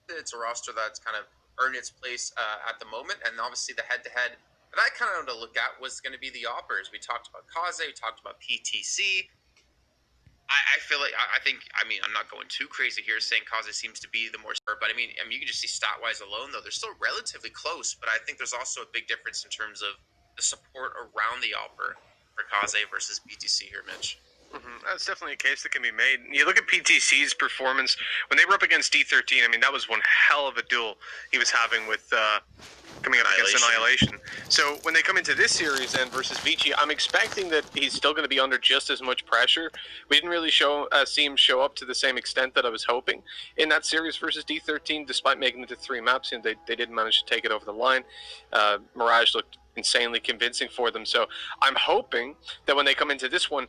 It's a roster that's kind of earned its place at the moment, and obviously the head-to-head that I kind of wanted to look at was going to be the Oppers. We talked about Kaze, we talked about PTC. I feel like I think I'm not going too crazy here saying Kaze seems to be the more smart, but I mean you can just see stat wise alone though they're still relatively close. But I think there's also a big difference in terms of the support around the Opper for Kaze versus PTC here, Mitch. That's definitely a case that can be made. You look at PTC's performance when they were up against D13. I mean, that was one hell of a duel he was having with coming up against Annihilation. So when they come into this series then versus Vici, I'm expecting that he's still going to be under just as much pressure. We didn't really see him show up to the same extent that I was hoping in that series versus D13, despite making it to 3 maps, and they didn't manage to take it over the line. Mirage looked insanely convincing for them. So I'm hoping that when they come into this one,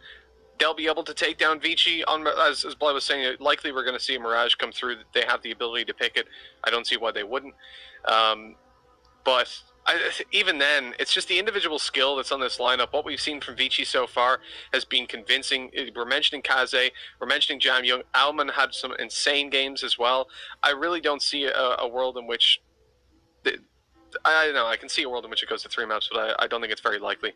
they'll be able to take down Vici. As Blood was saying, likely we're going to see a Mirage come through. They have the ability to pick it. I don't see why they wouldn't. But even then, it's just the individual skill that's on this lineup. What we've seen from Vici so far has been convincing. We're mentioning Kaze, we're mentioning Jam Young. Alman had some insane games as well. I really don't see a world in which... I don't know, I can see a world in which it goes to 3 maps, but I don't think it's very likely.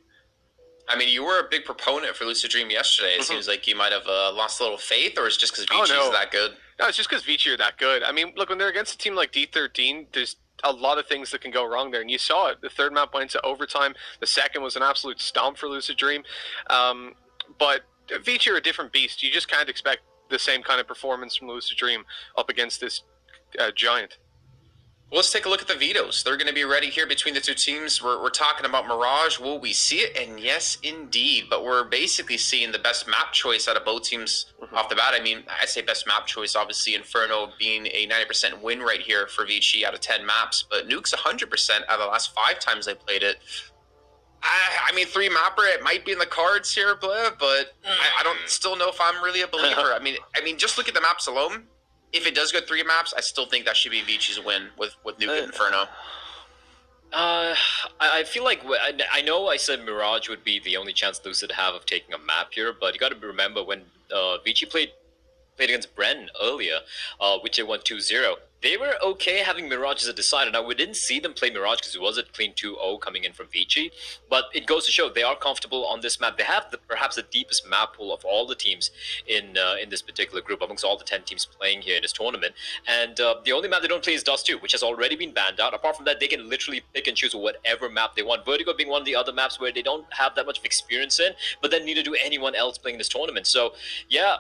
I mean, you were a big proponent for Lucid Dream yesterday. It seems like you might have lost a little faith, or it's just because Vici is that good? No, it's just because Vici are that good. I mean, look, when they're against a team like D13, there's a lot of things that can go wrong there, and you saw it. The 3rd map went into overtime. The 2nd was an absolute stomp for Lucid Dream. But Vici are a different beast. You just can't expect the same kind of performance from Lucid Dream up against this giant. Well, let's take a look at the vetoes. They're going to be ready here between the two teams. We're talking about Mirage. Will we see it? And yes, indeed. But we're basically seeing the best map choice out of both teams off the bat. I mean, I say best map choice, obviously Inferno being a 90% win rate here for Vici out of 10 maps. But Nuke's 100% out of the last 5 times they played it. I mean, 3 mapper, it might be in the cards here, but I don't still know if I'm really a believer. I mean, just look at the maps alone. If it does go 3 maps, I still think that should be Vici's win with Nuke and Inferno. I feel like I know I said Mirage would be the only chance Lucid have of taking a map here, but you got to remember when Vici played against Bren earlier, which they won 2-0. They were okay having Mirage as a decider. Now, we didn't see them play Mirage because it was a clean 2-0 coming in from Vici, but it goes to show they are comfortable on this map. They have perhaps the deepest map pool of all the teams in this particular group, amongst all the 10 teams playing here in this tournament. And the only map they don't play is Dust 2, which has already been banned out. Apart from that, they can literally pick and choose whatever map they want. Vertigo being one of the other maps where they don't have that much of experience in, but then neither do anyone else playing this tournament. So, yeah.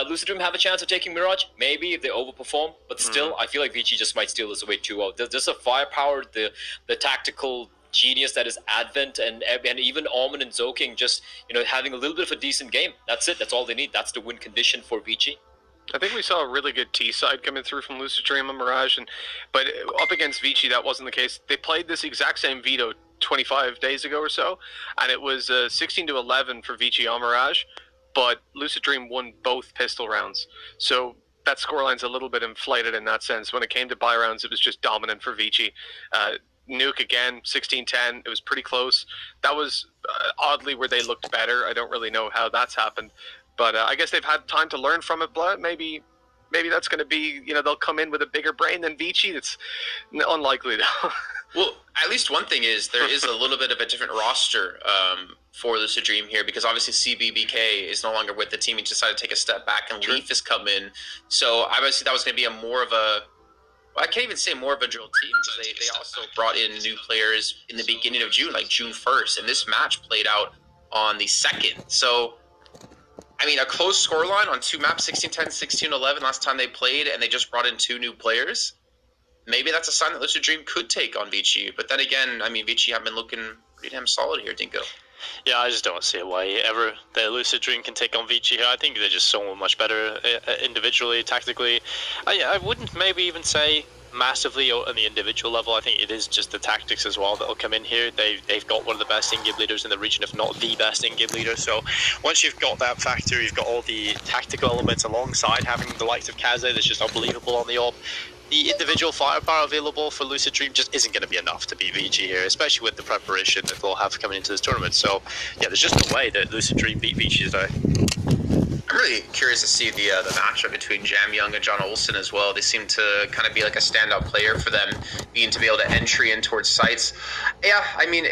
Lucid Dream have a chance of taking Mirage, maybe if they overperform, but still, I feel like Vici just might steal this away 2-0. There's the firepower, the tactical genius that is Advent, and even Omen and Zoking just having a little bit of a decent game. That's it. That's all they need. That's the win condition for Vici. I think we saw a really good T side coming through from Lucid Dream and Mirage, but up against Vici, that wasn't the case. They played this exact same veto 25 days ago or so, and it was 16-11 for Vici on Mirage. But Lucid Dream won both pistol rounds. So that scoreline's a little bit inflated in that sense. When it came to buy rounds, it was just dominant for Vici. Nuke again, 16-10. It was pretty close. That was oddly where they looked better. I don't really know how that's happened. But I guess they've had time to learn from it. But maybe that's going to be, they'll come in with a bigger brain than Vici. It's unlikely, though. Well, at least one thing is there is a little bit of a different roster for Lucid Dream here, because obviously CBBK is no longer with the team. He decided to take a step back, and Leaf has come in. So obviously that was going to be I can't even say more of a drill team, because they also brought in new players in the beginning of June, like June 1st, and this match played out on the 2nd. So, I mean, a close scoreline on 2 maps, 16-10, 16-11 last time they played, and they just brought in 2 new players. Maybe that's a sign that Lucid Dream could take on Vici. But then again, I mean, Vici have been looking pretty damn solid here, Dinko. Yeah, I just don't see a way ever that Lucid Dream can take on Vici here. I think they're just so much better individually, tactically. I wouldn't maybe even say massively on the individual level. I think it is just the tactics as well that'll come in here. They've got one of the best in-game leaders in the region, if not the best in-game leader. So once you've got that factor, you've got all the tactical elements alongside having the likes of Kaze that's just unbelievable on the AWP. The individual firepower available for Lucid Dream just isn't going to be enough to beat Vici here, especially with the preparation that they'll have coming into this tournament. So, yeah, there's just no way that Lucid Dream beat Vici today. I'm really curious to see the matchup between Jam Young and John Olsen as well. They seem to kind of be like a standout player for them, being to be able to entry in towards sites. Yeah, I mean,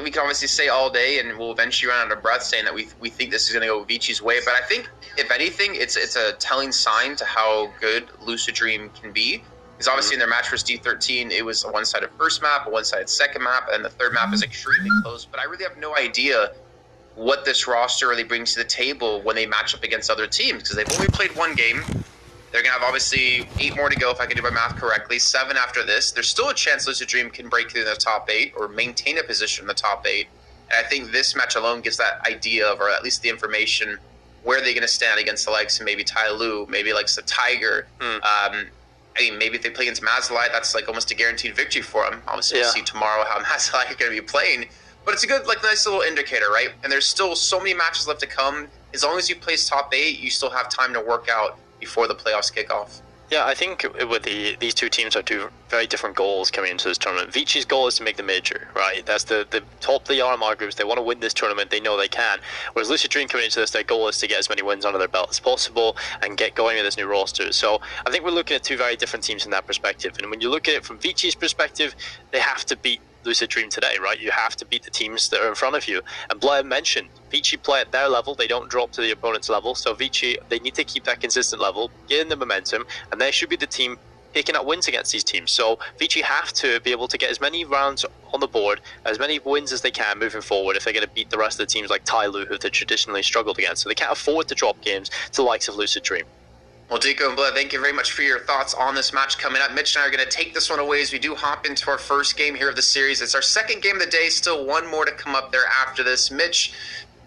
we can obviously say all day, and we'll eventually run out of breath saying that we think this is going to go Vinci's way. But I think, if anything, it's a telling sign to how good Lucid Dream can be. Because obviously in their match versus D13, it was a one-sided first map, a one-sided second map, and the third map is extremely close. But I really have no idea what this roster really brings to the table when they match up against other teams, because they've only played one game. They're going to have obviously 8 more to go, if I can do my math correctly, 7 after this. There's still a chance Lucid Dream can break through the top 8 or maintain a position in the top 8. And I think this match alone gives that idea of, or at least the information, where they're going to stand against the likes of maybe Tyloo, maybe like the Tiger. I mean, maybe if they play against Mazalite, that's like almost a guaranteed victory for them. Obviously, we'll see tomorrow how Mazalite are going to be playing. But it's a good, like, nice little indicator, right? And there's still so many matches left to come. As long as you place top 8, you still have time to work out before the playoffs kick off. Yeah, I think with these two teams have two very different goals coming into this tournament. Vinci's goal is to make the major, right? That's the top of the RMR groups. They want to win this tournament. They know they can. Whereas Lucid Dream coming into this, their goal is to get as many wins under their belt as possible and get going with this new roster. So I think we're looking at two very different teams in that perspective. And when you look at it from Vinci's perspective, they have to beat Lucid Dream today, right? You have to beat the teams that are in front of you. And Blair mentioned, Vici play at their level. They don't drop to the opponent's level. So Vici, they need to keep that consistent level, get in the momentum, and they should be the team picking up wins against these teams. So Vici have to be able to get as many rounds on the board, as many wins as they can moving forward if they're going to beat the rest of the teams like Tyloo, who they've traditionally struggled against. So they can't afford to drop games to the likes of Lucid Dream. Well, Deco and Blair, thank you very much for your thoughts on this match coming up. Mitch and I are going to take this one away as we do hop into our first game here of the series. It's our second game of the day, still one more to come up there after this. Mitch,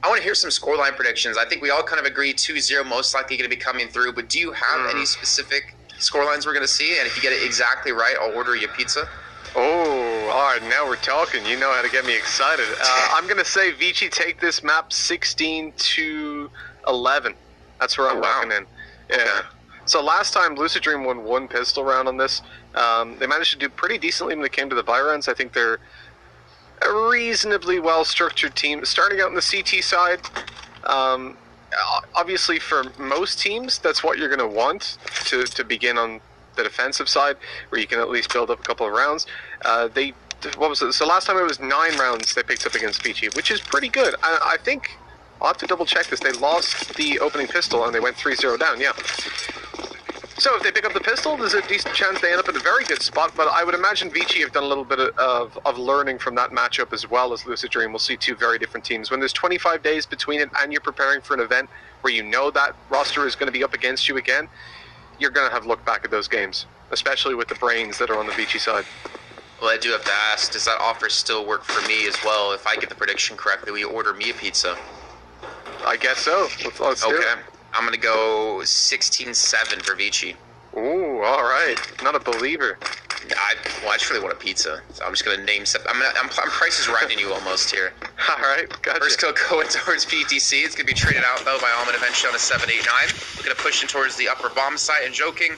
I want to hear some scoreline predictions. I think we all kind of agree 2-0 most likely going to be coming through, but do you have any specific scorelines we're going to see? And if you get it exactly right, I'll order you pizza. Oh, all right, now we're talking. You know how to get me excited. I'm going to say Vici take this map 16-11. That's where I'm locking in. Yeah. Okay. So last time Lucid Dream won 1 pistol round on this. They managed to do pretty decently when it came to the buy rounds. I think they're a reasonably well-structured team. Starting out on the CT side, obviously for most teams, that's what you're going to want to begin on the defensive side, where you can at least build up a couple of rounds. What was it? So last time it was 9 rounds they picked up against Vici, which is pretty good. I think I'll have to double check this. They lost the opening pistol and they went 3-0 down, yeah. So if they pick up the pistol, there's a decent chance they end up in a very good spot, but I would imagine Vici have done a little bit of learning from that matchup as well as Lucid Dream. We'll see two very different teams. When there's 25 days between it and you're preparing for an event where you know that roster is going to be up against you again, you're going to have looked back at those games, especially with the brains that are on the Vici side. Well, I do have to ask, does that offer still work for me as well? If I get the prediction correctly, will you order me a pizza? I guess so. Let's do it. I'm going to go 16-7 for Vici. Ooh, all right. Not a believer. I just really want a pizza, so I'm just going to name stuff. I'm Price is Right in you almost here. All right, gotcha. First kill going towards PTC. It's going to be traded out, though, by Almond eventually on a 7-8-9. Going to push in towards the upper bomb site and joking.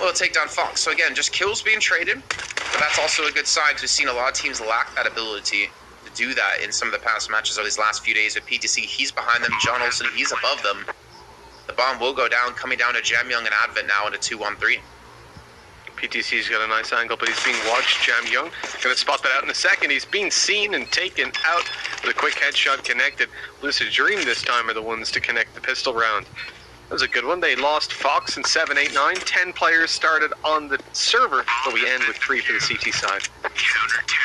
Well, take down Fox. So, again, just kills being traded, but that's also a good sign because we've seen a lot of teams lack that ability to do that in some of the past matches over these last few days with PTC. He's behind them. John Olsen, he's above them. The bomb will go down, coming down to Jam Young and Advent now in a 2-1-3. PTC's got a nice angle, but he's being watched. Jam Young going to spot that out in a second. He's being seen and taken out with a quick headshot connected. Lucid Dream this time are the ones to connect the pistol round. That was a good one. They lost Fox in 7-8-9. 10 players started on the server, but we end with 3 for the CT side.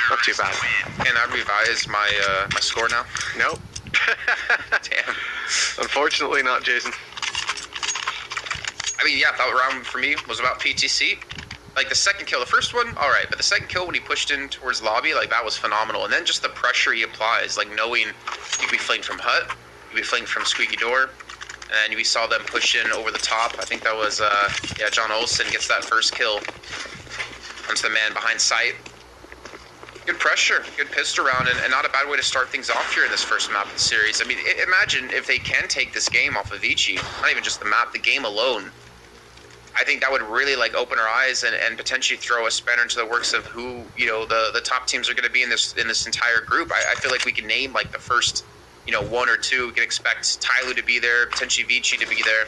Not too bad. Can I revise my my score now? Nope. Damn. Unfortunately not, Jason. I mean, yeah, that round for me was about PTC. Like, the second kill, the first one, all right, but the second kill when he pushed in towards lobby, like, that was phenomenal. And then just the pressure he applies, like, knowing you could be flanked from Hut, you could be flanked from Squeaky Door, and then we saw them push in over the top. I think that was, John Olsen gets that first kill. Onto the man behind sight. Good pressure, good pistol round, and not a bad way to start things off here in this first map of the series. I mean, imagine if they can take this game off of Vici, not even just the map, the game alone. I think that would really like open our eyes and potentially throw a spanner into the works of who, you know, the top teams are going to be in this entire group. I feel like we can name like the first 1 or 2. We can expect Tyloo to be there, potentially Vici to be there.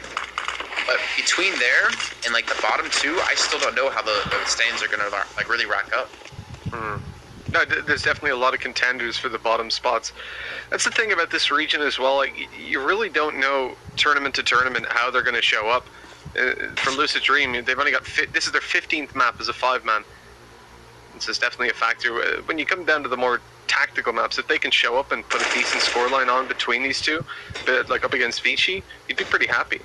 But between there and like the bottom 2, I still don't know how the stands are gonna like really rack up. No, there's definitely a lot of contenders for the bottom spots. That's the thing about this region as well. Like, you really don't know tournament to tournament how they're going to show up. For Lucid Dream, they've only got this is their 15th map as a 5-man. This is definitely a factor. When you come down to the more tactical maps, if they can show up and put a decent scoreline on between these two, like up against Vici, you'd be pretty happy.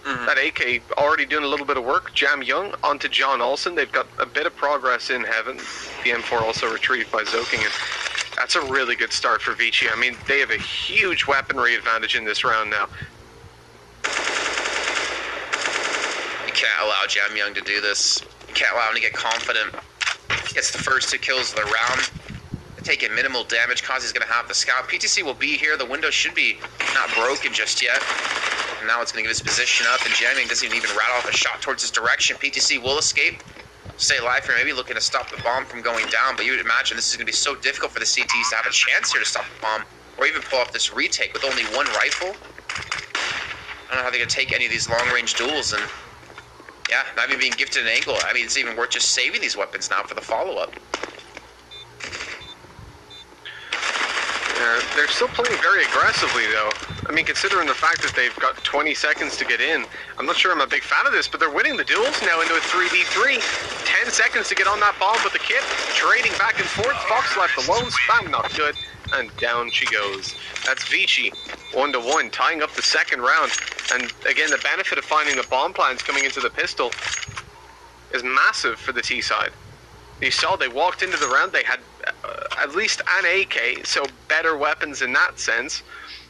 That AK already doing a little bit of work. Jam Young onto John Olsen. They've got a bit of progress in heaven. The M4 also retrieved by Zoking, and that's a really good start for Vici. I mean, they have a huge weaponry advantage in this round now. You can't allow Jam Young to do this. You can't allow him to get confident. Gets the first 2 kills of the round. Taking minimal damage. Kazi's going to have the scout. PTC will be here. The window should be not broken just yet. And now it's going to give his position up, and Jamming doesn't even rattle off a shot towards his direction. PTC will escape, stay alive here, maybe looking to stop the bomb from going down, but you would imagine this is going to be so difficult for the CTs to have a chance here to stop the bomb, or even pull off this retake with only 1 rifle. I don't know how they're going to take any of these long-range duels, and yeah, not even being gifted an angle. I mean, it's even worth just saving these weapons now for the follow-up. They're still playing very aggressively, though. I mean, considering the fact that they've got 20 seconds to get in, I'm not sure I'm a big fan of this, but they're winning the duels now into a 3v3. 10 seconds to get on that bomb with the kit, trading back and forth. Fox left alone, spam not good, and down she goes. That's Vici, 1-1, tying up the second round. And again, the benefit of finding the bomb plans coming into the pistol is massive for the T side. You saw they walked into the round, they had at least an AK, so better weapons in that sense.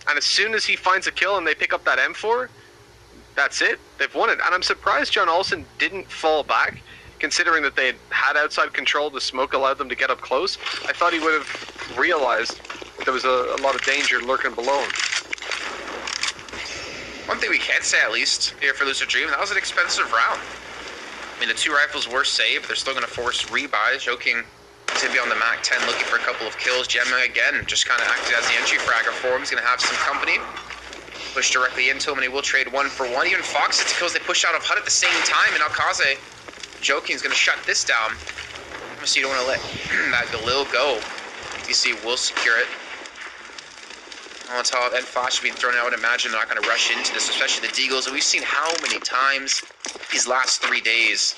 And as soon as he finds a kill and they pick up that M4, that's it. They've won it. And I'm surprised John Olsen didn't fall back, considering that they had outside control. The smoke allowed them to get up close. I thought he would have realized there was a lot of danger lurking below him. One thing we can say, at least, here for Lucid Dream, that was an expensive round. I mean, the 2 rifles were saved. They're still going to force rebuys. Joking is going to be on the MAC-10 looking for a couple of kills. Gemma, again, just kind of acted as the entry fragger for him. He's going to have some company. Push directly into him, and he will trade 1 for 1. Even Fox gets kills. They push out of HUD at the same time, and Alkaze, Joking is going to shut this down. So you don't want to let that Galil go. DC will secure it. On top, and Flash being thrown out. I would imagine they're not going to rush into this, especially the Deagles. And we've seen how many times these last 3 days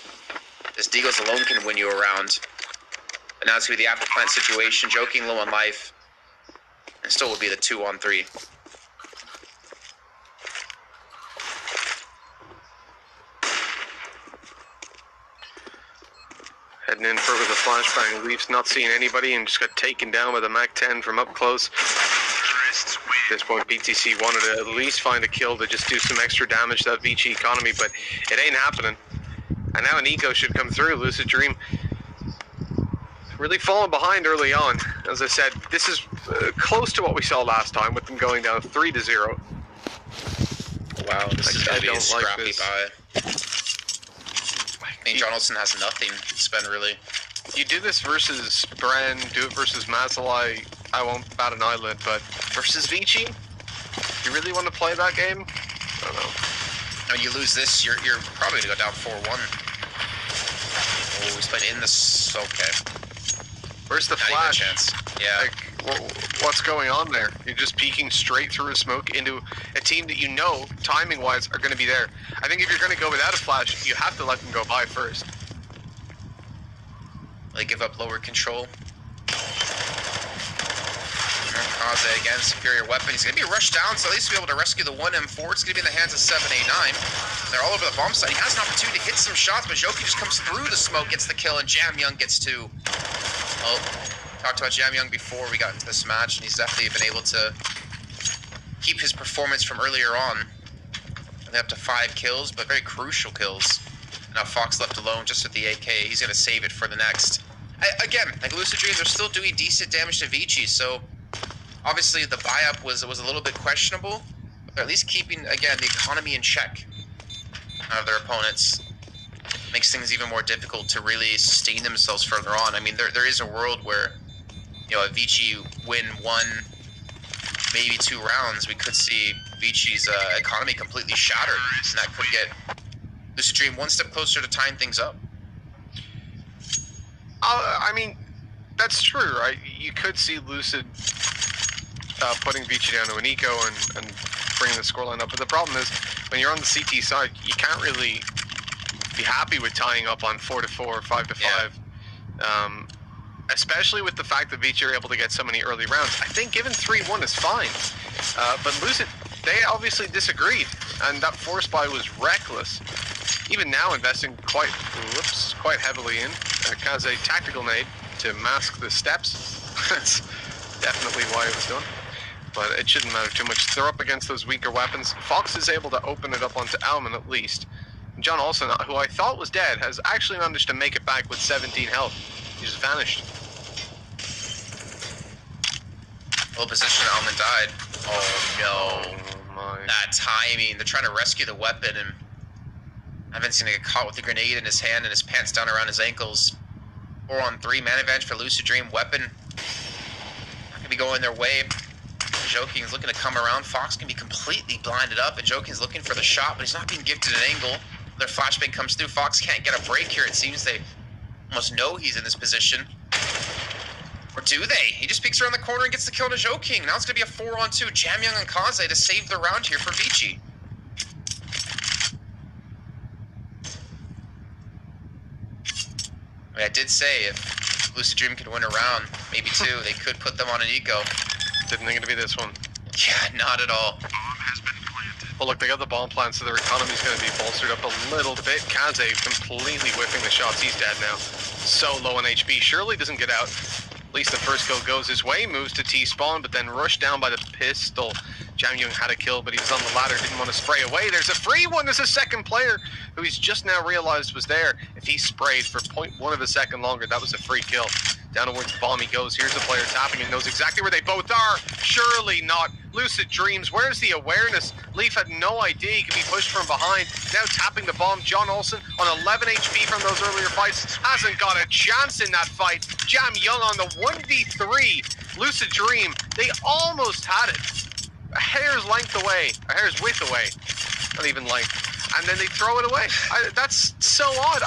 this Deagles alone can win you around. But now it's going to be the after plant situation. Joking low on life. And still will be the 2-on-3. Heading in for with a flashbang. Leafs not seeing anybody and just got taken down with a MAC-10 from up close. At this point, PTC wanted to at least find a kill to just do some extra damage to that Vici economy, but it ain't happening. And now an eco should come through. Lucid Dream really falling behind early on. As I said, this is close to what we saw last time with them going down 3-0. Wow, this is going to be a scrappy buy. I think John Olsen has nothing to spend, really. You do this versus Bren, do it versus Mazalai, I won't bat an eyelid, but versus Vici? You really want to play that game? I don't know. When you lose this, you're probably going to go down 4-1. Oh, he's playing in this. Okay. Where's the Not even a flash? chance. Yeah. Like, what's going on there? You're just peeking straight through a smoke into a team that you know, timing-wise, are going to be there. I think if you're going to go without a flash, you have to let them go by first. They give up lower control. Kaze again, superior weapon. He's going to be rushed down, so at least be able to rescue the 1 M4. It's going to be in the hands of 789. They're all over the bomb site. He has an opportunity to hit some shots, but Joki just comes through the smoke, gets the kill, and Jam Young gets 2. Oh, talked about Jam Young before we got into this match, and he's definitely been able to keep his performance from earlier on. Only up to 5 kills, but very crucial kills. Now Fox left alone just with the AK. He's going to save it for the next. Again, like Lucid Dream, they're still doing decent damage to Vici, so obviously the buy-up was a little bit questionable, but they're at least keeping, again, the economy in check of their opponents. Makes things even more difficult to really sustain themselves further on. I mean, there is a world where, you know, a Vici win 1, maybe 2 rounds, we could see Vinci's economy completely shattered, and that could get Lucid Dream one step closer to tying things up. I mean, that's true, right? You could see Lucid putting Vici down to an eco and bringing the scoreline up. But the problem is, when you're on the CT side, you can't really be happy with tying up on 4-4 or 5-5. Especially with the fact that Vici are able to get so many early rounds. I think given 3-1 is fine. But Lucid, they obviously disagreed, and that force buy was reckless. Even now, investing quite heavily in Kaze tactical nade to mask the steps. That's definitely why it was done. But it shouldn't matter too much. They're up against those weaker weapons. Fox is able to open it up onto Alman at least. John Olsen, who I thought was dead, has actually managed to make it back with 17 health. He just vanished. Low position, Alman died. Oh no. Oh my. That timing. They're trying to rescue the weapon, and I haven't seen him get caught with a grenade in his hand and his pants down around his ankles. 4-on-3 man advantage for Lucid Dream. Weapon not going to be going their way. Joking's looking to come around. Fox can be completely blinded up, and Joking's looking for the shot, but he's not being gifted an angle. Their flashbang comes through. Fox can't get a break here. It seems they almost know he's in this position. Or do they? He just peeks around the corner and gets the kill to Joking. Now it's going to be a 4-on-2. Jamyoung and Kaze to save the round here for Vici. I mean, I did say if Lucid Dream could win a round, maybe 2, they could put them on an eco. Didn't think it'd be this one. Yeah, not at all. Well, look, they got the bomb plant, so their economy's going to be bolstered up a little bit. Kaze completely whiffing the shots. He's dead now. So low on HP. Surely doesn't get out. At least the first kill goes his way. Moves to T-spawn, but then rushed down by the pistol. Jamyoung had a kill, but he was on the ladder. Didn't want to spray away. There's a free one. There's a second player who he's just now realized was there. If he sprayed for 0.1 of a second longer, that was a free kill. Down towards the bomb he goes. Here's a player tapping and knows exactly where they both are. Surely not. Lucid Dreams, where's the awareness? Leaf had no idea he could be pushed from behind. Now tapping the bomb. John Olsen on 11 HP from those earlier fights. Hasn't got a chance in that fight. Jamyoung on the 1v3. Lucid Dream, they almost had it. A hair's length away. A hair's width away. Not even length. And then they throw it away. That's so odd.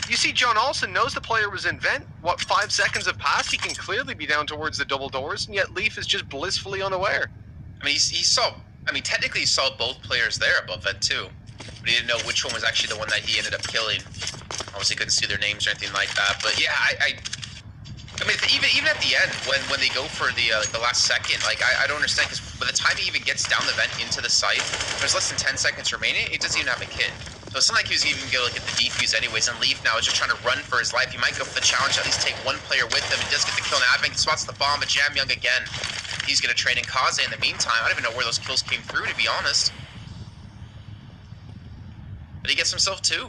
You see, John Olsen knows the player was in vent. What, 5 seconds have passed? He can clearly be down towards the double doors, and yet Leaf is just blissfully unaware. I mean, he saw. I mean, technically, he saw both players there above vent too, but he didn't know which one was actually the one that he ended up killing. Obviously, couldn't see their names or anything like that. But yeah, I mean, even at the end, when they go for the last second, like I don't understand, because by the time he even gets down the vent into the site, there's less than 10 seconds remaining. It doesn't even have a kit. So it's not like he was even going to get the defuse anyways, and Leaf now is just trying to run for his life. He might go for the challenge, at least take one player with him. He does get the kill, and Advent spots the bomb, but Jamyoung again. He's going to trade in Kaze in the meantime. I don't even know where those kills came through, to be honest. But he gets himself 2.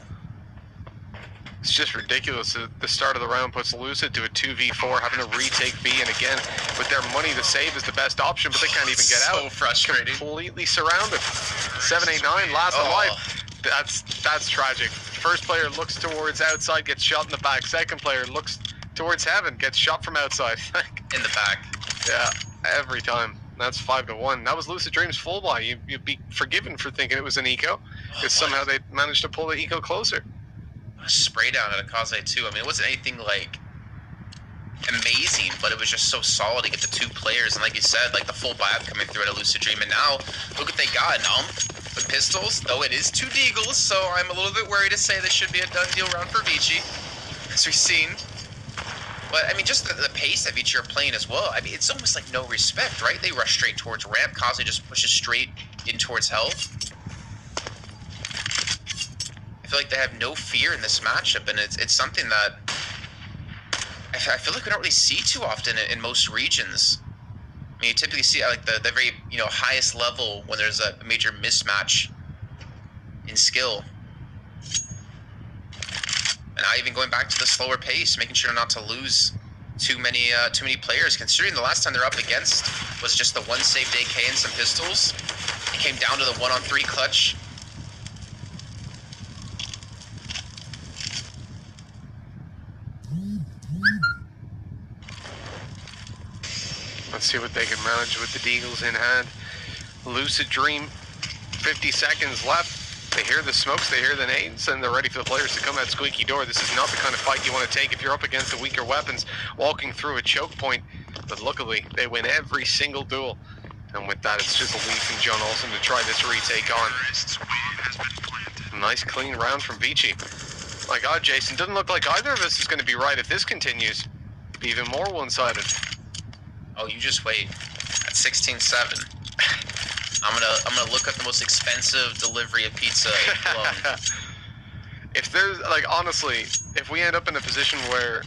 It's just ridiculous. The start of the round puts Lucid to a 2v4, having to retake B, and again, with their money, the save is the best option, but they can't even get out. So frustrating. Completely surrounded. 789, last alive. That's tragic. First player looks towards outside, gets shot in the back. Second player looks towards heaven, gets shot from outside. In the back. Yeah, every time. That's 5-1. That was Lucid Dream's full buy. You'd be forgiven for thinking it was an eco, because somehow they managed to pull the eco closer. Spray down at a Kaze too. I mean, it wasn't anything like amazing, but it was just so solid to get the 2 players, and like you said, like the full buy-up coming through at a Lucid Dream, and now look what they got. With pistols, though it is 2 deagles, so I'm a little bit worried to say this should be a done deal round for Vici, as we've seen. But I mean, just the pace that Vici are playing as well. I mean, it's almost like no respect, right? They rush straight towards ramp. Kaze just pushes straight in towards health. I feel like they have no fear in this matchup, and it's something that I feel like we don't really see too often in most regions. I mean, you typically see like the very highest level when there's a major mismatch in skill. And now even going back to the slower pace, making sure not to lose too many players. Considering the last time they're up against was just the 1 saved AK and some pistols. It came down to the 1-on-3 clutch. Let's see what they can manage with the Deagles in hand. Lucid Dream, 50 seconds left. They hear the smokes, they hear the nades, and they're ready for the players to come out squeaky door. This is not the kind of fight you want to take if you're up against the weaker weapons walking through a choke point. But luckily, they win every single duel. And with that, it's just Leaf and John Olsen to try this retake on. Nice clean round from Vici. My god, Jason, doesn't look like either of us is going to be right if this continues. Be even more one-sided. Oh, you just wait. At 16-7. I'm gonna look up the most expensive delivery of pizza alone. If there's, like, honestly, if we end up in a position where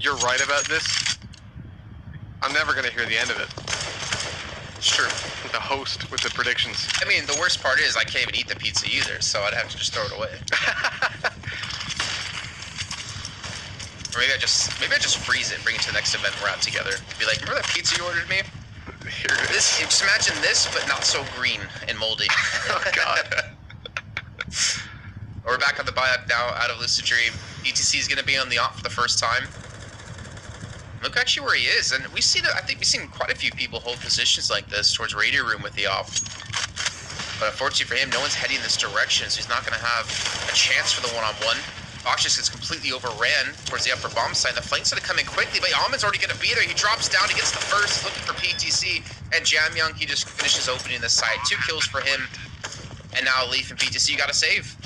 you're right about this, I'm never gonna hear the end of it. It's true. The host with the predictions. I mean, the worst part is I can't even eat the pizza either, so I'd have to just throw it away. Or maybe I just freeze it and bring it to the next event we're out together. Be like, remember that pizza you ordered me? Here it is. Just imagine this, but not so green and moldy. Oh god. We're back on the buyout now, out of Lucid Dream. ETC is going to be on the op for the first time. Look actually where he is, and we see that. I think we've seen quite a few people hold positions like this towards Radio Room with the op. But unfortunately for him, no one's heading this direction, so he's not going to have a chance for the one-on-one. Fox gets completely overran towards the upper bomb side. The flank's going to come in quickly, but Almond's already going to be there. He drops down, he gets the first, he's looking for PTC, and Jamyoung, he just finishes opening the side. 2 kills for him, and now Leaf and PTC, you got to save.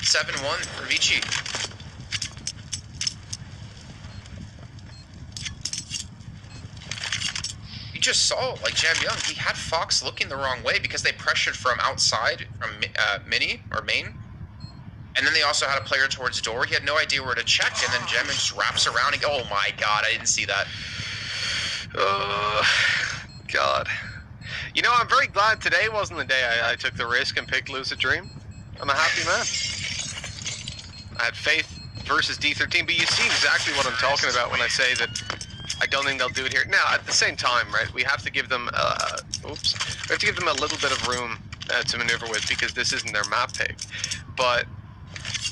7-1 for Vici. You just saw, like, Jamyoung, he had Fox looking the wrong way because they pressured from outside, from Mini, or Main. And then they also had a player towards door. He had no idea where to check, and then Jamyoung just wraps around and oh my god, I didn't see that. Oh, god. You know, I'm very glad today wasn't the day I took the risk and picked Lucid Dream. I'm a happy man. I had faith versus D13, but you see exactly what I'm talking about when I say that I don't think they'll do it here. Now, at the same time, right, we have to give them, we have to give them a little bit of room to maneuver with because this isn't their map pick. But,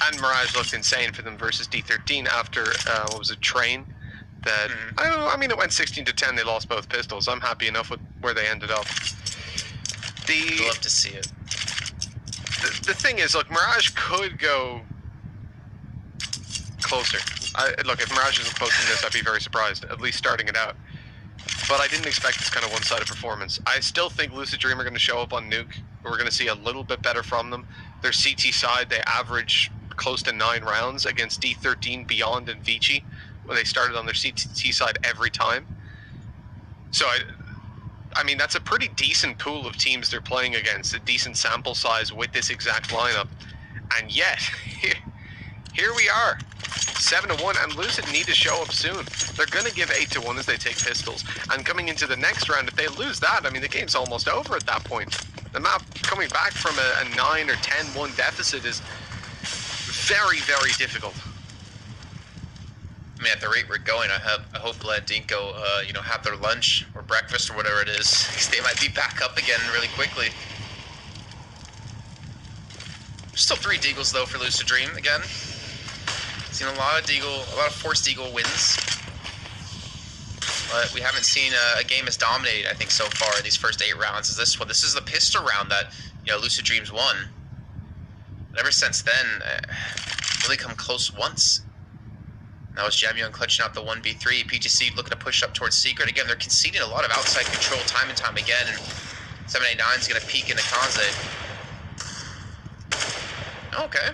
and Mirage looked insane for them versus D13 after, what was it, Train? That, I mean, it went 16-10, they lost both pistols. I'm happy enough with where they ended up. I'd love to see it. The thing is, look, Mirage could go closer. Look, if Mirage isn't close to this, I'd be very surprised, at least starting it out. But I didn't expect this kind of one-sided performance. I still think Lucid Dream are going to show up on Nuke. We're going to see a little bit better from them. Their CT side, they average close to 9 rounds against D13, Beyond, and Vici when they started on their CT side every time. So, I mean, that's a pretty decent pool of teams they're playing against, a decent sample size with this exact lineup. And yet, here we are, 7-1, and Lucid need to show up soon. They're going to give 8-1 as they take pistols. And coming into the next round, if they lose that, I mean, the game's almost over at that point. The map coming back from a 9 or 10-1 deficit is very, very difficult. I mean, at the rate we're going, I hope Dinko, you know, have their lunch or breakfast or whatever it is, because they might be back up again really quickly. Still 3 Deagles though for Lucid Dream again. Seen a lot of forced Deagle wins, but we haven't seen a game as dominated, I think, so far in these first 8 rounds as this one. This is the pistol round that, you know, Lucid Dreams won. But ever since then, really come close once. That was Jamyoung clutching out the 1v3. PTC looking to push up towards Secret. Again, they're conceding a lot of outside control time and time again, and 789 is going to peek into Kanze. Okay.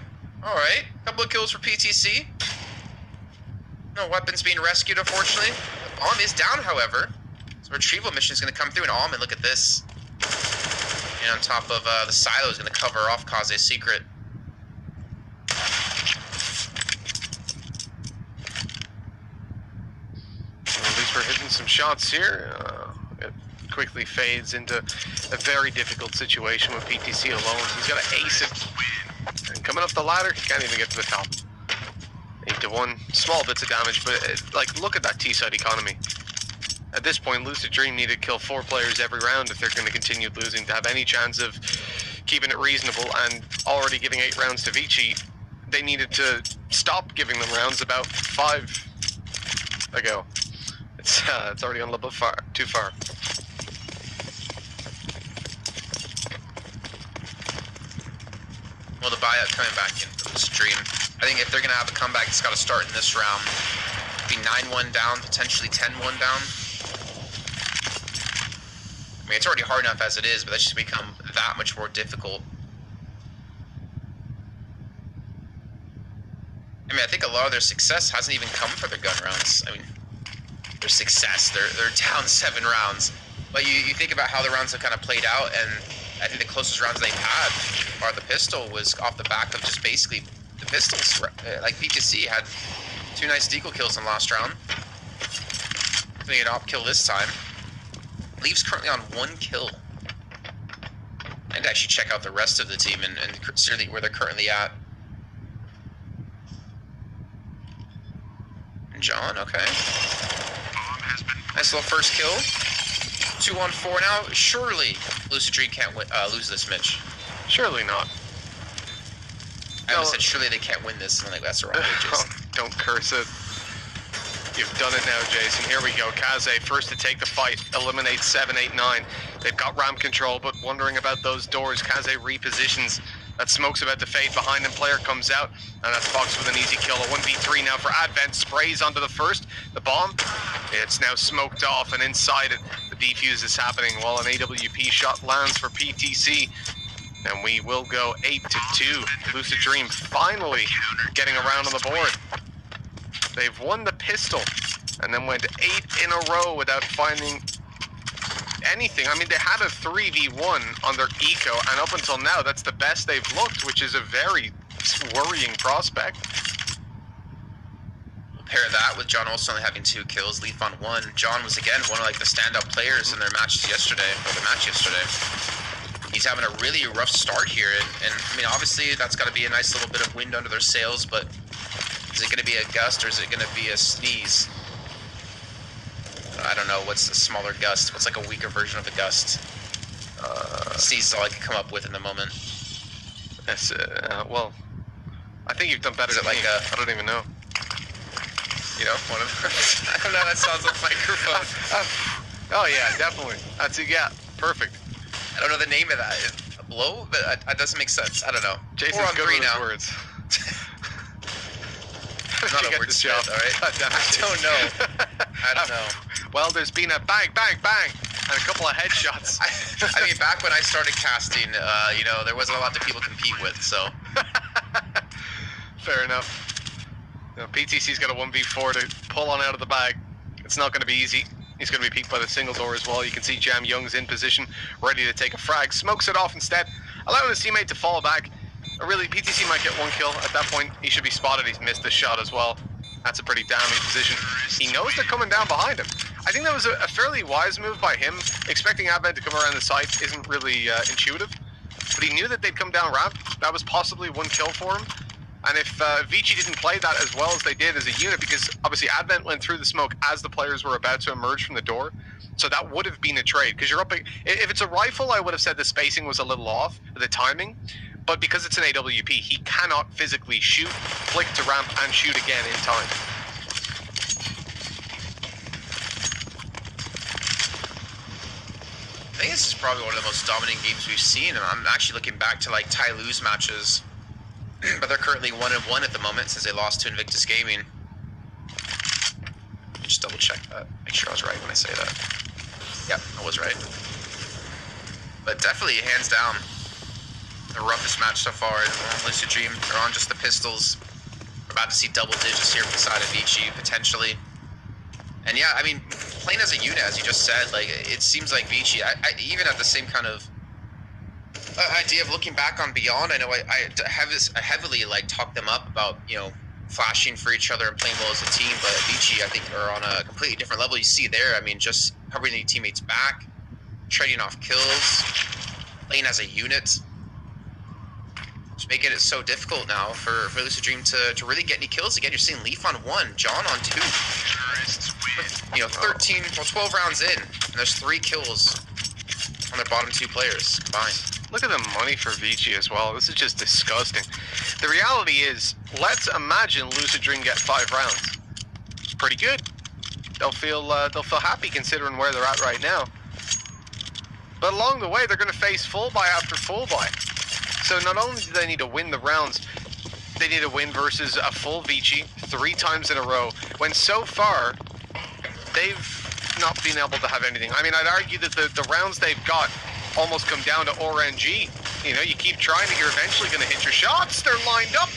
Alright. Couple of kills for PTC. No weapons being rescued, unfortunately. The bomb is down, however. So retrieval mission is going to come through, and Almond, look at this. And on top of the silo is going to cover off Kanze's Secret. We're hitting some shots here. It quickly fades into a very difficult situation with PTC alone. He's got to ace it. And coming up the ladder, he can't even get to the top. 8-1, small bits of damage, but like, look at that T-side economy. At this point, Lucid Dream need to kill 4 players every round if they're going to continue losing to have any chance of keeping it reasonable. And already giving 8 rounds to Vici, they needed to stop giving them rounds about 5 ago. It's already on a little bit too far. Well, the buyout coming back into the stream. I think if they're going to have a comeback, it's got to start in this round. Be 9-1 down, potentially 10-1 down. I mean, it's already hard enough as it is, but that's just become that much more difficult. I mean, I think a lot of their success hasn't even come for their gun rounds. I mean, their success, they're down 7 rounds. But you think about how the rounds have kind of played out, and I think the closest rounds they've had are the pistol was off the back of just basically the pistols. Like PTC had 2 nice deagle kills in the last round. Getting an op kill this time. Leaves currently on 1 kill. I'd actually check out the rest of the team and see where they're currently at. John, okay. Nice little first kill. 2-on-4 now. Surely Lucid Dream can't lose this, Mitch. Surely not. I almost said surely they can't win this. I'm like, that's the wrong way, Jason. Don't curse it. You've done it now, Jason. Here we go. Kaze first to take the fight. Eliminate 7, 8, 9. They've got ramp control, but wondering about those doors. Kaze repositions. That smoke's about to fade behind him. Player comes out, and that's Fox with an easy kill. A 1v3 now for Advent. Sprays onto the first. The bomb, it's now smoked off, and inside it, the defuse is happening while an AWP shot lands for PTC. And we will go 8-2. Lucid Dream finally getting around on the board. They've won the pistol, and then went 8 in a row without finding anything. I mean, they had a 3v1 on their eco, and up until now, that's the best they've looked, which is a very worrying prospect. We'll pair that with John also only having 2 kills, Leaf on 1. John was again one of like the standout players in their matches yesterday, or the match yesterday. He's having a really rough start here, and I mean, obviously that's got to be a nice little bit of wind under their sails, but is it going to be a gust or is it going to be a sneeze? I don't know. What's a smaller gust? What's like a weaker version of a gust? Sneeze is all I can come up with in the moment. That's, well, I think you've done better than like me. I don't even know. You know, one of I don't know. That sounds like a microphone. Oh yeah, definitely. That's it. Yeah, perfect. I don't know the name of that. A blow, but that doesn't make sense. I don't know. Jason's good with his words. Not a word spit, all right? I don't know. I don't know. Well, there's been a bang, bang, bang, and a couple of headshots. I mean, back when I started casting, you know, there wasn't a lot that people compete with, so. Fair enough. You know, PTC's got a 1v4 to pull on out of the bag. It's not going to be easy. He's going to be peeked by the single door as well. You can see Jam Young's in position, ready to take a frag. Smokes it off instead, allowing his teammate to fall back. Really, PTC might get 1 kill. At that point, he should be spotted. He's missed the shot as well. That's a pretty damning position. He knows they're coming down behind him. I think that was a fairly wise move by him. Expecting Advent to come around the site isn't really intuitive, but he knew that they'd come down ramp. That was possibly 1 kill for him. And if Vici didn't play that as well as they did as a unit, because obviously Advent went through the smoke as the players were about to emerge from the door, so that would have been a trade. Because you're up, if it's a rifle, I would have said the spacing was a little off, the timing. But because it's an AWP, he cannot physically shoot, flick to ramp, and shoot again in time. I think this is probably one of the most dominating games we've seen, and I'm actually looking back to like Tyloo's matches, but they're currently 1-1 at the moment since they lost to Invictus Gaming. Just double check that, make sure I was right when I say that. Yep, I was right. But definitely, hands down, the roughest match so far in Lucid Dream. They're on just the pistols. We're about to see double digits here beside of Vici, potentially. And yeah, I mean, playing as a unit, as you just said, like, it seems like Vici, I even at the same kind of idea of looking back on Beyond, I know I heavily, like, talked them up about, you know, flashing for each other and playing well as a team, but Vici, I think, are on a completely different level. You see there, I mean, just covering your teammates back, trading off kills, playing as a unit. Just making it so difficult now for Lucid Dream to really get any kills. Again, you're seeing Leaf on 1, John on 2. You know, 12 rounds in, and there's 3 kills on their bottom 2 players combined. Look at the money for Vici as well. This is just disgusting. The reality is, let's imagine Lucid Dream get 5 rounds. It's pretty good. they'll feel happy considering where they're at right now. But along the way, they're going to face full buy after full buy. So not only do they need to win the rounds, they need to win versus a full Vici 3 times in a row, when so far, they've not been able to have anything. I mean, I'd argue that the rounds they've got almost come down to RNG. You know, you keep trying it, you're eventually going to hit your shots. They're lined up.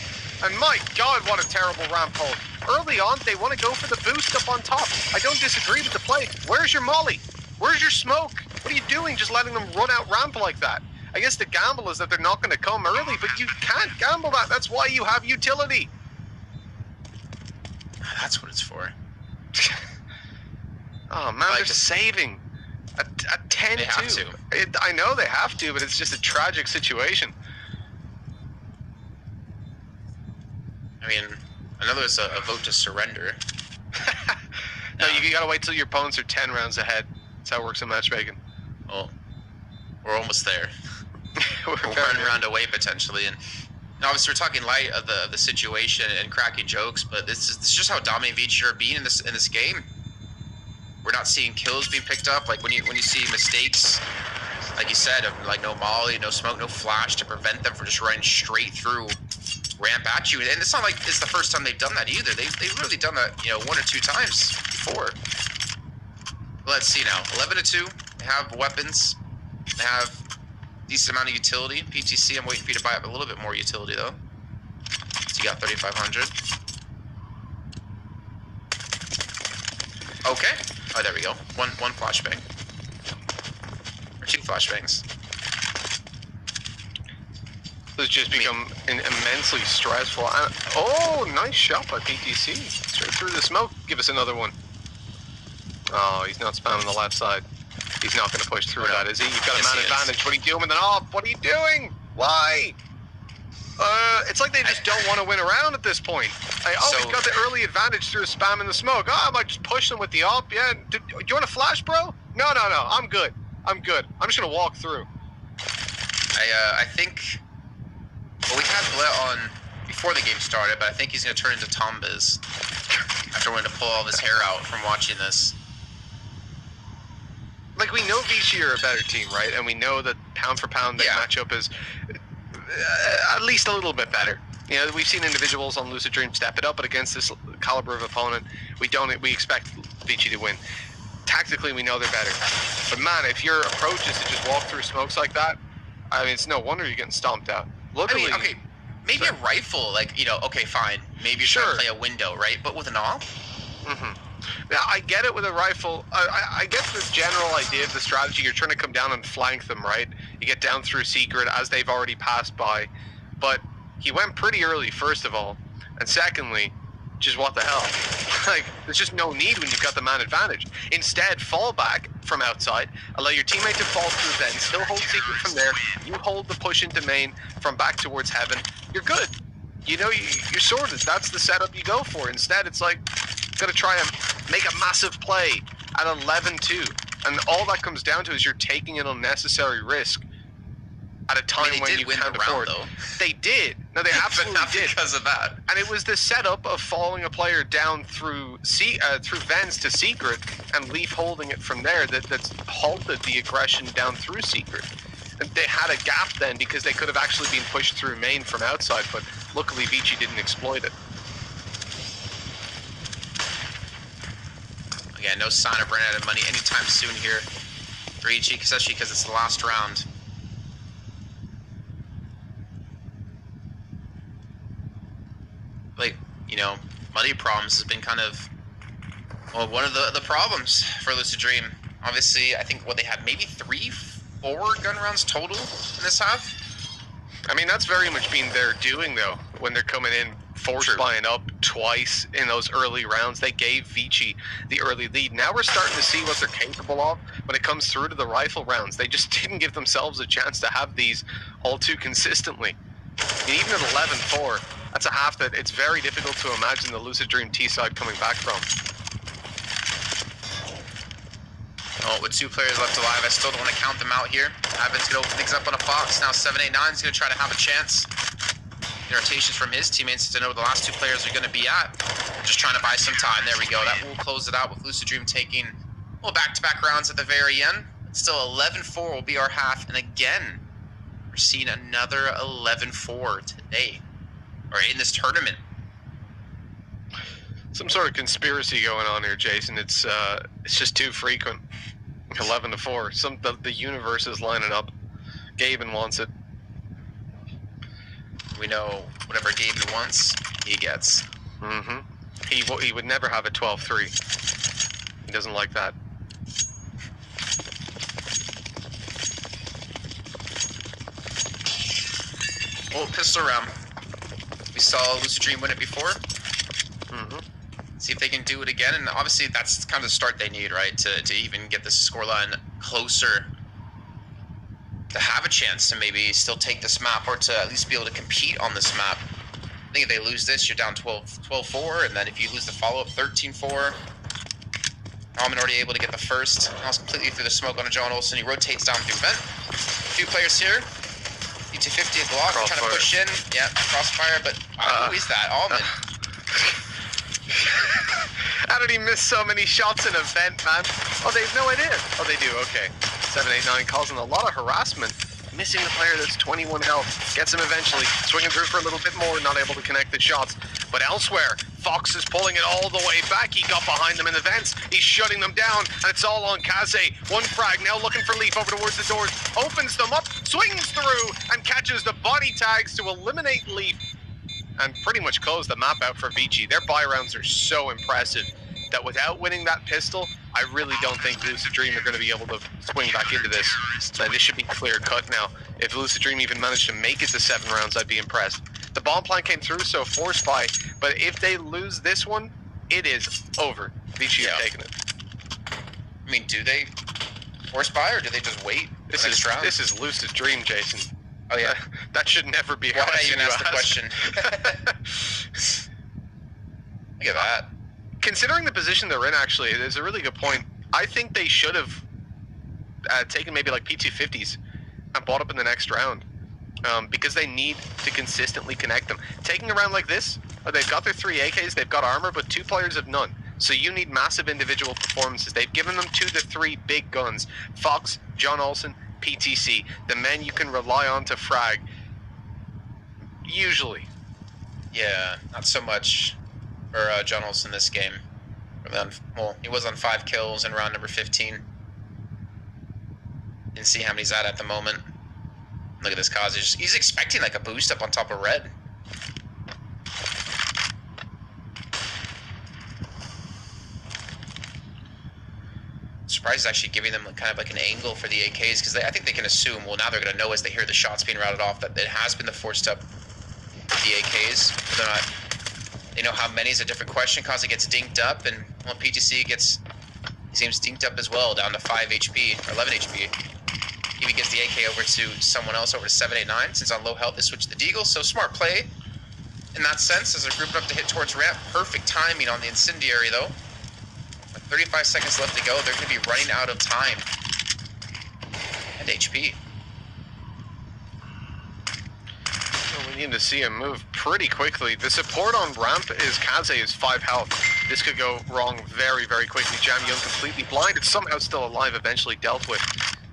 And my God, what a terrible ramp hold. Early on, they want to go for the boost up on top. I don't disagree with the play. Where's your molly? Where's your smoke? What are you doing just letting them run out ramp like that? I guess the gamble is that they're not going to come early, but you can't gamble that. That's why you have utility. That's what it's for. Oh, man, they're saving. A 10-2. They have to. I know they have to, but it's just a tragic situation. I mean, I know there's a vote to surrender. No, you gotta wait till your opponents are 10 rounds ahead. That's how it works in matchmaking. Well, we're almost there. we're one round away potentially, and obviously we're talking light of the situation and cracking jokes, but this is just how dominant Vici are being in this game. We're not seeing kills being picked up. Like when you see mistakes, like you said, of like no molly, no smoke, no flash to prevent them from just running straight through ramp at you. And it's not like it's the first time they've done that either. They've really done that, 1 or 2 times before. Let's see now. 11-2. They have weapons. They have decent amount of utility. PTC, I'm waiting for you to buy up a little bit more utility though. So you got 3,500. Okay. Oh, there we go. One flashbang. Or 2 flashbangs. This has just become immensely stressful. Oh, nice shot by PTC. Straight through the smoke. Give us another one. Oh, he's not spamming the left side. He's not going to push through that, is he? You've got a man advantage. What are you doing with an AWP? What are you doing? Why? It's like they just don't want to win around at this point. We've got the early advantage through spamming the smoke. Oh, I might just push them with the AWP. Yeah. Do you want a flash, bro? No. I'm good. I'm just going to walk through. I think... Well, we had Blit on before the game started, but I think he's going to turn into Tombiz after wanting to pull all of his hair out from watching this. Like, we know Vici are a better team, right? And we know that pound for pound, their matchup is at least a little bit better. You know, we've seen individuals on Lucid Dream step it up, but against this caliber of opponent, we expect Vici to win. Tactically, we know they're better. But man, if your approach is to just walk through smokes like that, I mean, it's no wonder you're getting stomped out. Luckily, I mean, okay, maybe a rifle, like, okay, fine. Maybe you're trying to play a window, right? But with an AWP? Mm-hmm. Yeah, I get it with a rifle. I get the general idea of the strategy. You're trying to come down and flank them, right? You get down through secret as they've already passed by. But he went pretty early, first of all. And secondly, just what the hell? Like, there's just no need when you've got the man advantage. Instead, fall back from outside, allow your teammate to fall through then, still hold secret from there, you hold the push into main from back towards heaven, you're good. You know, you're sorted. That's the setup you go for. Instead, it's like, gotta try and make a massive play at 11-2. And all that comes down to is you're taking an unnecessary risk at a time when you can't afford. They did. No, they absolutely did. Because of that. And it was the setup of following a player down through vents to secret and leaf holding it from there that's halted the aggression down through secret. And they had a gap then because they could have actually been pushed through main from outside, but luckily Vici didn't exploit it. Again, no sign of running out of money anytime soon here for Vici, especially because it's the last round. Like, money problems has been kind of, one of the problems for Lucid Dream. Obviously, I think they had maybe 3-4 gun rounds total in this half. I mean, that's very much been their doing, though, when they're coming in force buying up twice in those early rounds. They gave Vici the early lead. Now we're starting to see what they're capable of when it comes through to the rifle rounds. They just didn't give themselves a chance to have these all too consistently. And even at 11-4, that's a half that it's very difficult to imagine the Lucid Dream T side coming back from. Oh, with 2 players left alive, I still don't want to count them out here. Avin's going to open things up on a Fox. Now 789 is going to try to have a chance. The rotations from his teammates to know where the last 2 players are going to be at. Just trying to buy some time. There we go. That will close it out with Lucid Dream taking back-to-back rounds at the very end. Still 11-4 will be our half. And again, we're seeing another 11-4 today, or in this tournament. Some sort of conspiracy going on here, Jason. It's just too frequent. 11-4. The universe is lining up. Gaben wants it. We know whatever Gaben wants, he gets. Mm-hmm. He would never have a 12-3. He doesn't like that. Well, pistol round. We saw Lucid Dream win it before. Mm-hmm. See if they can do it again, and obviously that's kind of the start they need, right, to even get this scoreline closer, to have a chance to maybe still take this map, or to at least be able to compete on this map. I think if they lose this, you're down 12-4, and then if you lose the follow-up, 13-4. Alman already able to get the first. Now it's completely through the smoke on a John Olsen. He rotates down through vent. Two players here. D250 Glock trying to push in. Yeah, crossfire, but who is that? Alman. How did he miss so many shots in a vent, man? Oh, they have no idea. Oh, they do. Okay. 789 causing a lot of harassment. Missing the player that's 21 health. Gets him eventually. Swinging through for a little bit more. Not able to connect the shots. But elsewhere, Fox is pulling it all the way back. He got behind them in the vents. He's shutting them down. And it's all on Kaze. One frag now looking for Leaf over towards the doors. Opens them up. Swings through. And catches the body tags to eliminate Leaf. And pretty much close the map out for Vici. Their buy rounds are so impressive that without winning that pistol, I really don't think Lucid Dream are going to be able to swing back into this. So this should be clear cut now. If Lucid Dream even managed to make it to 7 rounds, I'd be impressed. The bomb plan came through, so force buy. But if they lose this one, it is over. Vici have taken it. I mean, do they force buy, or do they just wait This the next round? This is Lucid Dream, Jason. Oh yeah, that should never be. Why did I even ask the question? Look at that. Considering the position they're in, actually, it is a really good point. I think they should have taken maybe like P250s and bought up in the next round, because they need to consistently connect them. Taking a round like this, they've got their 3 AKs, they've got armor, but 2 players have none. So you need massive individual performances. They've given them 2 to 3 big guns. Fox, John Olsen, PTC, the men you can rely on to frag. Usually. Yeah, not so much for John Olsen this game. Well, he was on 5 kills in round number 15. Didn't see how many he's at the moment. Look at this Kaze. He's expecting like a boost up on top of red. Surprised is actually giving them kind of like an angle for the AKs, because I think they can assume, well, now they're going to know as they hear the shots being routed off that it has been the forced up the AKs. But they're not. They know how many is a different question. Kaze gets dinked up, and well, PTC seems dinked up as well, down to 5 HP, or 11 HP. Even gets the AK over to someone else, over to 789, since on low health they switch to the Deagle. So smart play in that sense, as they're grouping up to hit towards ramp. Perfect timing on the incendiary, though. With 35 seconds left to go, they're going to be running out of time and HP. We need to see him move pretty quickly. The support on ramp is Kaze is 5 health. This could go wrong very, very quickly. Jam Young completely blinded, somehow still alive, eventually dealt with.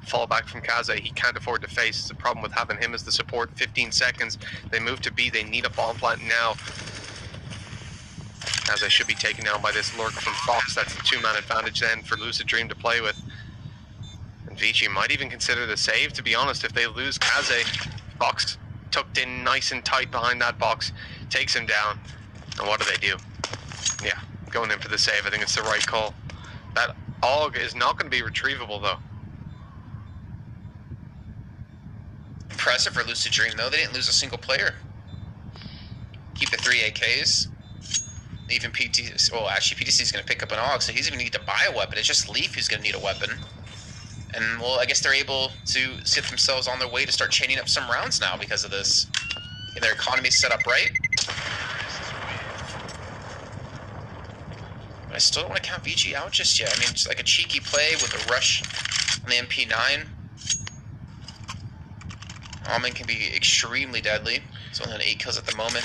Fall back from Kaze, he can't afford to face. It's a problem with having him as the support. 15 seconds. They move to B, they need a bomb plant now. Kaze should be taken down by this lurk from Fox. That's a 2-man advantage then for Lucid Dream to play with. And Vici might even consider the save, to be honest. If they lose Kaze, Fox tucked in nice and tight behind that box, takes him down. And what do? Yeah, going in for the save. I think it's the right call. That AUG is not going to be retrievable, though. Impressive for Lucid Dream, though. They didn't lose a single player. Keep the 3 AKs. Even PT, well, actually, PTC is going to pick up an AUG, so he's even need to buy a weapon. It's just Leaf who's going to need a weapon. And, well, I guess they're able to set themselves on their way to start chaining up some rounds now because of this. Get their economy set up right. But I still don't want to count Vici out just yet. I mean, it's like a cheeky play with a rush on the MP9. Alman can be extremely deadly. He's only on 8 kills at the moment.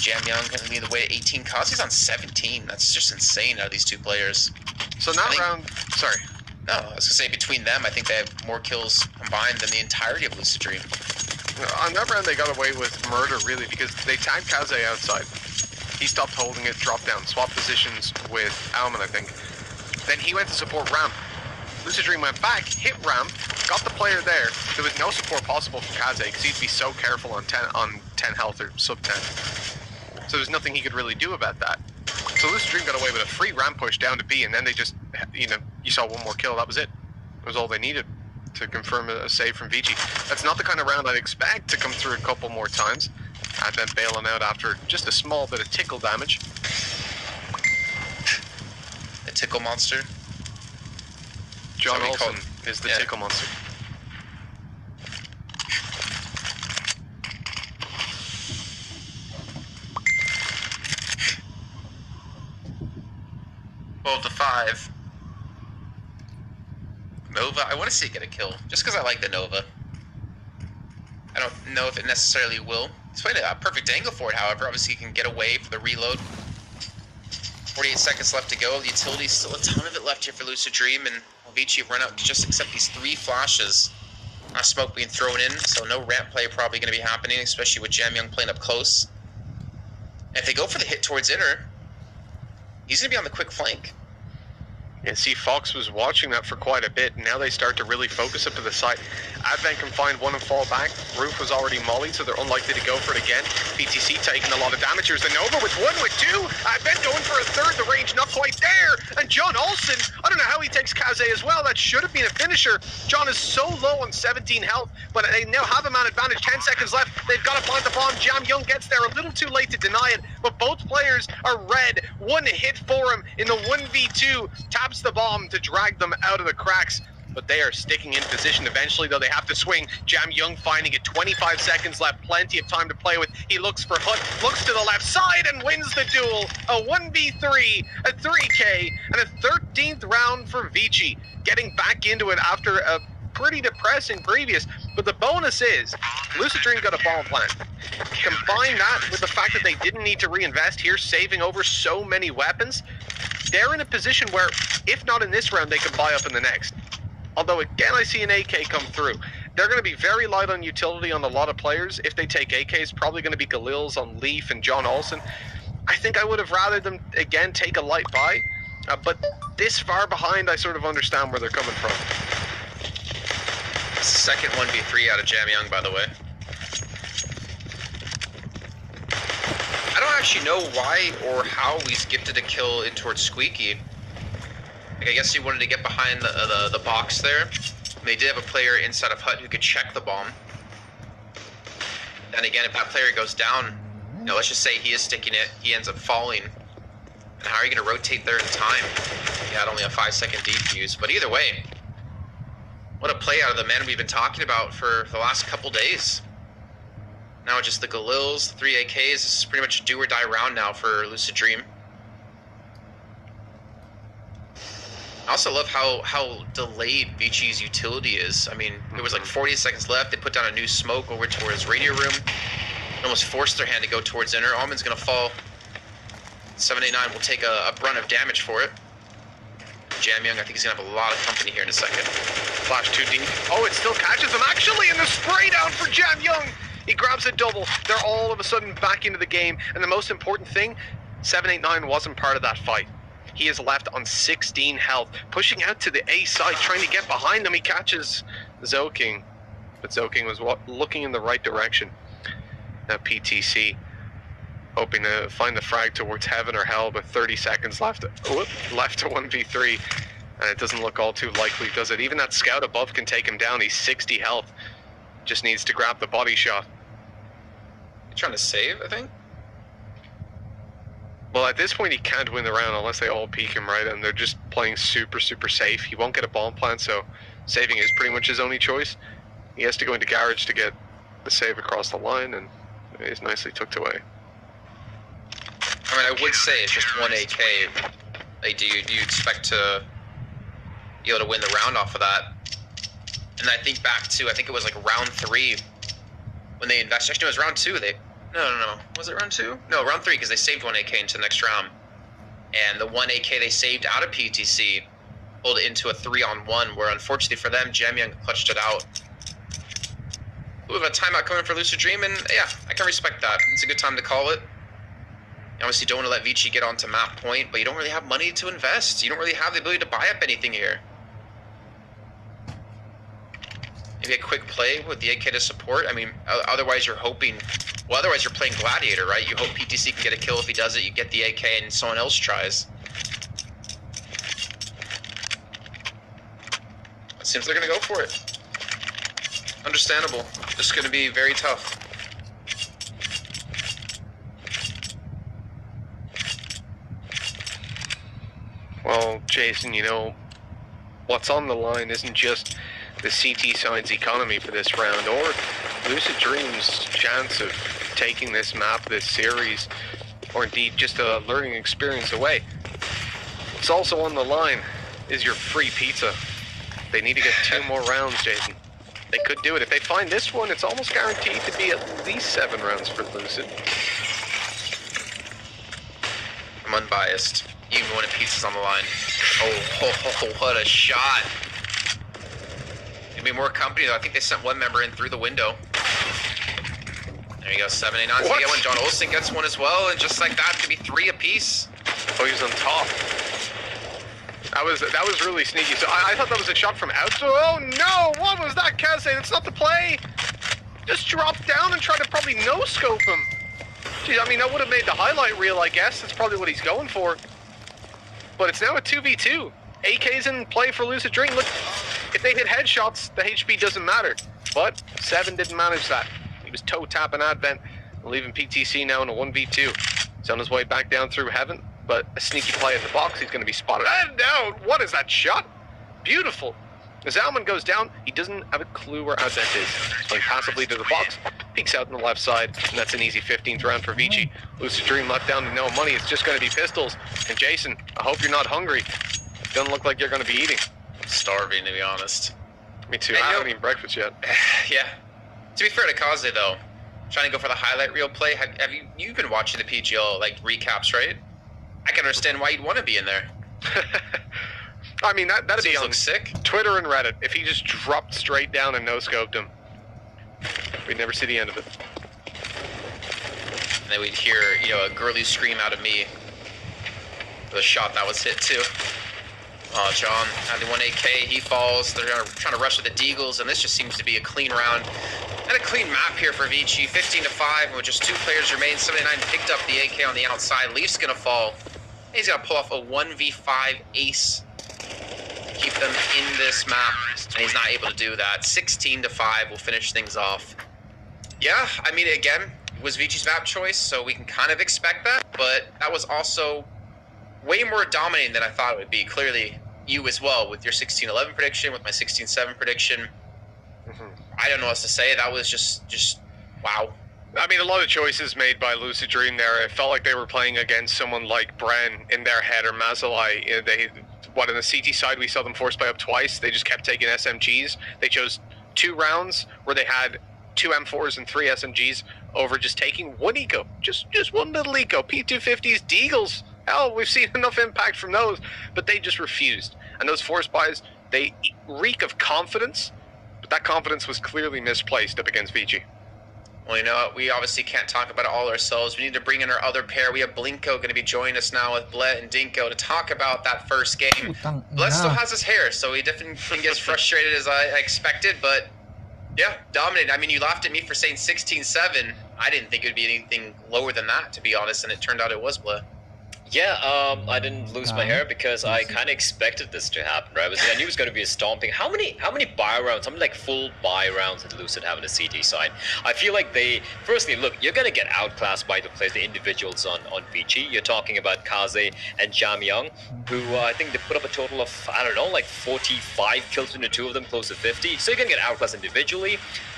Jam Young going to lead the way at 18. Kazi's on 17. That's just insane out of these two players. So that round... Sorry. No, I was going to say between them, I think they have more kills combined than the entirety of Lucid Dream. On that round, they got away with murder, really, because they tagged Kaze outside. He stopped holding it, dropped down, swapped positions with Alman, I think. Then he went to support ramp. Lucid Dream went back, hit ramp, got the player there. There was no support possible from Kaze because he'd be so careful on 10 health or sub 10. So there's nothing he could really do about that. So Lucid Dream got away with a free ramp push down to B, and then they just, you know, you saw one more kill. That was it. That was all they needed to confirm a save from Vici. That's not the kind of round I'd expect to come through a couple more times and then bail him out after just a small bit of tickle damage. The tickle monster. John Olsen is the tickle monster. Well, to 5. Nova, I want to see it get a kill, just because I like the Nova. I don't know if it necessarily will. He's playing a perfect angle for it, however. Obviously, he can get away for the reload. 48 seconds left to go. The utility's still a ton of it left here for Lucid Dream, and Vici have run out to just accept these 3 flashes. Not smoke being thrown in, so no ramp play probably going to be happening, especially with Jam Young playing up close. And if they go for the hit towards inner, he's going to be on the quick flank. And see, Fox was watching that for quite a bit, and now they start to really focus up to the side. Advent can find one and fall back. Roof was already mollied, so they're unlikely to go for it again. PTC taking a lot of damage. There's the Nova with 1, with 2. Advent going for a third. The range not quite there. And John Olsen, I don't know how he takes Kaze as well. That should have been a finisher. John is so low on 17 health, but they now have a man advantage. 10 seconds left. They've got to find the bomb. Jam Young gets there a little too late to deny it, but both players are red. One hit for him in the 1v2. Taps the bomb to drag them out of the cracks. But they are sticking in position eventually, though they have to swing. Jam Young finding it, 25 seconds left, plenty of time to play with. He looks for Hut, looks to the left side and wins the duel. A 1v3, a 3K, and a 13th round for Vici. Getting back into it after a pretty depressing previous. But the bonus is, Lucid Dream got a bomb plant. Combine that with the fact that they didn't need to reinvest here, saving over so many weapons. They're in a position where, if not in this round, they can buy up in the next. Although, again, I see an AK come through. They're going to be very light on utility on a lot of players. If they take AKs, probably going to be Galil's on Leaf and John Olsen. I think I would have rather them, again, take a light buy. But this far behind, I sort of understand where they're coming from. Second 1v3 out of Jam Young, by the way. I don't actually know why or how he's gifted a kill in towards Squeaky. Like, I guess he wanted to get behind the box there. They did have a player inside of Hut who could check the bomb. Then again, if that player goes down, you know, let's just say he is sticking it, he ends up falling. And how are you going to rotate there in time? He had only a 5-second defuse, but either way, what a play out of the man we've been talking about for the last couple days. Now just the Galils, the 3 AKs, this is pretty much a do or die round now for Lucid Dream. I also love how delayed Vici's utility is. I mean, it was like 40 seconds left. They put down a new smoke over towards radio room. Almost forced their hand to go towards inner. Almond's going to fall. 789 will take a brunt of damage for it. Jam Young, I think he's going to have a lot of company here in a second. Flash too deep. Oh, it still catches him, actually, in the spray down for Jam Young. He grabs a double. They're all of a sudden back into the game. And the most important thing, 789 wasn't part of that fight. He is left on 16 health, pushing out to the A side, trying to get behind them. He catches Zoking, but Zoking was looking in the right direction. Now PTC hoping to find the frag towards heaven or hell, but 30 seconds left. Left to 1v3, and it doesn't look all too likely, does it? Even that scout above can take him down. He's 60 health. Just needs to grab the body shot. He's trying to save, I think. Well, at this point, he can't win the round unless they all peek him right, and they're just playing super, super safe. He won't get a bomb plant, so saving is pretty much his only choice. He has to go into garage to get the save across the line, and it's nicely tucked away. I mean, I would say it's just 1 AK. Like, do you expect to be able to win the round off of that? And I think back to, I think it was like round 3 when they invested. Actually, it was round 2. No. Was it round 2? No, round 3, because they saved 1 AK into the next round. And the 1 AK they saved out of PTC pulled it into a 3-on-1, where unfortunately for them, Jamyoung clutched it out. We have a timeout coming for Lucid Dream, and yeah, I can respect that. It's a good time to call it. You obviously don't want to let Vici get onto map point, but you don't really have money to invest. You don't really have the ability to buy up anything here. Maybe a quick play with the AK to support. I mean, otherwise you're hoping... Well, otherwise you're playing Gladiator, right? You hope PTC can get a kill. If he does it, you get the AK and someone else tries. It seems they're going to go for it. Understandable. Just going to be very tough. Well, Jason, you know, what's on the line isn't just the CT side's economy for this round, or Lucid Dream's chance of taking this map, this series, or indeed just a learning experience away. What's also on the line is your free pizza. They need to get 2 more rounds, Jason. They could do it. If they find this one, it's almost guaranteed to be at least 7 rounds for Lucid. I'm unbiased. Even when a pizza's on the line. Oh, what a shot. It'd be more company, though. I think they sent 1 member in through the window. There you go, 789. So yeah, when John Olsen gets one as well, and just like that, it could be 3 apiece. Oh, he was on top. That was really sneaky. So I thought that was a shot from outside. Oh no! What was that, Kaze? That's not the play. Just drop down and try to probably no-scope him. Geez, I mean, that would have made the highlight reel, I guess. That's probably what he's going for. But it's now a 2v2. AK's in play for Lucid Dream. Look, if they hit headshots, the HP doesn't matter. But 7 didn't manage that. He was toe-tapping Advent, leaving PTC now in a 1v2. He's on his way back down through Heaven, but a sneaky play in the box, he's going to be spotted. And down! What is that shot? Beautiful. As Alman goes down, he doesn't have a clue where Advent is. He's going passively to the box, peeks out on the left side, and that's an easy 15th round for Vici. Lucid Dream left down to no money. It's just going to be pistols. And Jason, I hope you're not hungry. Doesn't look like you're going to be eating. I'm starving, to be honest. Me too. I haven't eaten breakfast yet. Yeah. To be fair to Kaze, though, trying to go for the highlight reel play, have you've been watching the PGL, like, recaps, right? I can understand why you'd want to be in there. I mean, that'd be on looks sick. Twitter and Reddit. If he just dropped straight down and no-scoped him, we'd never see the end of it. And then we'd hear, you know, a girly scream out of me. The shot that was hit, too. Oh, John, having 1 AK, he falls. They're trying to rush with the Deagles, and this just seems to be a clean round. And a clean map here for Vici. 15-5, and with just 2 players remain. 79 picked up the AK on the outside. Leaf's gonna fall. He's gonna pull off a 1v5 ace. Keep them in this map, and he's not able to do that. 16-5 will finish things off. Yeah, I mean, again, it was Vici's map choice, so we can kind of expect that, but that was also way more dominating than I thought it would be. Clearly, you as well, with your 16-11 prediction, with my 16-7 prediction. I don't know what else to say. That was just wow. I mean, a lot of choices made by Lucid Dream there. It felt like they were playing against someone like Bren in their head, or Mazalai. You know, on the CT side, we saw them force play up twice. They just kept taking SMGs. They chose 2 rounds where they had 2 M4s and 3 SMGs over just taking 1 eco. Just 1 little eco. P250s, Deagles. Hell, we've seen enough impact from those, but they just refused. And those force buys, they reek of confidence, but that confidence was clearly misplaced up against Vici. Well, you know what? We obviously can't talk about it all ourselves. We need to bring in our other pair. We have Blinko going to be joining us now with Blett and Dinko to talk about that first game. Blett still has his hair, so he definitely didn't get as frustrated as I expected, but yeah, dominated. I mean, you laughed at me for saying 16-7. I didn't think it would be anything lower than that, to be honest, and it turned out it was Blett. Yeah, I didn't lose my hair because I kind of expected this to happen, right? I knew it was going to be a stomping. How many buy rounds, how many like full buy rounds did Lucid have on the CT side? I feel like firstly, look, you're going to get outclassed by the players, the individuals on Vici. You're talking about Kaze and Jamyoung, who I think they put up a total of, I don't know, like 45 kills between the 2 of them, close to 50. So you're going to get outclassed individually.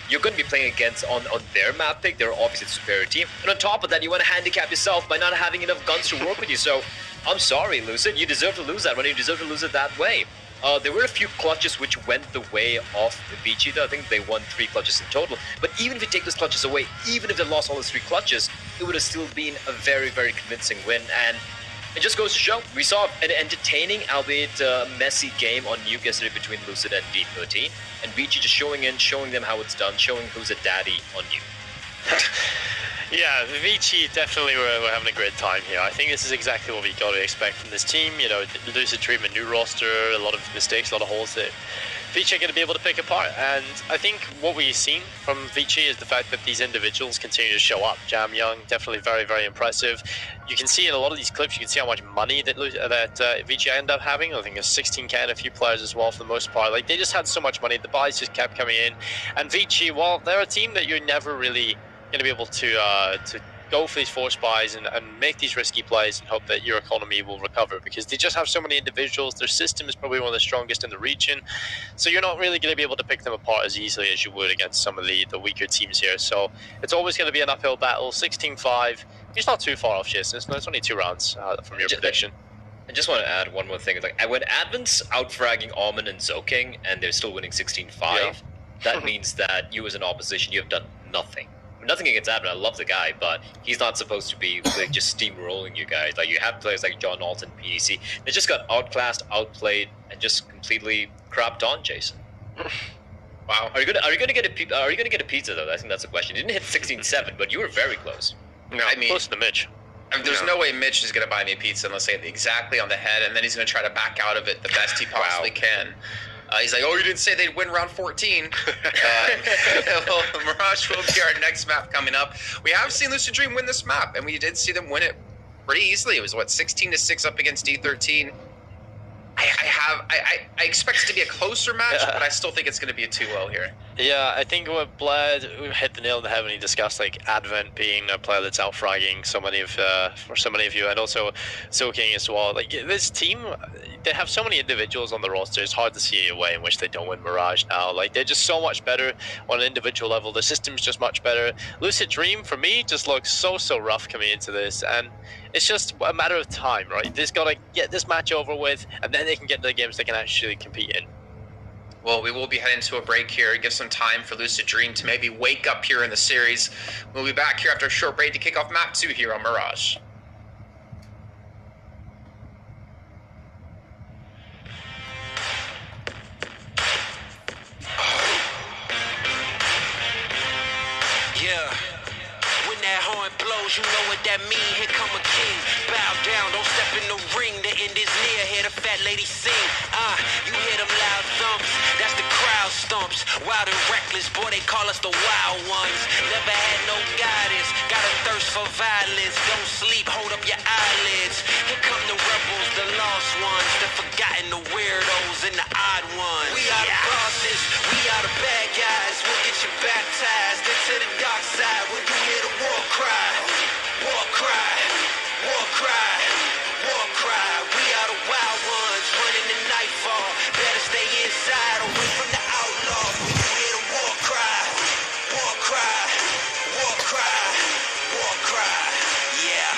You're going to be playing against on their map pick. They're obviously the superior team. And on top of that, you want to handicap yourself by not having enough guns to work with you. So I'm sorry, Lucid. You deserve to lose that one. You deserve to lose it that way. There were a few clutches which went the way of Vici. I think they won 3 clutches in total. But even if you take those clutches away, even if they lost all those 3 clutches, it would have still been a very, very convincing win. And it just goes to show, we saw an entertaining, albeit messy game on Nuke yesterday between Lucid and D13. And Vici just showing them how it's done, showing who's a daddy on Nuke. Yeah, Vici definitely were having a great time here. I think this is exactly what we got to expect from this team. You know, Lucid Dream, a new roster, a lot of mistakes, a lot of holes that Vici are going to be able to pick apart. And I think what we've seen from Vici is the fact that these individuals continue to show up. Jam Young, definitely very, very impressive. You can see in a lot of these clips, you can see how much money that Vici ended up having. I think it's 16k and a few players as well for the most part. Like, they just had so much money. The buys just kept coming in. And Vici, well, they're a team that you're never really going to be able to go for these force buys and make these risky plays and hope that your economy will recover, because they just have so many individuals. Their system is probably one of the strongest in the region, so you're not really going to be able to pick them apart as easily as you would against some of the weaker teams here. So it's always going to be an uphill battle. 16-5, it's not too far off, Jason. It's only 2 rounds from your prediction. I just want to add one more thing. Like, when Advent's outfragging Omen and Zoking and they're still winning 16-5, that means that you as an opposition, you have done nothing. Nothing against Advent, I love the guy, but he's not supposed to be like just steamrolling you guys. Like, you have players like John Alton, PEC, they just got outclassed, outplayed, and just completely crapped on Jason. Wow. Are you gonna get a pizza though? I think that's the question. You didn't hit 16-7, but you were very close. No, I mean, close to Mitch. I mean, there's no way Mitch is going to buy me a pizza unless I hit exactly on the head, and then he's going to try to back out of it the best he possibly can. He's like, oh, you didn't say they'd win round 14. Well, Mirage will be our next map coming up. We have seen Lucid Dream win this map, and we did see them win it pretty easily. It was, what, 16-6 up against D13. I expect it to be a closer match, but I still think it's going to be a 2-0 here. Yeah, I think what Blad hit the nail on the head when he discussed like Advent being a player that's outfragging so many of you, and also Soaking as well. Like, this team, they have so many individuals on the roster. It's hard to see a way in which they don't win Mirage now. Like, they're just so much better on an individual level. The system's just much better. Lucid Dream, for me, just looks so rough coming into this, and it's just a matter of time, right? They just got to get this match over with, and then they can get to the games they can actually compete in. Well, we will be heading to a break here. Give some time for Lucid Dream to maybe wake up here in the series. We'll be back here after a short break to kick off Map 2 here on Mirage. Yeah. When that horn blows, you know what that mean. Here come a king. Bow down, don't step in the ring. The end is near. Hear the fat lady sing. You hear them loud thumps. That's the crowd stumps. Wild and reckless, boy, they call us the wild ones. Never had no guidance. Got a thirst for violence. Don't sleep, hold up your eyelids. Here come the rebels, the lost ones, the forgotten, the weirdos, and the odd ones. We are the bosses. We are the bad guys. We'll get you baptized into the dark side when you hear the war cry. War cry. War cry. War cry. We are the wild ones running the nightfall. Better stay inside away from the outlaws when you hear the war cry. War cry. War cry. War cry. Yeah.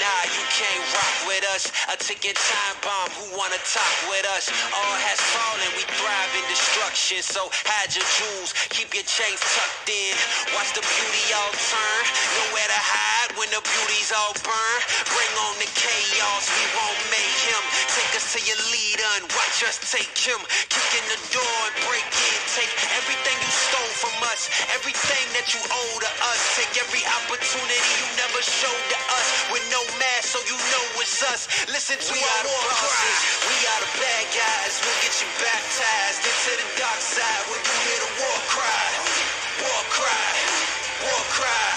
Nah, you can't rock with us. A ticking time bomb, who wanna talk with us? All has fallen, we thrive in destruction. So hide your jewels, keep your chains tucked in. Watch the beauty all turn, nowhere to hide when the beauty's all burn. Bring on the chaos, we won't make him. Take us to your leader and watch us take him. Kick in the door and break in. Take everything you stole from us, everything that you owe to us. Take every opportunity you never showed to us. With no mask, so you know it's us. Listen to our war bosses. We are the bad guys. We'll get you baptized into the dark side when you hear the war cry. War cry. War cry.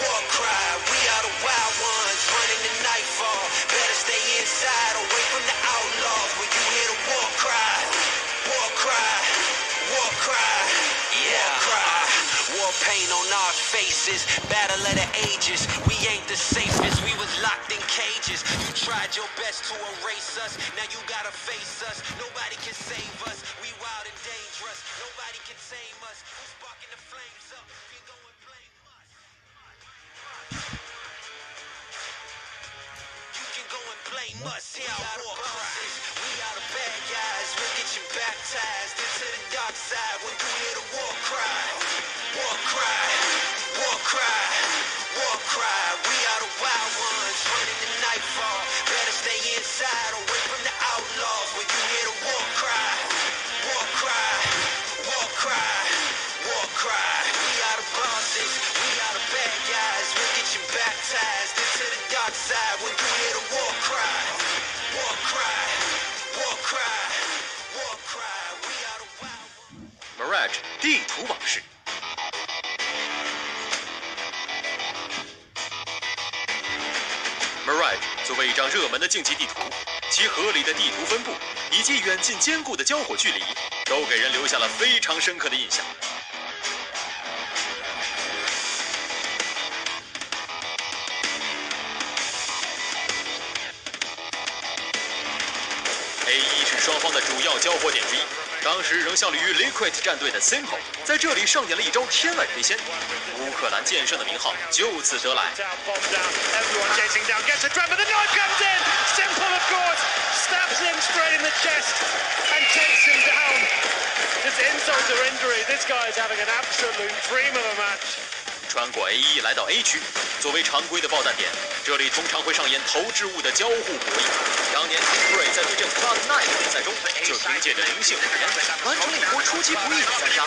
War cry. We are the wild ones running the nightfall. Better stay inside away from the outlaws when you hear the war cry. War cry. War cry. Yeah. War cry. War paint on our faces. Battle of the ages. We ain't the safest. We was locked in cages. You tried your best to erase us. Now you gotta face us. Nobody can save us. We wild and dangerous. Nobody can tame us. Who's sparking the flames up? You go and blame us. You can go and blame us. Here our war bosses. We are the bad guys. Mirage 地图往事。Mirage 作为一张热门的竞技地图，其合理的地图分布以及远近坚固的交火距离，都给人留下了非常深刻的印象。A1是双方的主要交火点之一，当时仍效力于 Liquid 战队的 Simple 在这里上演了一招天外飞仙，乌克兰剑圣的名号就此得来。穿过 A1 来到 A 区，作为常规的爆弹点，这里通常会上演投掷物的交互博弈。当年 Winrate 在对阵 Cloud9 的比赛中，就凭借着灵性语言，完成了一波出其不意的3杀。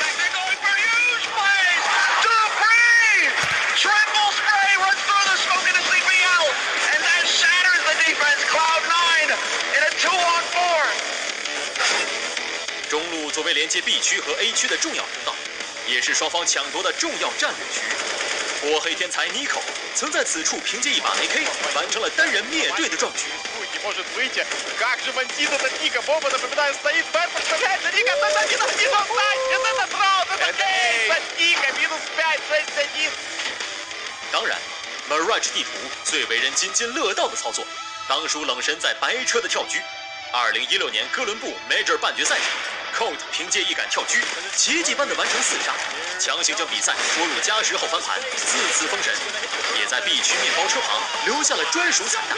Triple spray runs through the smoke into sleeping out, and that shatters the defense. Cloud9 in a 2-on-4. 中路作为连接 B 区和 A 区的重要通道，也是双方抢夺的重要战略区。火黑天才 Nico 曾在此处凭借一把 AK 完成了单人灭队的壮举。Может выйти. Как же бандит этот Ника. Боба, напоминаю, стоит. Бэт подставляется. Ника, это один встать. Это сразу. Это Кейс. Ника, минус 5, 6-1. 当然 ，Mirage 地图最为人津津乐道的操作，当属冷神在白车的跳狙。2016年哥伦布 Major 半决赛上 ，Colt 凭借一杆跳狙，奇迹般的完成4杀，强行将比赛拖入加时后翻盘，4次封神，也在 B 区面包车旁留下了专属彩蛋。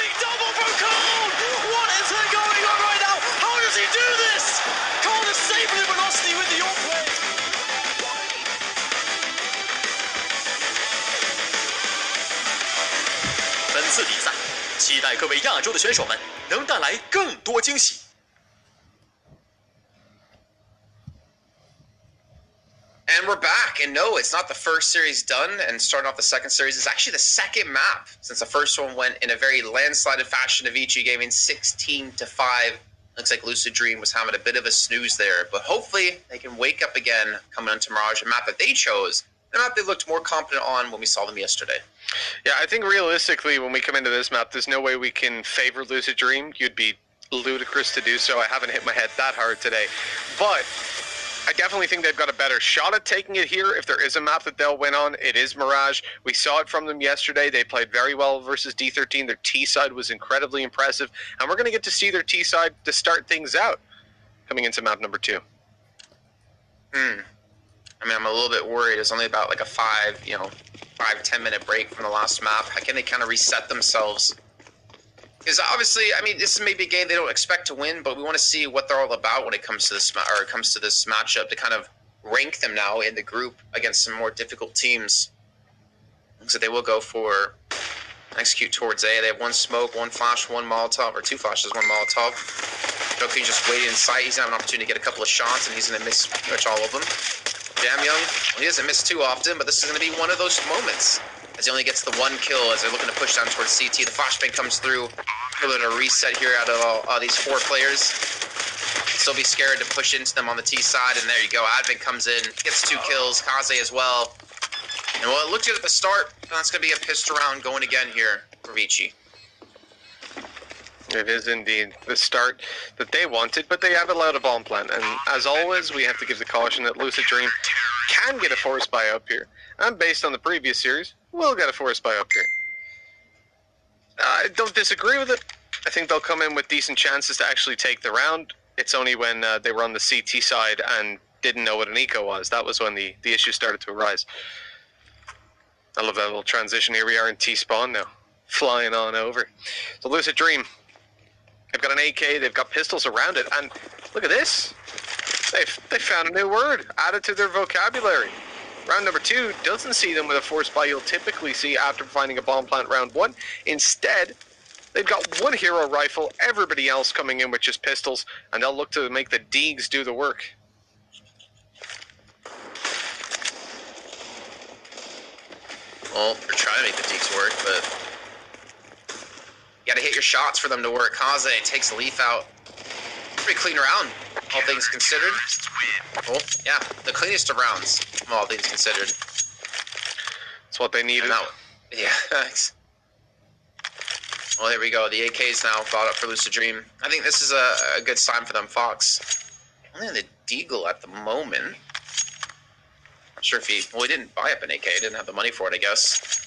本次比赛，期待各位亚洲的选手们能带来更多惊喜。And we're back, and no, it's not the first series done, and starting off the second series is actually the second map, since the first one went in a very landslided fashion to Vici Gaming, 16-5. Looks like Lucid Dream was having a bit of a snooze there, but hopefully they can wake up again coming onto Mirage, a map that they chose, a map they looked more confident on when we saw them yesterday. Yeah, I think realistically, when we come into this map, there's no way we can favor Lucid Dream. You'd be ludicrous to do so. I haven't hit my head that hard today, but I definitely think they've got a better shot at taking it here. If there is a map that they'll win on, it is Mirage. We saw it from them yesterday. They played very well versus D13. Their T side was incredibly impressive, and we're going to get to see their T side to start things out coming into map number 2. I mean, I'm a little bit worried. It's only about like a 5-10 minute break from the last map. How can they kind of reset themselves? Because obviously, I mean, this is maybe a game they don't expect to win, but we want to see what they're all about when it comes to this matchup to kind of rank them now in the group against some more difficult teams. So they will go for execute towards A. They have 1 smoke, 1 flash, 1 Molotov, or 2 flashes, 1 Molotov. Joking just waiting in sight. He's gonna have an opportunity to get a couple of shots, and he's gonna miss pretty much all of them. Jam Young, well, he doesn't miss too often, but this is gonna be one of those moments, as he only gets the 1 kill as they're looking to push down towards CT. The flashbang comes through. A little bit of a reset here out of all these 4 players. Still be scared to push into them on the T side, and there you go. Advent comes in, gets 2 kills. Kaze as well. And well, it looked good at the start. That's going to be a pissed round going again here for Vici. It is indeed the start that they wanted, but they have allowed a bomb plant. And as always, we have to give the caution that Lucid Dream can get a forest buy up here. And based on the previous series, we'll get a forest buy up here. I don't disagree with it. I think they'll come in with decent chances to actually take the round. It's only when they were on the CT side and didn't know what an eco was. That was when the issue started to arise. I love that little transition. Here we are in T-spawn now, flying on over. So Lucid Dream, they've got an AK, they've got pistols around it, and look at this. They found a new word added to their vocabulary. Round number 2 doesn't see them with a force buy you'll typically see after finding a bomb plant round 1. Instead, they've got 1 hero rifle, everybody else coming in with just pistols, and they'll look to make the Deegs do the work. Well, they're trying to make the Deegs work, but you gotta hit your shots for them to work. Kaze takes Leaf out. Pretty clean round, all things considered. Oh, yeah, the cleanest of rounds, all things considered. That's what they needed. Yeah, thanks. Well, there we go. The AK's now bought up for Lucid Dream. I think this is a good sign for them, Fox. Only the Deagle at the moment. Not sure if he didn't buy up an AK. He didn't have the money for it, I guess.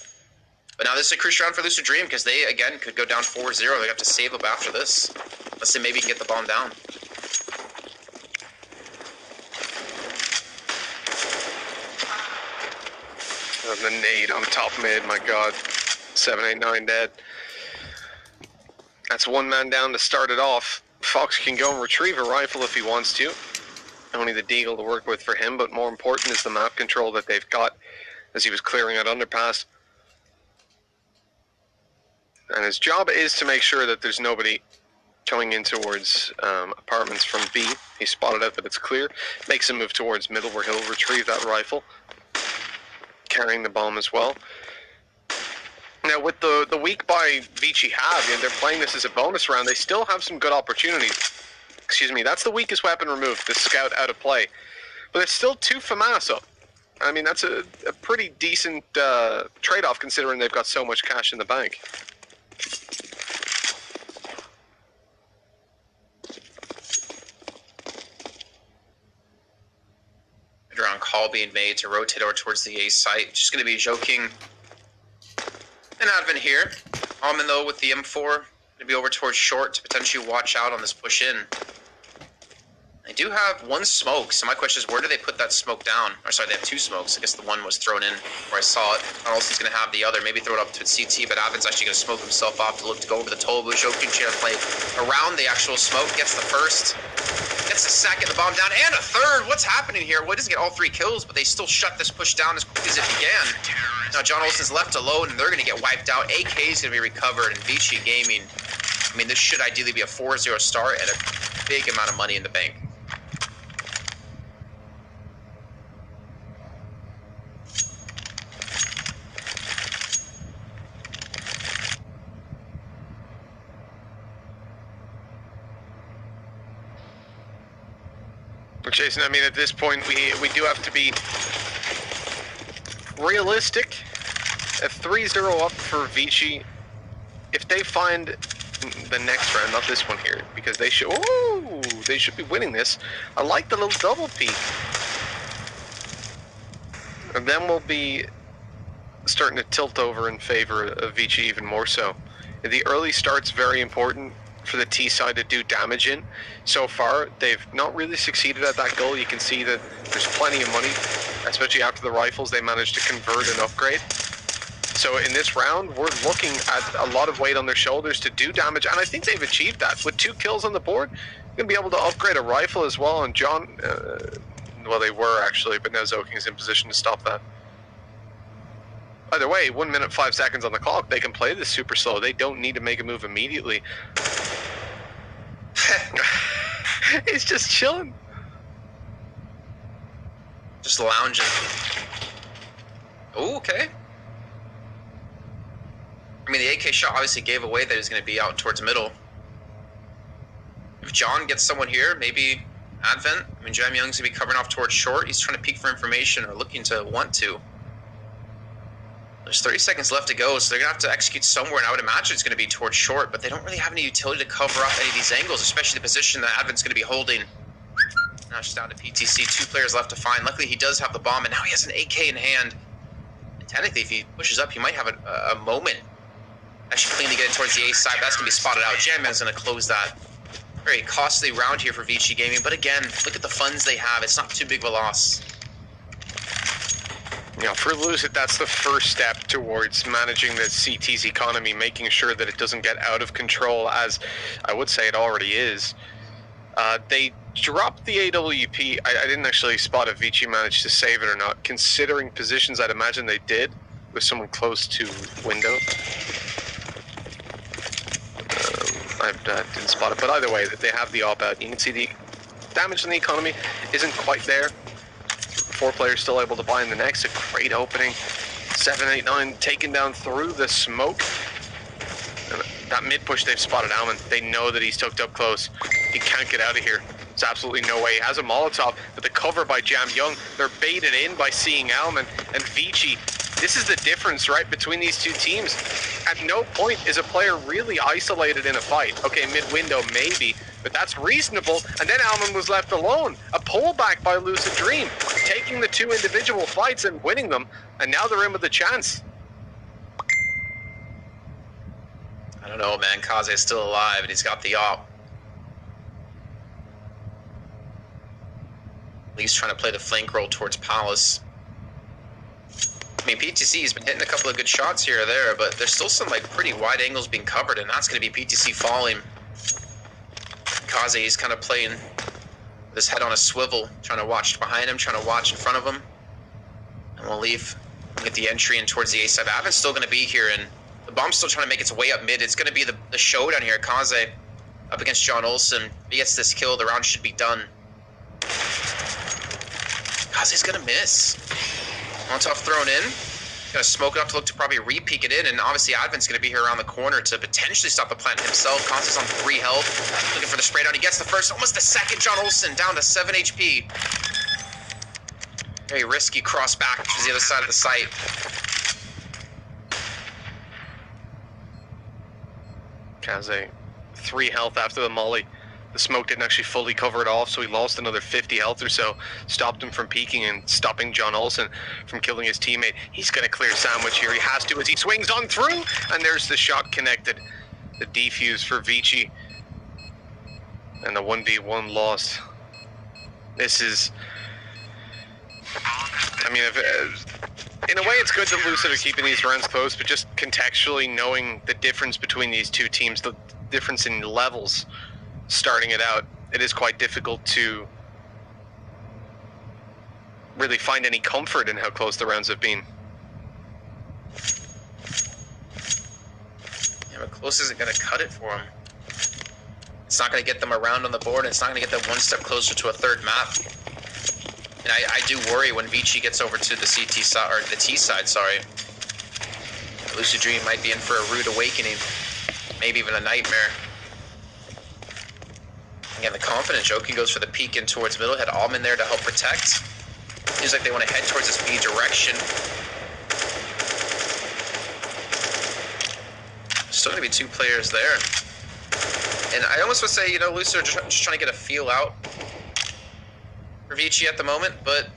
But now this is a crucial round for Lucid Dream because they, again, could go down 4-0. They have to save up after this. Let's see, maybe he can get the bomb down. The nade on top mid, my god. 789 dead. That's one man down to start it off. Fox can go and retrieve a rifle if he wants to. Only the Deagle to work with for him, but more important is the map control that they've got as he was clearing out underpass. And his job is to make sure that there's nobody coming in towards apartments from B. He spotted out that it's clear. Makes him move towards middle where he'll retrieve that rifle. Carrying the bomb as well. Now with the weak buy Vici have, and they're playing this as a bonus round, they still have some good opportunities. Excuse me, that's the weakest weapon removed, the scout out of play. But it's still 2 FAMAS up. I mean, that's a pretty decent trade-off considering they've got so much cash in the bank. Around call being made to rotate over towards the A site. Just going to be joking. And Advent here. Almond though with the M4. Going to be over towards short to potentially watch out on this push in. They do have 1 smoke, so my question is where do they put that smoke down? Or sorry, they have 2 smokes. I guess the one was thrown in where I saw it. I don't know if he's going to have the other. Maybe throw it up to CT, but Advent's actually going to smoke himself off to look to go over the toll booth. Joking to play around the actual smoke. Gets the first. Gets the second, the bomb down, and a third. What's happening here? Well, he doesn't get all 3 kills, but they still shut this push down as quick as it began. Now John Olsen's left alone, and they're going to get wiped out. AK is going to be recovered, and Vici Gaming, I mean, this should ideally be a 4-0 start and a big amount of money in the bank. Jason, I mean, at this point, we do have to be realistic. At 3-0 up for Vici, if they find the next round, not this one here, because they should be winning this. I like the little double peek. And then we'll be starting to tilt over in favor of Vici even more so. The early start's very important for the T side to do damage in. So far, they've not really succeeded at that goal. You can see that there's plenty of money, especially after the rifles they managed to convert and upgrade. So in this round, we're looking at a lot of weight on their shoulders to do damage, and I think they've achieved that. With 2 kills on the board, they're going to be able to upgrade a rifle as well, and John, well, they were actually, but now Zoking's in position to stop that. Either way, 1 minute 5 seconds on the clock, they can play this super slow. They don't need to make a move immediately. He's just chilling. Just lounging. Ooh, okay. I mean, the AK shot obviously gave away that he's going to be out towards middle. If John gets someone here, maybe Advent. I mean, Jam Young's going to be covering off towards short. He's trying to peek for information or looking to want to. There's 30 seconds left to go, so they're going to have to execute somewhere, and I would imagine it's going to be towards short, but they don't really have any utility to cover up any of these angles, especially the position that Advent's going to be holding. Now it's down to PTC, 2 players left to find. Luckily, he does have the bomb, and now he has an AK in hand. And technically, if he pushes up, he might have a moment. Actually cleanly getting towards the A side, but that's going to be spotted out. Jamman's going to close that. Very costly round here for Vici Gaming, but again, look at the funds they have. It's not too big of a loss. You know, for Lucid, that's the first step towards managing the CT's economy, making sure that it doesn't get out of control, as I would say it already is. They dropped the AWP. I didn't actually spot if Vici managed to save it or not. Considering positions, I'd imagine they did, with someone close to window. I didn't spot it, but either way, they have the op out. You can see the damage in the economy isn't quite there. 4 players still able to buy in the next. A great opening. 789 taken down through the smoke. And that mid push, they've spotted Alman. They know that he's tucked up close. He can't get out of here. There's absolutely no way. He has a Molotov, but the cover by Jam Young, they're baited in by Seeing Alman and Vici. This is the difference, right, between these two teams. At no point is a player really isolated in a fight. Okay, mid-window maybe, but that's reasonable. And then Alman was left alone. A pullback by Lucid Dream, taking the two individual fights and winning them, and now they're in with a chance. I don't know, man. Kaze's still alive, and he's got the op. Lee's trying to play the flank roll towards Palace. I mean, PTC has been hitting a couple of good shots here or there, but there's still some like pretty wide angles being covered, and that's going to be PTC falling. Kaze is kind of playing with his head on a swivel, trying to watch behind him, trying to watch in front of him. And we'll leave, get the entry in towards the A side. Avin's still going to be here, and the bomb's still trying to make its way up mid. It's going to be the showdown here. Kaze up against John Olsen. If he gets this kill, the round should be done. Kaze's going to miss. Molotov thrown in. Gonna smoke it up to look to probably re-peek it in, and obviously Advent's gonna be here around the corner to potentially stop the plant himself. Kaze's on 3 health. Looking for the spray down. He gets the first, almost the second. John Olsen down to 7 HP. Very risky cross back to the other side of the site. Kaze, 3 health after the molly. The smoke didn't actually fully cover it off, so he lost another 50 health or so. Stopped him from peeking and stopping John Olsen from killing his teammate. He's going to clear sandwich here. He has to as he swings on through, and there's the shot connected. The defuse for Vici. And the 1v1 lost. This is... I mean, in a way it's good that Lucid are keeping these rounds close, but just contextually knowing the difference between these two teams, the difference in levels starting it out, it is quite difficult to really find any comfort in how close the rounds have been. Yeah, but close isn't going to cut it for him. It's not going to get them around on the board, and it's not going to get them one step closer to a third map. And I do worry when Vici gets over to the CT side, or the T side, sorry. Lucid Dream might be in for a rude awakening, maybe even a nightmare. Again, the confident Joking goes for the peek in towards middle. Had Alman there to help protect. Seems like they want to head towards this B direction. Still going to be 2 players there. And I almost would say, you know, Lucid are just trying to get a feel out for Vici at the moment, but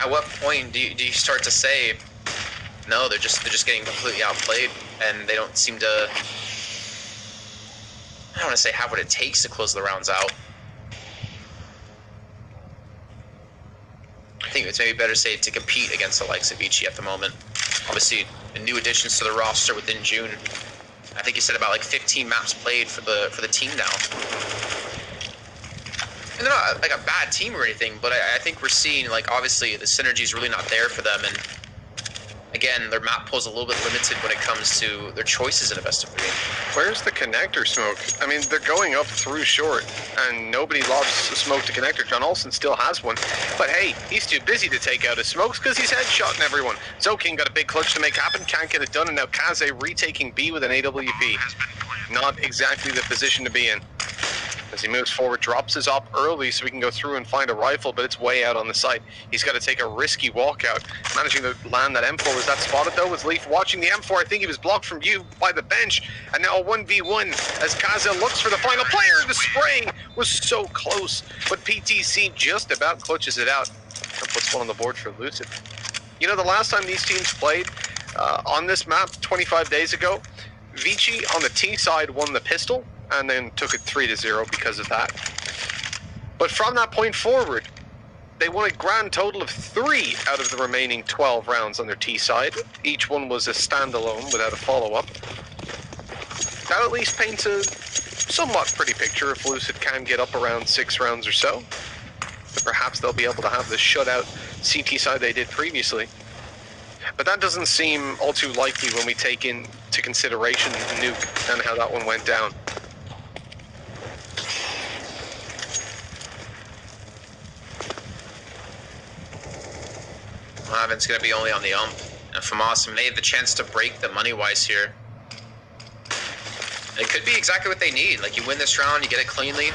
at what point do you start to say, no, they're just getting completely outplayed, and they don't seem to... I don't want to say have what it takes to close the rounds out. I think it's maybe better say to compete against the likes of Vici at the moment. Obviously, the new additions to the roster within June. I think you said about like 15 maps played for the team now. And they're not like a bad team or anything, but I think we're seeing like obviously the synergy is really not there for them, and again, their map pool's a little bit limited when it comes to their choices in a best of 3. Where's the connector smoke? I mean, they're going up through short, and nobody lobs smoke to connector. John Olsen still has one, but hey, he's too busy to take out his smokes because he's headshotting everyone. Zoking got a big clutch to make happen, can't get it done, and now Kaze retaking B with an AWP. Not exactly the position to be in. As he moves forward, drops his op early so he can go through and find a rifle, but it's way out on the site. He's got to take a risky walkout. Managing to land that M4. Was that spotted though? Was Leaf watching the M4? I think he was blocked from view by the bench. And now a 1v1 as Kaze looks for the final player. The spraying was so close, but PTC just about clutches it out and puts one on the board for Lucid. You know, the last time these teams played on this map 25 days ago, Vici on the T side won the pistol, and then took it 3-0 because of that. But from that point forward, they won a grand total of 3 out of the remaining 12 rounds on their T side. Each one was a standalone without a follow-up. That at least paints a somewhat pretty picture if Lucid can get up around 6 rounds or so. But perhaps they'll be able to have the shutout CT side they did previously. But that doesn't seem all too likely when we take into consideration Nuke and how that one went down. Ivan's going to be only on the ump. And FAMAS may have the chance to break the money-wise here. It could be exactly what they need. Like, you win this round, you get it cleanly,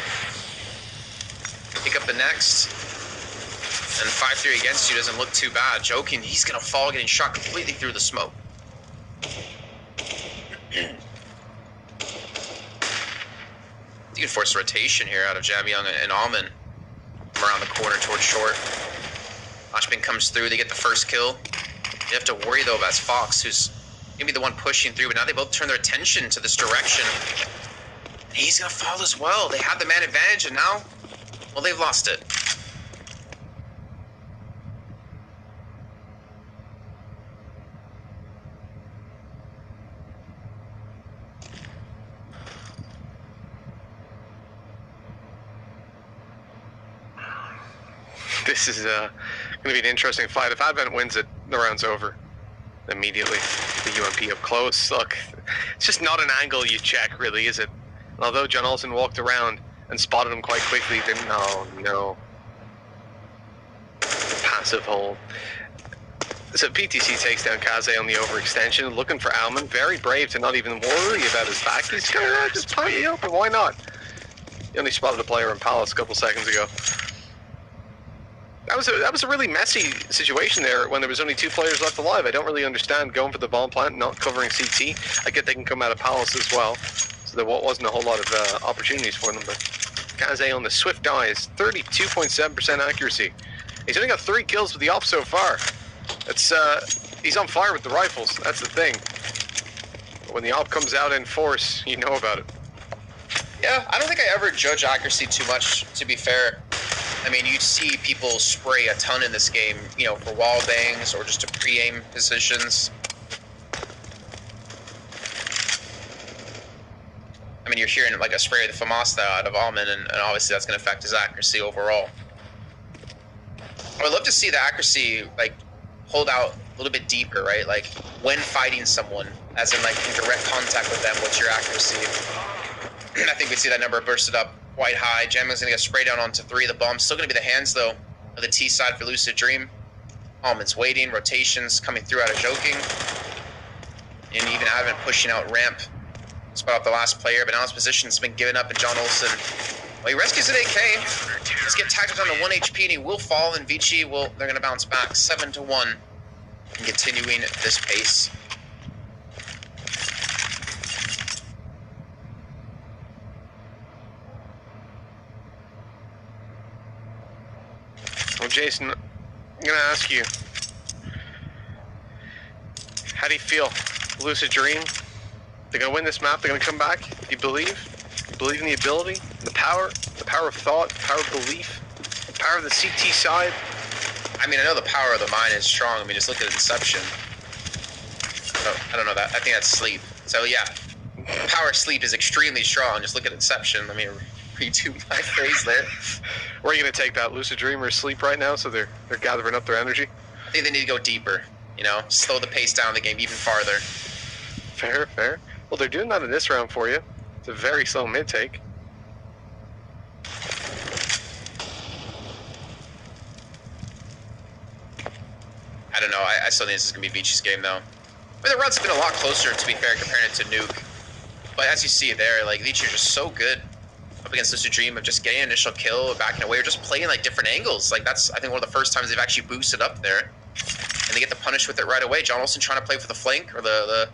pick up the next, and 5-3 against you doesn't look too bad. Joking, he's gonna fall getting shot completely through the smoke. You can force a rotation here out of Jamyung and Almond from around the corner towards short. Ashbin comes through, they get the first kill. You have to worry though about Fox, who's maybe the one pushing through, but now they both turn their attention to this direction. He's gonna fall as well. They have the man advantage, and now, well, they've lost it. This is going to be an interesting fight. If Advent wins it, the round's over immediately. The UMP up close. Look, it's just not an angle you check, really, is it? Although John Olsen walked around and spotted him quite quickly, then no. Passive hold. So PTC takes down Kaze on the overextension, looking for Almond. Very brave to not even worry about his back. He's going to just plant the open. Why not? He only spotted a player in Palace a couple seconds ago. That was a really messy situation there when there was only 2 players left alive. I don't really understand going for the bomb plant, not covering CT. I get they can come out of Palace as well, so there wasn't a whole lot of opportunities for them. But Kaze on the swift dies, 32.7% accuracy. He's only got 3 kills with the op so far. It's he's on fire with the rifles. That's the thing. But when the op comes out in force, you know about it. Yeah, I don't think I ever judge accuracy too much, to be fair. I mean, you see people spray a ton in this game, you know, for wall bangs or just to pre-aim positions. I mean, you're hearing like a spray of the FAMAS out of Almond, and obviously that's going to affect his accuracy overall. I would love to see the accuracy, like, hold out a little bit deeper, right? Like, when fighting someone, as in, like, in direct contact with them, what's your accuracy? I think we'd see that number bursted up quite high. Jamyung's going to get sprayed down onto 3. The bomb's still going to be the hands, though, of the T side for Lucid Dream. Almond's waiting, rotations coming through out of Joking. And even Advent pushing out ramp. Spot out the last player, but now his position's been given up, and John Olsen, well, he rescues an AK. Let's get tagged down to 1 HP, and he will fall, and Vici, well, they're going to bounce back 7-1 and continuing this pace. Well, Jason, I'm going to ask you, how do you feel? Lucid Dream? They're going to win this map? They're going to come back? Do you believe? You believe in the ability, the power of thought, the power of belief, the power of the CT side? I mean, I know the power of the mind is strong. I mean, just look at Inception. I don't know that. I think that's sleep. So, yeah, power of sleep is extremely strong. Just look at Inception. Let me redo my phrase there. Where are you going to take that? Lucid Dream or sleep right now, so they're gathering up their energy? I think they need to go deeper, you know, slow the pace down of the game even farther. Fair, fair. Well, they're doing that in this round for you. It's a very slow mid-take. I don't know. I still think this is going to be Vici's game, though. I mean, the round's been a lot closer, to be fair, comparing it to Nuke. But as you see there, like, Vici are just so good up against Lucid Dream of just getting an initial kill or backing away or just playing, like, different angles. Like, that's, I think, one of the first times they've actually boosted up there. And they get the punish with it right away. John Olsen trying to play for the flank or the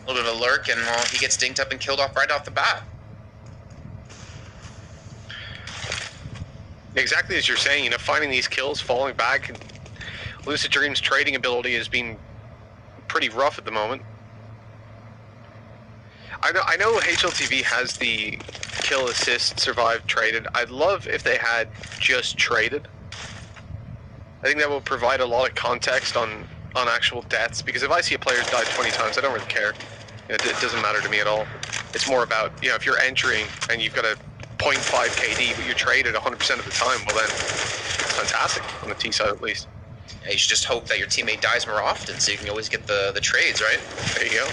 a little bit of a lurk, and well, he gets dinked up and killed off right off the bat. Exactly as you're saying, you know, finding these kills, falling back, and Lucid Dream's trading ability has been pretty rough at the moment. I know HLTV has the kill, assist, survive, traded. I'd love if they had just traded. I think that will provide a lot of context on actual deaths, because if I see a player die 20 times, I don't really care. You know, it doesn't matter to me at all. It's more about, you know, if you're entering and you've got a 0.5 KD, but you're traded 100% of the time, well then, fantastic, on the T side at least. Yeah, you should just hope that your teammate dies more often, so you can always get the trades, right? There you go.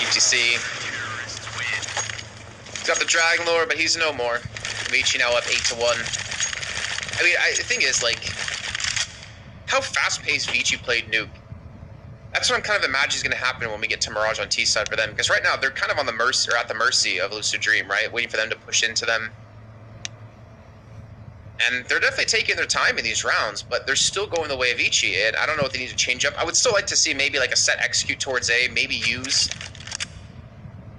UTC. He's got the Dragon Lore, but he's no more. Vici now up 8-1. I mean, the thing is, like, how fast-paced Vici played Nuke. That's what I'm kind of imagining is going to happen when we get to Mirage on T side for them, because right now they're kind of on the mercy or at the mercy of Lucid Dream, right? Waiting for them to push into them. And they're definitely taking their time in these rounds, but they're still going the way of Vici, and I don't know what they need to change up. I would still like to see maybe like a set execute towards A, maybe use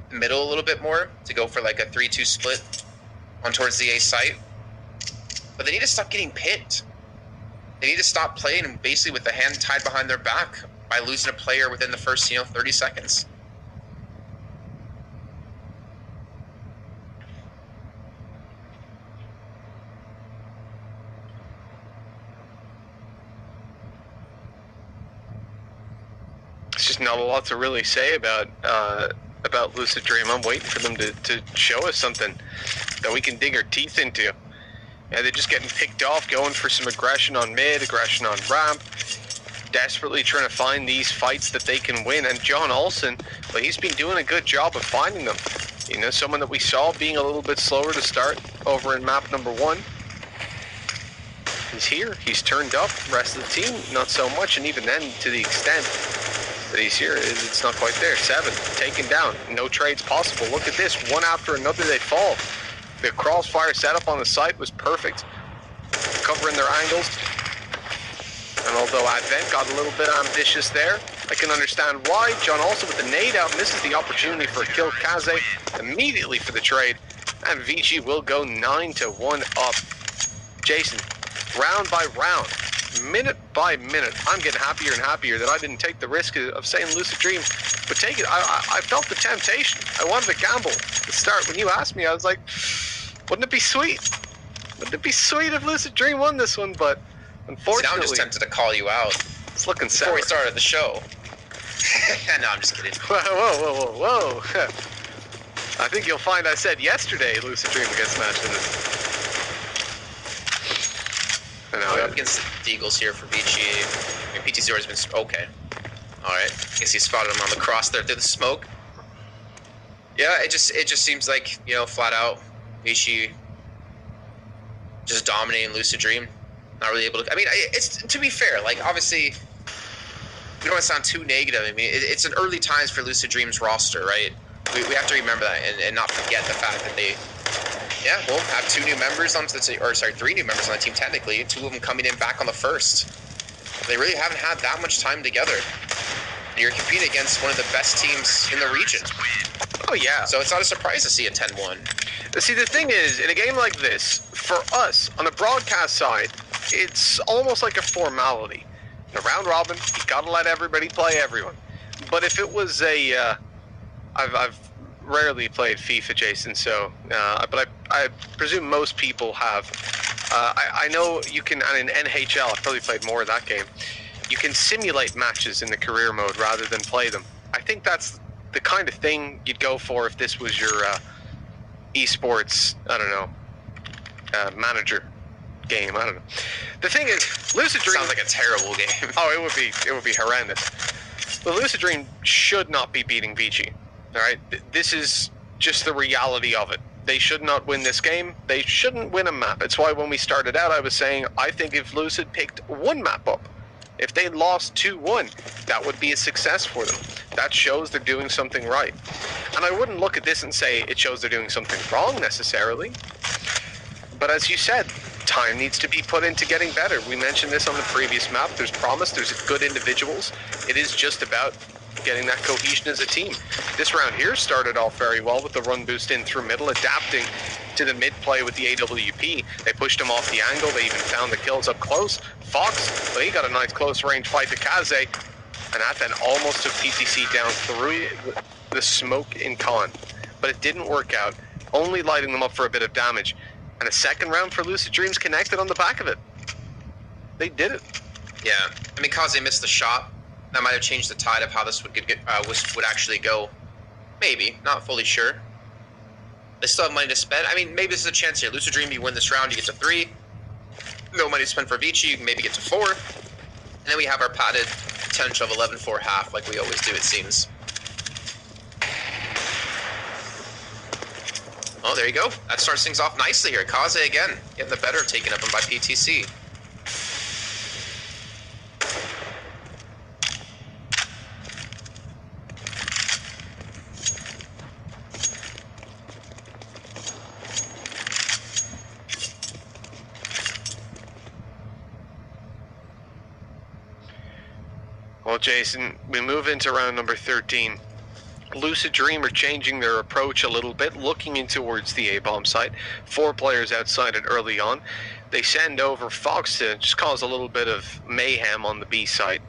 the middle a little bit more to go for like a 3-2 split on towards the A site. But they need to stop getting pinned. They need to stop playing basically with the hand tied behind their back by losing a player within the first, 30 seconds. It's just not a lot to really say about Lucid Dream. I'm waiting for them to show us something that we can dig our teeth into. Yeah, they're just getting picked off, going for some aggression on mid, aggression on ramp, desperately trying to find these fights that they can win. And John Olsen, well, he's been doing a good job of finding them. You know, someone that we saw being a little bit slower to start over in map number 1. He's here, he's turned up. The rest of the team, not so much. And even then, to the extent that he's here, it's not quite there. 7, taken down. No trades possible. Look at this, one after another they fall. The crossfire setup on the site was perfect, covering their angles. And although Advent got a little bit ambitious there, I can understand why. John also with the nade out misses the opportunity for a kill. Kaze immediately for the trade, and Vici will go 9-1 up. Jason, round by round, minute by minute, I'm getting happier and happier that I didn't take the risk of saying Lucid Dream would take it. I felt the temptation. I wanted to gamble at the start. When you asked me, I was like, wouldn't it be sweet? Wouldn't it be sweet if Lucid Dream won this one? But unfortunately, See, now I'm just tempted to call you out. It's looking before sour. we started the show. No, I'm just kidding. Whoa, whoa, whoa, whoa, whoa. I think you'll find I said yesterday Lucid Dream would get smashed in this. We're up against the Eagles here for Vici. I mean, PT0 has been okay. All right, I guess he spotted him on the cross there through the smoke. Yeah, it just seems like, flat out Vici just dominating Lucid Dream. Not really able to. I mean, it's to be fair. Like, obviously, we don't want to sound too negative. I mean, it's an early times for Lucid Dream's roster, right? We have to remember that and not forget the fact that they, have 2 new members onto the team, or sorry, 3 new members on the team technically. 2 of them coming in back on the first. They really haven't had that much time together. And you're competing against one of the best teams in the region. Oh yeah. So it's not a surprise to see a 10-1. See, the thing is, in a game like this, for us on the broadcast side, it's almost like a formality. In a round robin, you gotta let everybody play everyone. But if it was a, I've rarely played FIFA, Jason, so, but I presume most people have. I know you can, and in NHL, I've probably played more of that game, you can simulate matches in the career mode rather than play them. I think that's the kind of thing you'd go for if this was your esports, I don't know, manager game. I don't know. The thing is, Lucid Dream sounds like a terrible game. Oh, it would be horrendous. But Lucid Dream should not be beating Vici. All right, this is just the reality of it. They should not win this game. They shouldn't win a map. It's why when we started out, I was saying I think if Lucid picked 1 map up, if they lost 2-1, that would be a success for them. That shows they're doing something right. And I wouldn't look at this and say it shows they're doing something wrong necessarily. But as you said, time needs to be put into getting better. We mentioned this on the previous map. There's promise, there's good individuals. It is just about getting that cohesion as a team. This round here started off very well with the run boost in through middle, adapting to the mid play with the AWP. They pushed him off the angle. They even found the kills up close. Fox, well, he got a nice close range fight to Kaze, and that then almost took PTC down through the smoke in con. But it didn't work out, only lighting them up for a bit of damage. And a second round for Lucid Dreams connected on the back of it. They did it. Yeah, I mean, Kaze missed the shot. That might have changed the tide of how this would actually go. Maybe, not fully sure. They still have money to spend. I mean, maybe this is a chance here. Lucid Dream, you win this round, you get to 3. No money to spend for Vici, you can maybe get to 4. And then we have our padded potential of 11-4 half, like we always do, it seems. Oh, there you go. That starts things off nicely here. Kaze again, getting the better, taken up by PTC. Well, Jason, we move into round number 13. Lucid Dream are changing their approach a little bit, looking in towards the A-bomb site. 4 players outside it early on. They send over Fox to just cause a little bit of mayhem on the B site.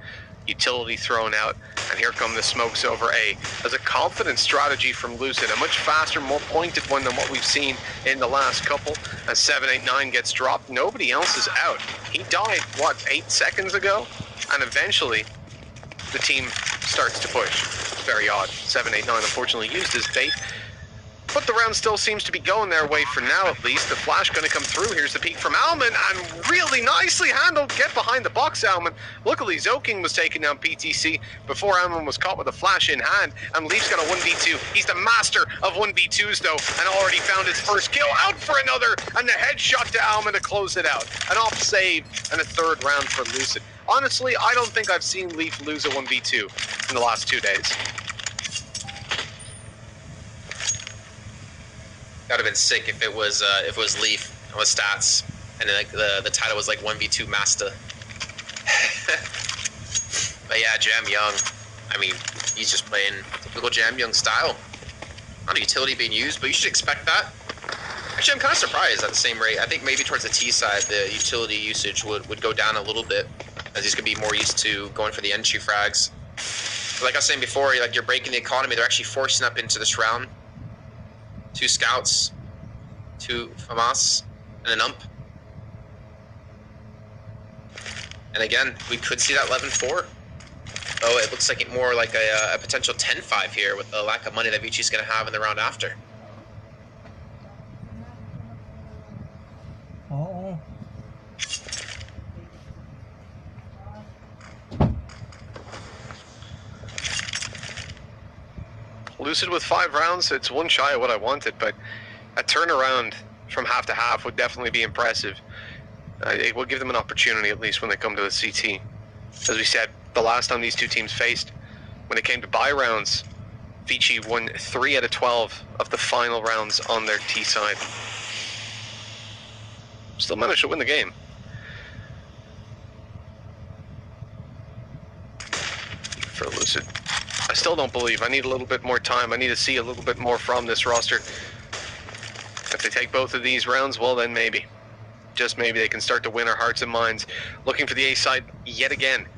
Utility thrown out, and here come the smokes over A. As a confident strategy from Lucid, a much faster, more pointed one than what we've seen in the last couple. As 789 gets dropped, nobody else is out. He died, what, 8 seconds ago? And eventually, the team starts to push. Very odd. 789 unfortunately used his bait. But the round still seems to be going their way for now, at least. The flash going to come through. Here's the peek from Alman, and really nicely handled. Get behind the box, Alman. Luckily, Zoking was taking down PTC before Alman was caught with a flash in hand. And Leaf's got a 1v2. He's the master of 1v2s, though, and already found his first kill. Out for another, and the headshot to Alman to close it out. An off save and a 3rd round for Lucid. Honestly, I don't think I've seen Leaf lose a 1v2 in the last 2 days. That would have been sick if it was Leaf with stats, and then like the title was like 1v2 Master. But yeah, Jam Young. I mean, he's just playing typical Jam Young style. Not a utility being used, but you should expect that. Actually, I'm kind of surprised at the same rate. I think maybe towards the T side, the utility usage would go down a little bit, as he's gonna be more used to going for the entry frags. But like I was saying before, like you're breaking the economy. They're actually forcing up into this round. 2 scouts, 2 FAMAS, and an ump. And again, we could see that 11-4. Oh, it looks like it more like a potential 10-5 here with the lack of money that Vici's going to have in the round after. Oh. Lucid with 5 rounds, it's one shy of what I wanted, but a turnaround from half to half would definitely be impressive. It will give them an opportunity, at least when they come to the CT. As we said, the last time these two teams faced, when it came to buy rounds, Vici won 3 out of 12 of the final rounds on their T side. Still managed to win the game. For Lucid. I still don't believe. I need a little bit more time. I need to see a little bit more from this roster. If they take both of these rounds, well then maybe. Just maybe they can start to win our hearts and minds. Looking for the A side yet again.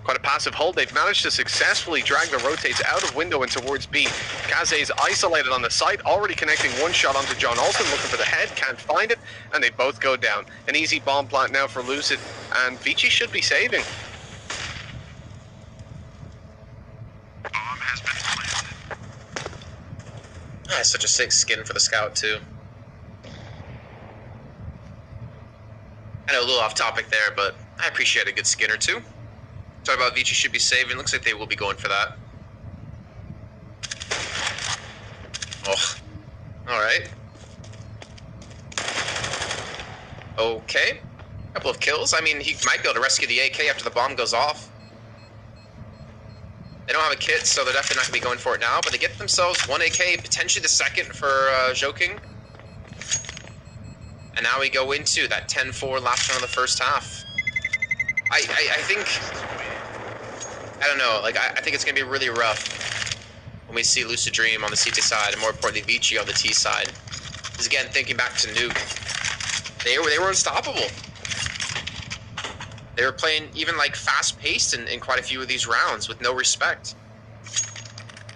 Quite a passive hold. They've managed to successfully drag the rotates out of window and towards B. Kaze is isolated on the site, already connecting one shot onto John Olsen, looking for the head, can't find it, and they both go down. An easy bomb plant now for Lucid, and Vici should be saving. Ah, such a sick skin for the scout too. I know a little off topic there, but I appreciate a good skin or two. Talking about Vici should be saving. Looks like they will be going for that. Oh, all right. Okay, couple of kills. I mean, he might be able to rescue the AK after the bomb goes off. They don't have a kit, so they're definitely not going to be going for it now, but they get themselves 1 AK, potentially the second for Joking. And now we go into that 10-4 last round of the first half. I think, I don't know, like I think it's going to be really rough when we see Lucid Dream on the CT side, and more importantly Vici on the T side. Because again, thinking back to Nuke, they were unstoppable. They were playing even like fast-paced in quite a few of these rounds with no respect.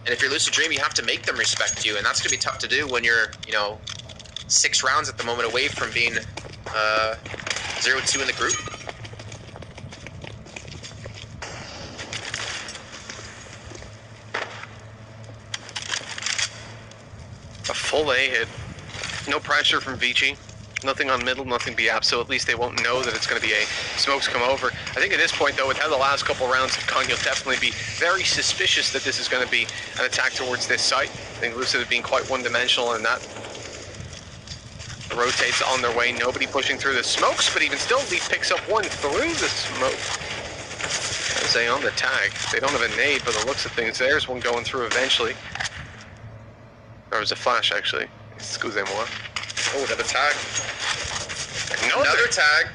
And if you're Lucid Dream, you have to make them respect you, and that's gonna be tough to do when you're, you know, 6 rounds at the moment away from being 0-2 in the group. A full A hit. No pressure from Vici. Nothing on middle, nothing B app, so at least they won't know that it's going to be A. Smokes come over. I think at this point, though, with how the last couple rounds have gone, you'll definitely be very suspicious that this is going to be an attack towards this site. I think Lucid have been quite one-dimensional in that. The rotates on their way, nobody pushing through the smokes, but even still, Leaf picks up one through the smoke. As they on the tag. They don't have a nade, but the looks of things, there's one going through eventually. There was a flash, actually. Excusez-moi. Oh, another tag. Another tag.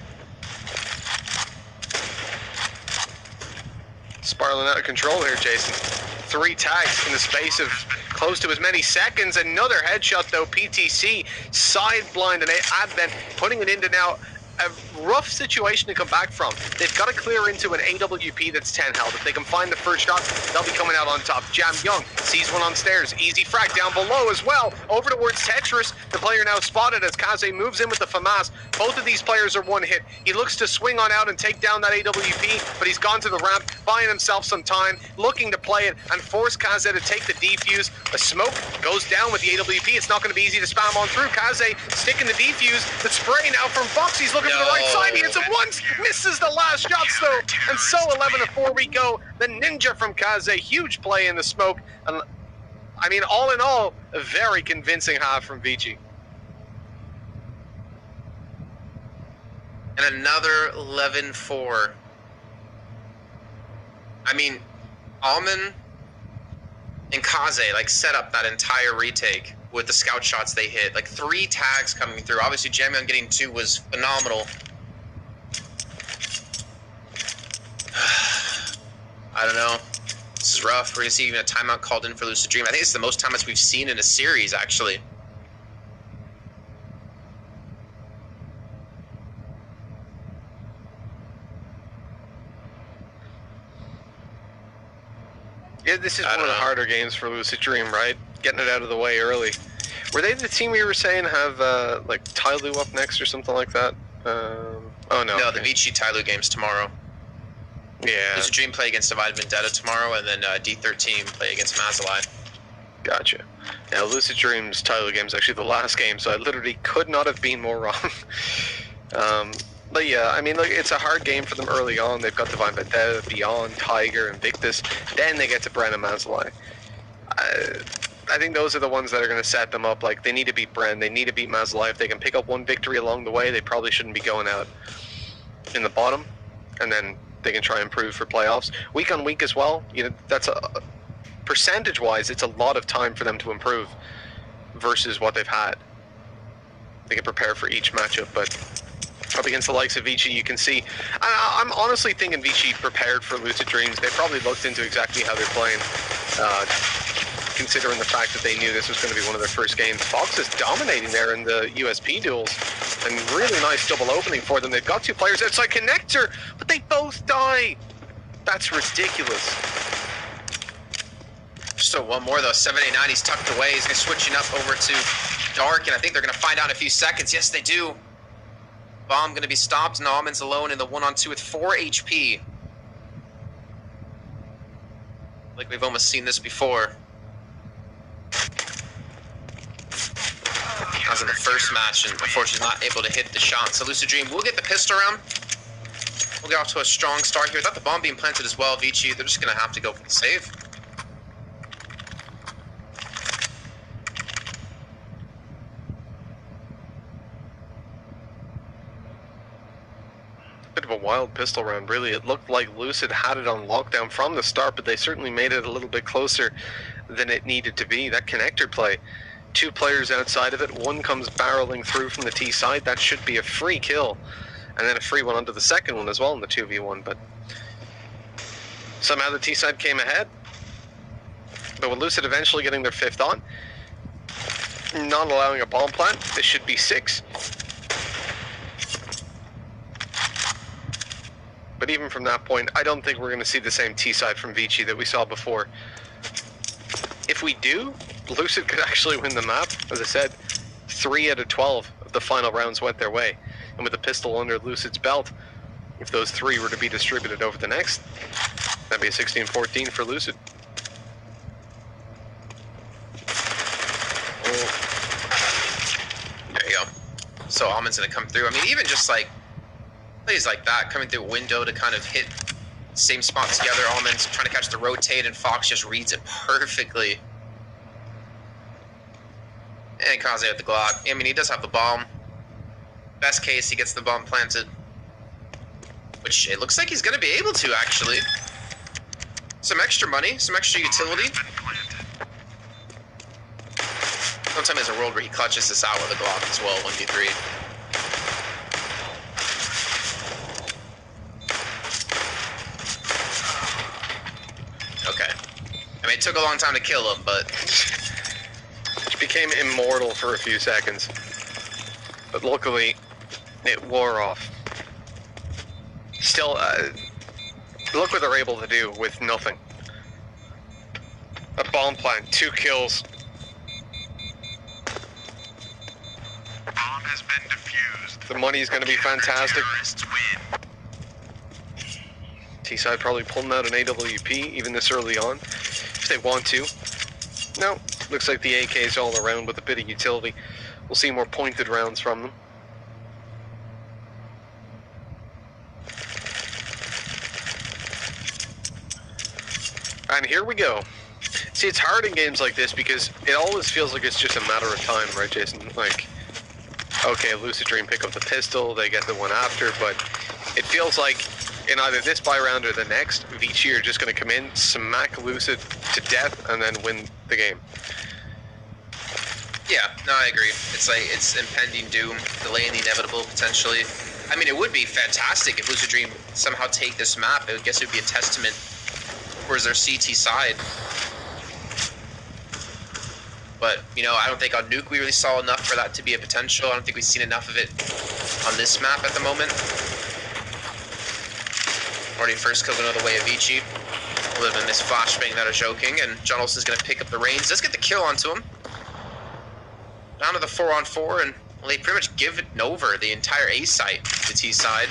spiraling out of control here, Jason. 3 tags in the space of close to as many seconds. Another headshot though. PTC side blind and Advent putting it into now a rough situation to come back from. They've got to clear into an AWP that's 10 health. If they can find the first shot, they'll be coming out on top. Jam Young sees one on stairs. Easy frag down below as well. Over towards Tetris. The player now spotted as Kaze moves in with the FAMAS. Both of these players are one hit. He looks to swing on out and take down that AWP, but he's gone to the ramp, buying himself some time, looking to play it and force Kaze to take the defuse. A smoke goes down with the AWP. It's not going to be easy to spam on through. Kaze sticking the defuse. The spray now from Fox. He's looking to the right side. He hits it once, misses the last shots though, and so 11-4 we go. The ninja from Kaze, huge play in the smoke. And I mean, all in all, a very convincing half from Vici. And another 11-4. I mean, Alman and Kaze like set up that entire retake with the scout shots they hit. Like 3 tags coming through. Obviously, Jamion getting 2 was phenomenal. I don't know. This is rough. We're going to see even a timeout called in for Lucid Dream. I think it's the most timeouts we've seen in a series, actually. Yeah, this is one of the harder games for Lucid Dream, right? Getting it out of the way early. Were they the team we were saying have, like, Tyloo up next or something like that? Oh, no. No, okay. the Vici Tyloo game's tomorrow. Yeah. Lucid Dream play against Divided Vendetta tomorrow, and then D13 play against Mazalai. Gotcha. Now, Lucid Dream's Tyloo game is actually the last game, so I literally could not have been more wrong. But yeah, I mean, look, it's a hard game for them early on. They've got Divine Vendetta, Beyond, Tiger, Invictus. Then they get to Bren and Mazalai. I think those are the ones that are going to set them up. Like, they need to beat Bren, they need to beat Mazalai. If they can pick up one victory along the way, they probably shouldn't be going out in the bottom. And then they can try and improve for playoffs. Week on week as well, you know, that's a percentage-wise, it's a lot of time for them to improve versus what they've had. They can prepare for each matchup, but up against the likes of Vici, you can see. I'm honestly thinking Vici prepared for Lucid Dreams. They probably looked into exactly how they're playing, considering the fact that they knew this was going to be one of their first games. Fox is dominating there in the USP duels, and really nice double opening for them. They've got 2 players outside connector, but they both die. That's ridiculous. Still one more though. 789, he's tucked away. He's switching up over to Dark, and I think they're going to find out in a few seconds. Yes, they do. Bomb going to be stopped, and Alman's alone in the 1-on-2 with 4 HP. Like we've almost seen this before. As in the first match, and unfortunately not able to hit the shot. So Lucid Dream will get the pistol round. We'll get off to a strong start here. Without the bomb being planted as well, Vici, they're just going to have to go for the save. Bit of a wild pistol round, really. It looked like Lucid had it on lockdown from the start, but they certainly made it a little bit closer than it needed to be. That connector play, 2 players outside of it, 1 comes barreling through from the T side. That should be a free kill, and then a free one onto the second one as well in the 2v1, but somehow the T side came ahead. But with Lucid eventually getting their 5th on, not allowing a bomb plant, this should be 6. But even from that point, I don't think we're going to see the same T-side from Vici that we saw before. If we do, Lucid could actually win the map. As I said, 3 out of 12 of the final rounds went their way. And with a pistol under Lucid's belt, if those 3 were to be distributed over the next, that'd be a 16-14 for Lucid. There you go. So Alman's going to come through. I mean, even just like plays like that, coming through a window to kind of hit same spot together. Alman's trying to catch the rotate, and Fox just reads it perfectly. And Kaze with the Glock. I mean, he does have the bomb. Best case, he gets the bomb planted. Which it looks like he's going to be able to, actually. Some extra money, some extra utility. Sometimes there's a world where he clutches this out with a Glock as well, 1v3. took a long time to kill him, but It became immortal for a few seconds. But luckily, it wore off. Still, look what they're able to do with nothing. A bomb plant, 2 kills. Bomb has been defused. The money's going to be fantastic. Terrorists win. T-side probably pulling out an AWP even this early on, if they want to. No, looks like the AK's all around with a bit of utility. We'll see more pointed rounds from them. And here we go. See, it's hard in games like this because it always feels like it's just a matter of time, right, Jason? Like, okay, Lucid Dream pick up the pistol, they get the one after, but it feels like in either this buy round or the next, Vici are just going to come in, smack Lucid to death, and then win the game. yeah, no, I agree. It's like, it's impending doom, delaying the inevitable, potentially. I mean, it would be fantastic if Lucid Dream somehow take this map. I guess it would be a testament towards their CT side. But, you know, I don't think on Nuke we really saw enough for that to be a potential. I don't think we've seen enough of it on this map at the moment. Already first kill going the way of Vici. A little bit of a missed flashbang that are joking, and John Olsen's going to pick up the reins. Let's get the kill onto him. Down to the 4-on-4, and well, they pretty much give it over the entire A site, the T side.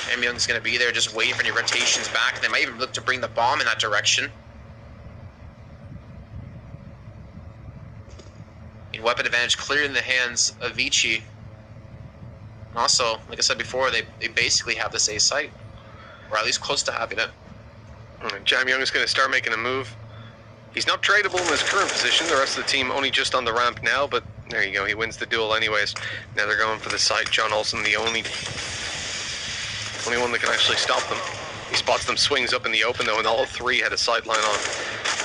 Jam Young's going to be there just waiting for any rotations back, and they might even look to bring the bomb in that direction. Weapon advantage clear in the hands of Vici. And also, like I said before, they basically have this A site, or at least close to having it. Jam Young is going to start making a move. He's not tradable in his current position. The rest of the team only just on the ramp now, but there you go. He wins the duel anyways. Now they're going for the site. John Olsen, the only one that can actually stop them. He spots them, swings up in the open though, and all 3 had a sight line on.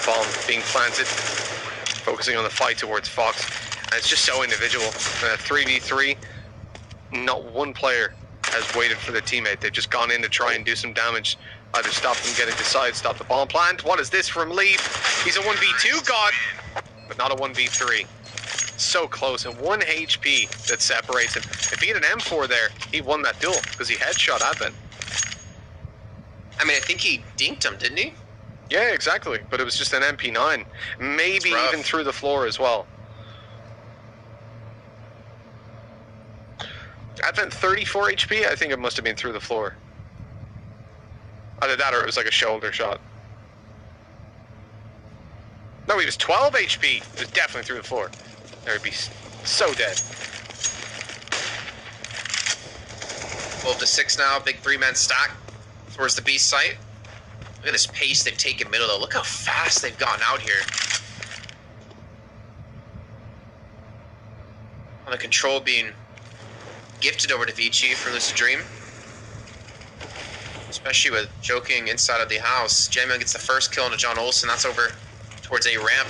Bomb being planted. Focusing on the fight towards Fox. And it's just so individual. 3v3, not one player has waited for their teammate. They've just gone in to try and do some damage. Either stop them getting to side, stop the bomb plant. What is this from Leap? He's a 1v2 god, but not a 1v3. So close, and 1 HP that separates him. If he had an M4 there, he won that duel, because he headshot Advent. I mean, I think he dinked him, didn't he? Yeah, exactly, but it was just an MP9. Maybe even through the floor as well. Advent 34 HP, I think it must have been through the floor. Either that or it was like a shoulder shot. No, he was 12 HP. It was definitely through the floor. There would be so dead. 12 to 6 now, big 3-man stack towards the B site. Look at this pace they've taken middle though. Look how fast they've gotten out here. On the control being gifted over to Vici from Lucid Dream. Especially with joking inside of the house. Jamie gets the first kill into John Olsen. That's over towards A ramp.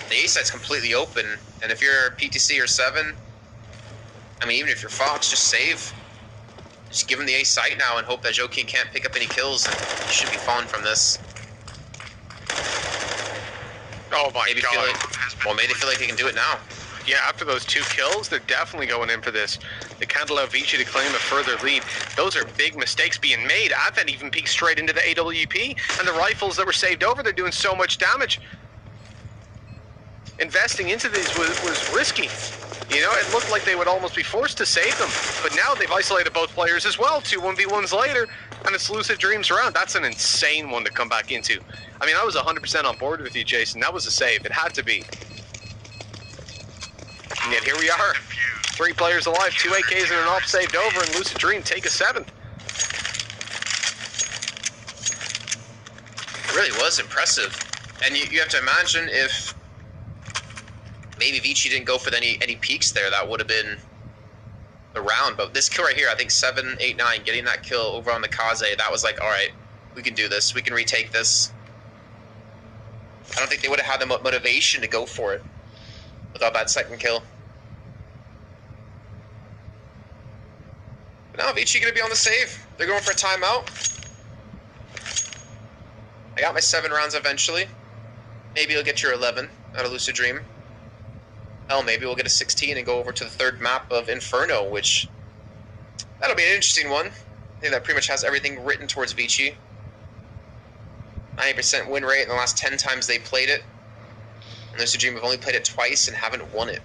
The A site's completely open. And if you're PTC or 7, I mean, even if you're Fox, just save. Just give him the A site now and hope that Joaquin can't pick up any kills. And he should be falling from this. Oh my god. Maybe they feel like they can do it now. Yeah, after those 2 kills, they're definitely going in for this. They can't allow Vici to claim a further lead. Those are big mistakes being made. Advent even peeked straight into the AWP, and the rifles that were saved over, they're doing so much damage. Investing into these was risky. You know, it looked like they would almost be forced to save them. But now they've isolated both players as well. 2 1v1s later, and it's Lucid Dreams round. That's an insane one to come back into. I mean, I was 100% on board with you, Jason. That was a save. It had to be. And yet here we are. 3 players alive, 2 AKs and an op saved over, and Lucid Dream take a 7th. It really was impressive. And you have to imagine if maybe Vici didn't go for any peaks there, that would have been the round. But this kill right here, I think 7, 8, 9, getting that kill over on the Kaze, that was like, all right, we can do this. We can retake this. I don't think they would have had the motivation to go for it without that second kill. But now Vici going to be on the save. They're going for a timeout. I got my 7 rounds eventually. Maybe you'll get your 11 out of Lucid Dream. Hell, maybe we'll get a 16 and go over to the third map of Inferno, which... That'll be an interesting one. I think that pretty much has everything written towards Vici. 90% win rate in the last 10 times they played it. And Lucid Dream have only played it twice and haven't won it.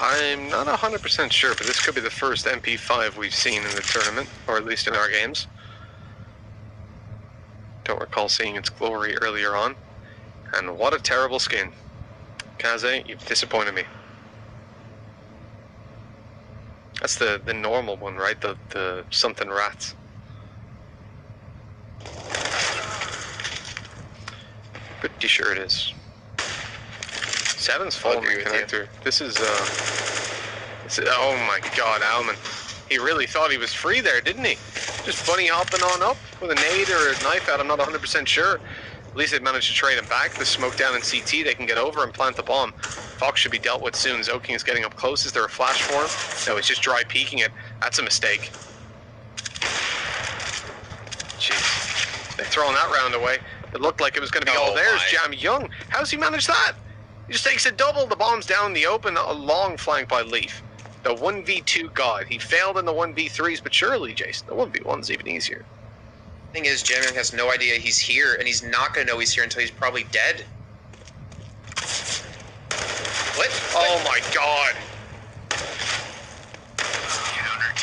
I'm not 100% sure, but this could be the first MP5 we've seen in the tournament, or at least in our games. Don't recall seeing its glory earlier on. And what a terrible skin. Kaze, you've disappointed me. That's the normal one, right? The something rats. Pretty sure it is. 7's full in the connector. This is, oh my god, Alman. He really thought he was free there, didn't he? Just bunny hopping on up with a nade or a knife out, I'm not 100% sure. At least they managed to trade him back. The smoke down in CT, they can get over and plant the bomb. Fox should be dealt with soon. Zoking is getting up close. Is there a flash for him? No, he's just dry peeking it. That's a mistake. Jeez. They're throwing that round away. It looked like it was going to be all theirs. Jam Young. How's he managed that? He just takes a double. The bomb's down in the open. A long flank by Leaf. The 1v2 god. He failed in the 1v3s, but surely, Jason, the 1v1's even easier. Thing is, Jam Young has no idea he's here, and he's not going to know he's here until he's probably dead. What? Oh my god.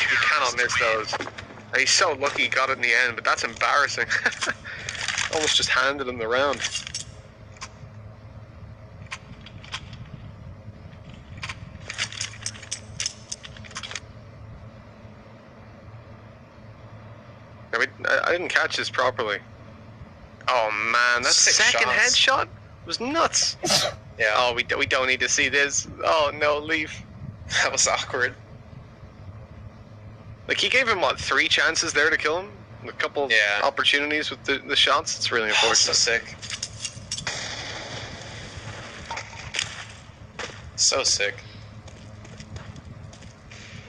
You cannot miss those. He's so lucky he got it in the end, but that's embarrassing. Almost just handed him the round. I didn't catch this properly. Oh man, that second headshot was nuts. Yeah. Oh, we don't need to see this. Oh no, Leaf. That was awkward. Like, he gave him, what, 3 chances there to kill him? A couple of opportunities with the shots. It's really unfortunate. So sick. So sick.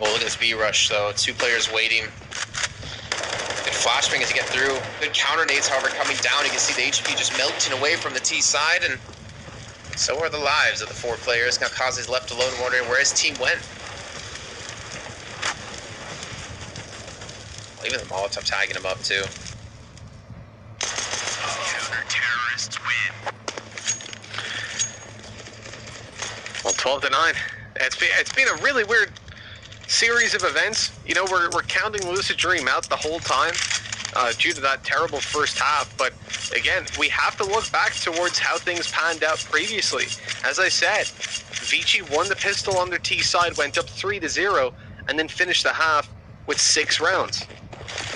Oh, look at this B rush, though. 2 players waiting. Good flashbang as you get through. Good counter nades, however, coming down. You can see the HP just melting away from the T side, and so are the lives of the 4 players. Now Kaze's left alone, wondering where his team went. Even the Molotov tagging him up, too. Counter-terrorists win. Well, 12-9. It's been a really weird series of events. You know, we're counting Lucid Dream out the whole time due to that terrible first half. But again, we have to look back towards how things panned out previously. As I said, Vici won the pistol on their T side, went up 3-0, and then finished the half with 6 rounds.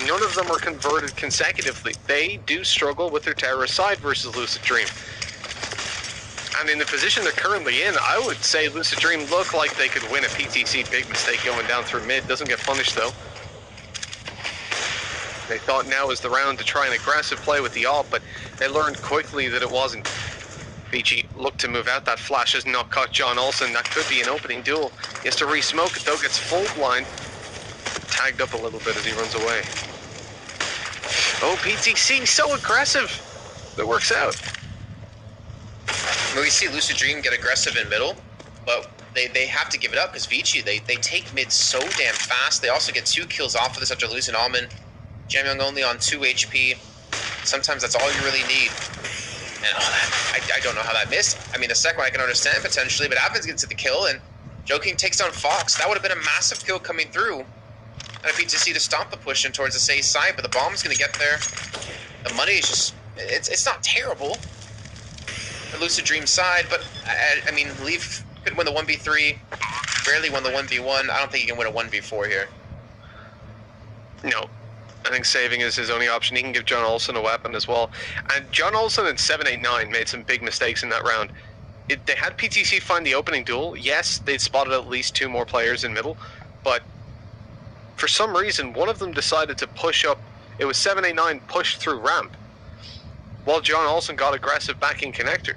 None of them were converted consecutively. They do struggle with their terrorist side versus Lucid Dream. And in the position they're currently in, I would say Lucid Dream look like they could win a PTC. Big mistake going down through mid. Doesn't get punished, though. They thought now was the round to try an aggressive play with the AWP, but they learned quickly that it wasn't. Vici looked to move out. That flash has not caught John Olsen. That could be an opening duel. He has to re-smoke it, though. Gets full blind. Tagged up a little bit as he runs away. Oh, PTC, so aggressive. That works out. I mean, we see Lucid Dream get aggressive in middle, but they have to give it up because Vici, they take mid so damn fast. They also get 2 kills off of this after losing Alman. Jam Young only on 2 HP. Sometimes that's all you really need. And I don't know how that missed. I mean, the second one I can understand potentially, but Avens gets the kill, and Joking takes down Fox. That would have been a massive kill coming through. And a PTC to stop the push in towards the safe side, but the bomb's going to get there. The money is just... It's not terrible. The Lucid Dream side, but, I mean, Leaf could win the 1v3. Barely won the 1v1. I don't think he can win a 1v4 here. No. I think saving is his only option. He can give John Olsen a weapon as well. And John Olsen and 789 made some big mistakes in that round. They had PTC find the opening duel. Yes, they'd spotted at least 2 more players in middle, but for some reason, one of them decided to push up. It was 789 pushed through ramp. while John Olsen got aggressive back in connector.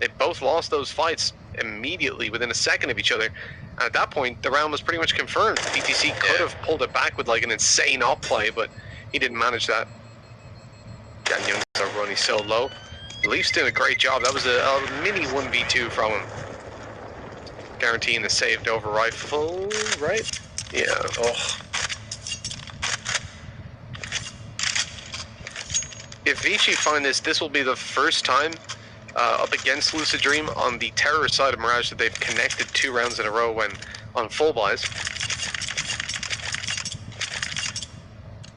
They both lost those fights immediately within a second of each other. And at that point, the round was pretty much confirmed. PTC could have pulled it back with like an insane op play, but he didn't manage that. Jan Young's running so low. Leafs did a great job. That was a mini 1v2 from him. Guaranteeing the saved over rifle, right? Yeah. Oh. If Vici find this will be the first time up against Lucid Dream on the terror side of Mirage that they've connected 2 rounds in a row when on full buys.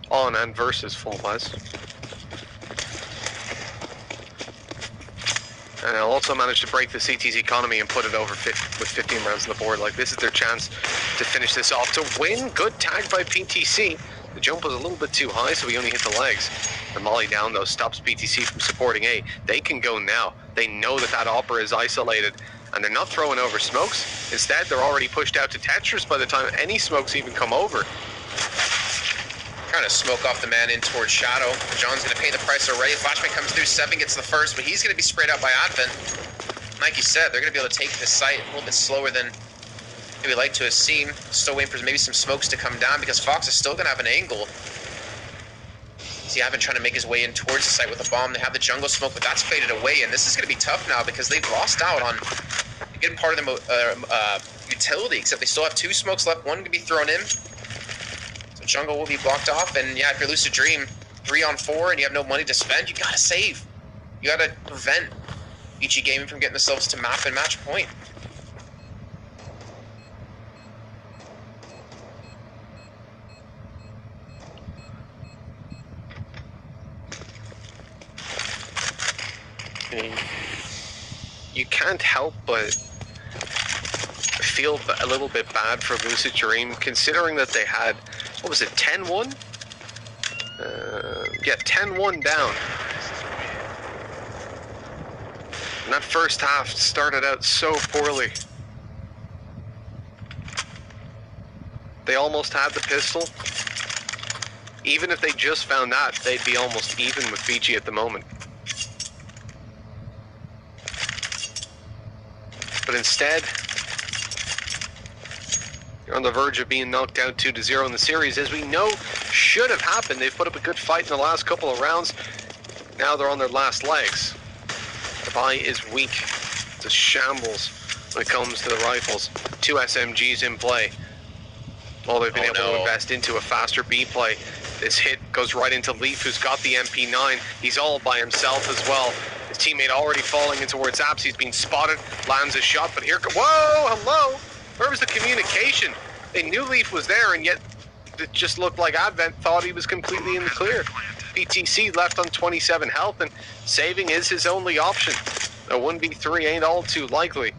On and versus full buys. And they'll also manage to break the CT's economy and put it over with 15 rounds on the board. Like, this is their chance to finish this off, to win. Good tag by PTC. The jump was a little bit too high, so he only hit the legs. The molly down, though, stops PTC from supporting A. They can go now. They know that that Opera is isolated, and they're not throwing over smokes. Instead, they're already pushed out to Tetris by the time any smokes even come over. Trying to smoke off the man in towards Shadow. John's going to pay the price already. Flashbang comes through, 7 gets the first, but he's going to be sprayed out by Advent. Like you said, they're going to be able to take this site a little bit slower than maybe like to have seen. Still waiting for maybe some smokes to come down because Fox is still going to have an angle. See Advent trying to make his way in towards the site with a bomb. They have the jungle smoke, but that's faded away, and this is going to be tough now because they've lost out on a good part of their utility, except they still have 2 smokes left. One can be thrown in. Jungle will be blocked off, and yeah, if you're Lucid Dream, 3 on 4, and you have no money to spend, you gotta save. You gotta prevent Vici Gaming from getting themselves to map and match point. You can't help but feel a little bit bad for Lucid Dream, considering that they had, what was it, 10-1? Yeah, 10-1 down. And that first half started out so poorly. They almost had the pistol. Even if they just found that, they'd be almost even with Vici at the moment. But instead, you're on the verge of being knocked out 2-0 in the series, as we know should have happened. They've put up a good fight in the last couple of rounds. Now they're on their last legs. The buy is weak. It's a shambles when it comes to the rifles. 2 SMGs in play. All they've been able to invest into a faster B play. This hit goes right into Leaf, who's got the MP9. He's all by himself as well. His teammate already falling in towards Apps. He's being spotted, lands a shot, but here, whoa, hello! Where was the communication? They knew Leaf was there, and yet it just looked like Advent thought he was completely in the clear. PTC left on 27 health, and saving is his only option. A 1v3 ain't all too likely,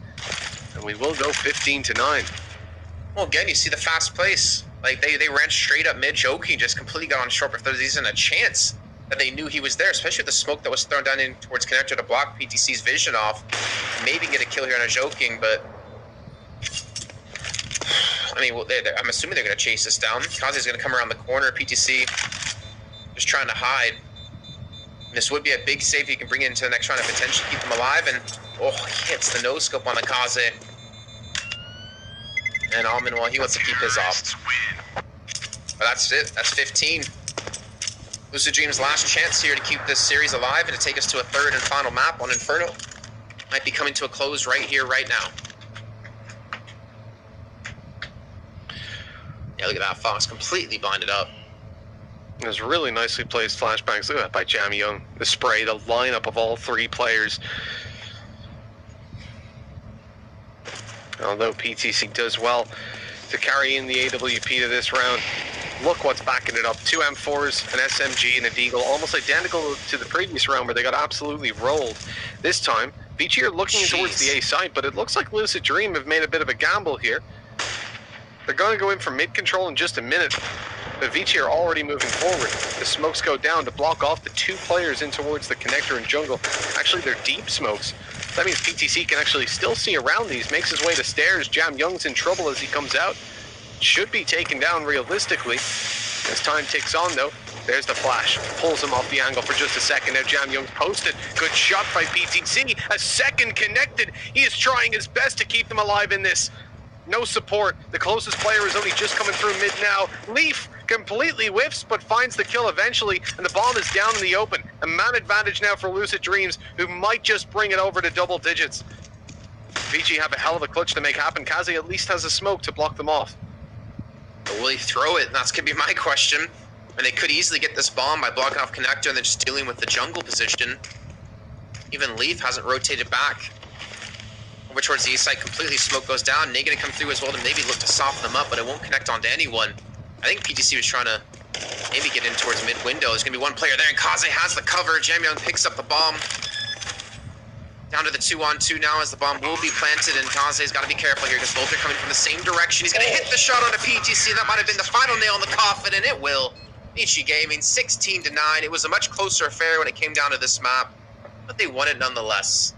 and we will go 15-9. Well, again, you see the fast place. Like, they ran straight up mid. Joking just completely got on short, but there isn't a chance that they knew he was there, especially with the smoke that was thrown down in towards connector to block PTC's vision off. Maybe get a kill here on a Joking, but I mean, well, I'm assuming they're going to chase this down. Kaze's going to come around the corner. PTC just trying to hide. And this would be a big save if you can bring it into the next round and potentially keep them alive. And, oh, he hits the no-scope on the Kaze. And Almin, well, he wants to keep his off. But that's it. That's 15. Lucid Dream's last chance here to keep this series alive and to take us to a 3rd and final map on Inferno. Might be coming to a close right here, right now. Yeah, look at that. Fox completely blinded up. It was really nicely placed flashbangs. Look at that by Jam Young. The spray, the lineup of all 3 players. Although PTC does well to carry in the AWP to this round. Look what's backing it up. 2 M4s, an SMG, and a Deagle. Almost identical to the previous round where they got absolutely rolled. This time, Vici are looking towards the A site, but it looks like Lucid Dream have made a bit of a gamble here. They're going to go in for mid control in just a minute, but Vici are already moving forward. The smokes go down to block off the 2 players in towards the connector and jungle. Actually, they're deep smokes. That means PTC can actually still see around these. Makes his way to stairs. Jam Young's in trouble as he comes out. Should be taken down realistically. As time ticks on, though, There's the flash. Pulls him off the angle for just a second. Now Jam Young's posted. Good shot by PTC. A second connected. He is trying his best to keep them alive in this. No support. The closest player is only just coming through mid now. Leaf completely whiffs, but finds the kill eventually, and the bomb is down in the open. A man advantage now for Lucid Dreams, who might just bring it over to double digits. Vici have a hell of a clutch to make happen. Kaze at least has a smoke to block them off. But will he throw it? That's going to be my question. And they could easily get this bomb by blocking off Connector and then just dealing with the jungle position. Even Leaf hasn't rotated back. Over towards the east side, completely smoke goes down. Nate gonna come through as well to maybe look to soften them up, but it won't connect onto anyone. I think PTC was trying to maybe get in towards mid window. There's gonna be one player there, and Kaze has the cover. Jamyoung picks up the bomb. Down to the 2-on-2 now as the bomb will be planted, and Kaze's got to be careful here because both are coming from the same direction. He's gonna hit the shot onto PTC. That might have been the final nail in the coffin, and it will. Vici Gaming 16-9. It was a much closer affair when it came down to this map, but they won it nonetheless.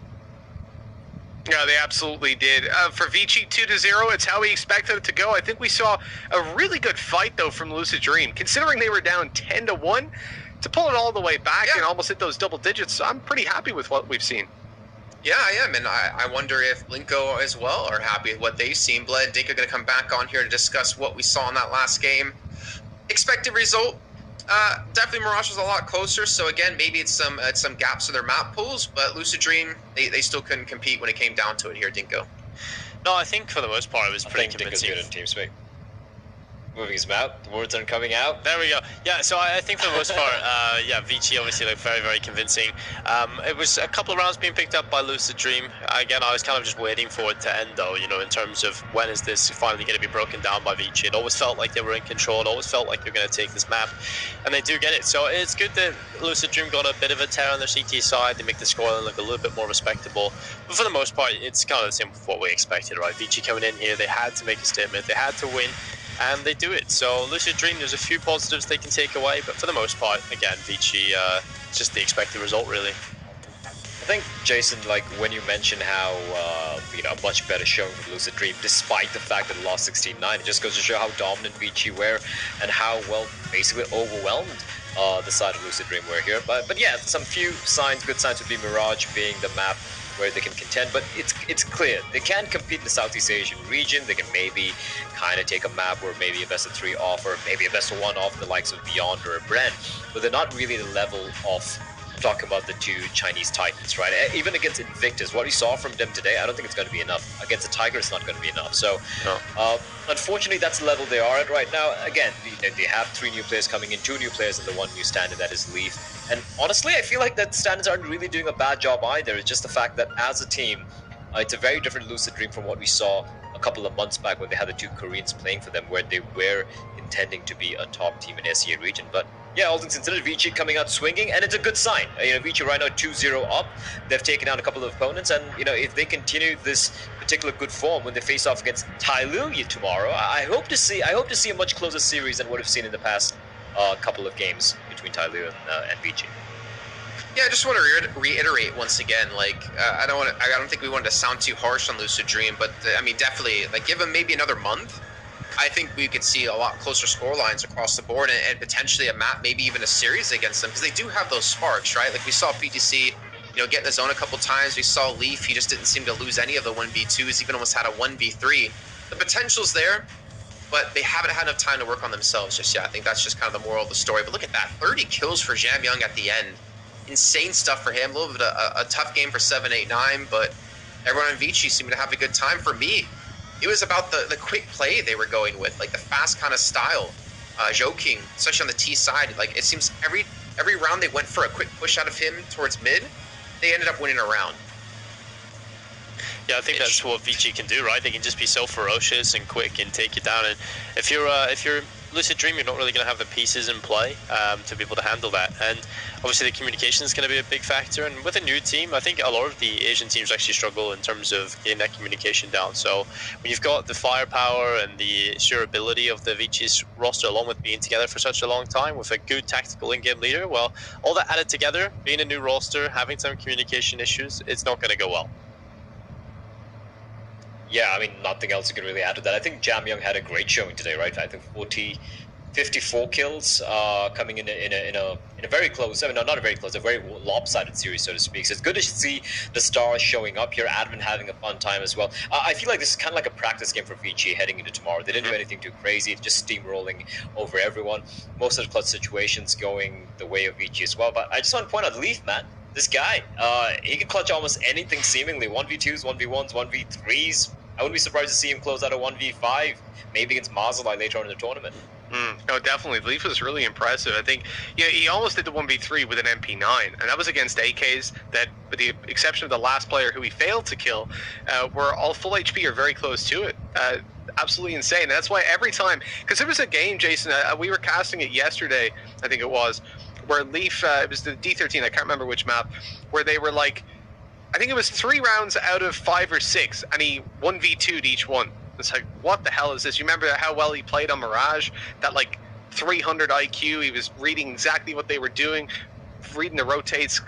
Yeah, they absolutely did. For Vici 2-0, it's how we expected it to go. I think we saw a really good fight, though, from Lucid Dream. Considering they were down 10-1, to pull it all the way back and almost hit those double digits, I'm pretty happy with what we've seen. Yeah, I am, and I wonder if Blinko as well are happy with what they've seen. Bled and Dink are going to come back on here to discuss what we saw in that last game. Expected result, definitely Mirage was a lot closer, so again, maybe it's some gaps in their map pools, but Lucid Dream, they still couldn't compete when it came down to it here, Dinko. No, I think for the most part it was pretty convincing. Dinko's good in TeamSpeak. Moving his mouth, the words aren't coming out. There we go. Yeah, so I think for the most part, yeah, Vici obviously looked very, very convincing. It was a couple of rounds being picked up by Lucid Dream. Again, I was kind of just waiting for it to end, though, you know, in terms of when is this finally going to be broken down by Vici. It always felt like they were in control. It always felt like they're going to take this map, and they do get it. So it's good that Lucid Dream got a bit of a tear on their CT side. They make the scoreline look a little bit more respectable. But for the most part, it's kind of the same with what we expected, right? Vici coming in here, they had to make a statement. They had to win. And they do it. So Lucid Dream, there's a few positives they can take away, but for the most part, again, Vici, just the expected result, really. I think, Jason, like when you mentioned how you know, much better showing from Lucid Dream, despite the fact that it lost 16-9, it just goes to show how dominant Vici were and how well, basically overwhelmed the side of Lucid Dream were here. But yeah, some few signs, good signs would be Mirage being the map where they can contend, but it's clear they can compete in the Southeast Asian region. They can maybe kind of take a map where maybe a best of 3 off, or maybe a best of 1 off the likes of Beyond or a Bren, but they're not really the level of, I'm talking about the 2 Chinese titans, right? Even against Invictus, what we saw from them today, I don't think it's going to be enough. Against the Tiger, it's not going to be enough. So, unfortunately, that's the level they are at right now. Again, they have 3 new players coming in, 2 new players, and the 1 new standard, that is Leaf. And honestly, I feel like that standards aren't really doing a bad job either. It's just the fact that as a team, it's a very different Lucid Dream from what we saw a couple of months back when they had the 2 Koreans playing for them, where they were intending to be a top team in SEA region. But yeah, all things considered, Vici coming out swinging, and it's a good sign. You know, Vici right now 2-0 up. They've taken down a couple of opponents, and you know, if they continue this particular good form when they face off against Tyloo tomorrow, I hope to see a much closer series than what we've seen in the past couple of games between Tyloo and Vici. Yeah, I just want to reiterate once again, like, I don't think we wanted to sound too harsh on Lucid Dream, but I mean, definitely, like, give them maybe another month. I think we could see a lot closer score lines across the board, and potentially a map, maybe even a series against them, because they do have those sparks, right? Like we saw PTC, you know, get in the zone a couple times. We saw Leaf, he just didn't seem to lose any of the 1v2s, even almost had a 1v3. The potential's there, but they haven't had enough time to work on themselves just yet. I think that's just kind of the moral of the story. But look at that, 30 kills for Jamyoung at the end. Insane stuff for him. A little bit of a tough game for 789, but everyone on Vici seemed to have a good time. For me, it was about the quick play they were going with, like the fast kind of style. Joking, especially on the T side, like it seems every round they went for a quick push out of him towards mid, they ended up winning a round. Yeah, I think that's what Vici can do, right? They can just be so ferocious and quick and take you down. And if you're Lucid Dream, you're not really going to have the pieces in play to be able to handle that. And obviously the communication is going to be a big factor. And with a new team, I think a lot of the Asian teams actually struggle in terms of getting that communication down. So when you've got the firepower and the sheer ability of the Vici's roster, along with being together for such a long time with a good tactical in-game leader, well, all that added together, being a new roster, having some communication issues, it's not going to go well. Yeah, I mean, nothing else you can really add to that. I think Jamyoung had a great showing today, right? I think 40 54 kills, coming in a very close, I mean, not a very close, a very lopsided series, so to speak. So it's good to see the stars showing up here, Admin having a fun time as well. I feel like this is kind of like a practice game for VG heading into tomorrow. They didn't do anything too crazy, just steamrolling over everyone. Most of the clutch situations going the way of VG as well. But I just want to point out Leaf, man. This guy, he can clutch almost anything seemingly. 1v2s, 1v1s, 1v3s. I wouldn't be surprised to see him close out a 1v5, maybe against Marzalai later on in the tournament. No, definitely. Leaf was really impressive. I think he almost did the 1v3 with an MP9, and that was against AKs that, with the exception of the last player who he failed to kill, were all full HP or very close to it. Absolutely insane. And that's why every time, because there was a game, Jason, we were casting it yesterday, I think it was, where Leaf, it was the D13, I can't remember which map, where they were like, I think it was 3 rounds out of 5 or 6, and he 1v2'd each one. It's like, what the hell is this? You remember how well he played on Mirage? That like 300 IQ, he was reading exactly what they were doing, reading the rotates.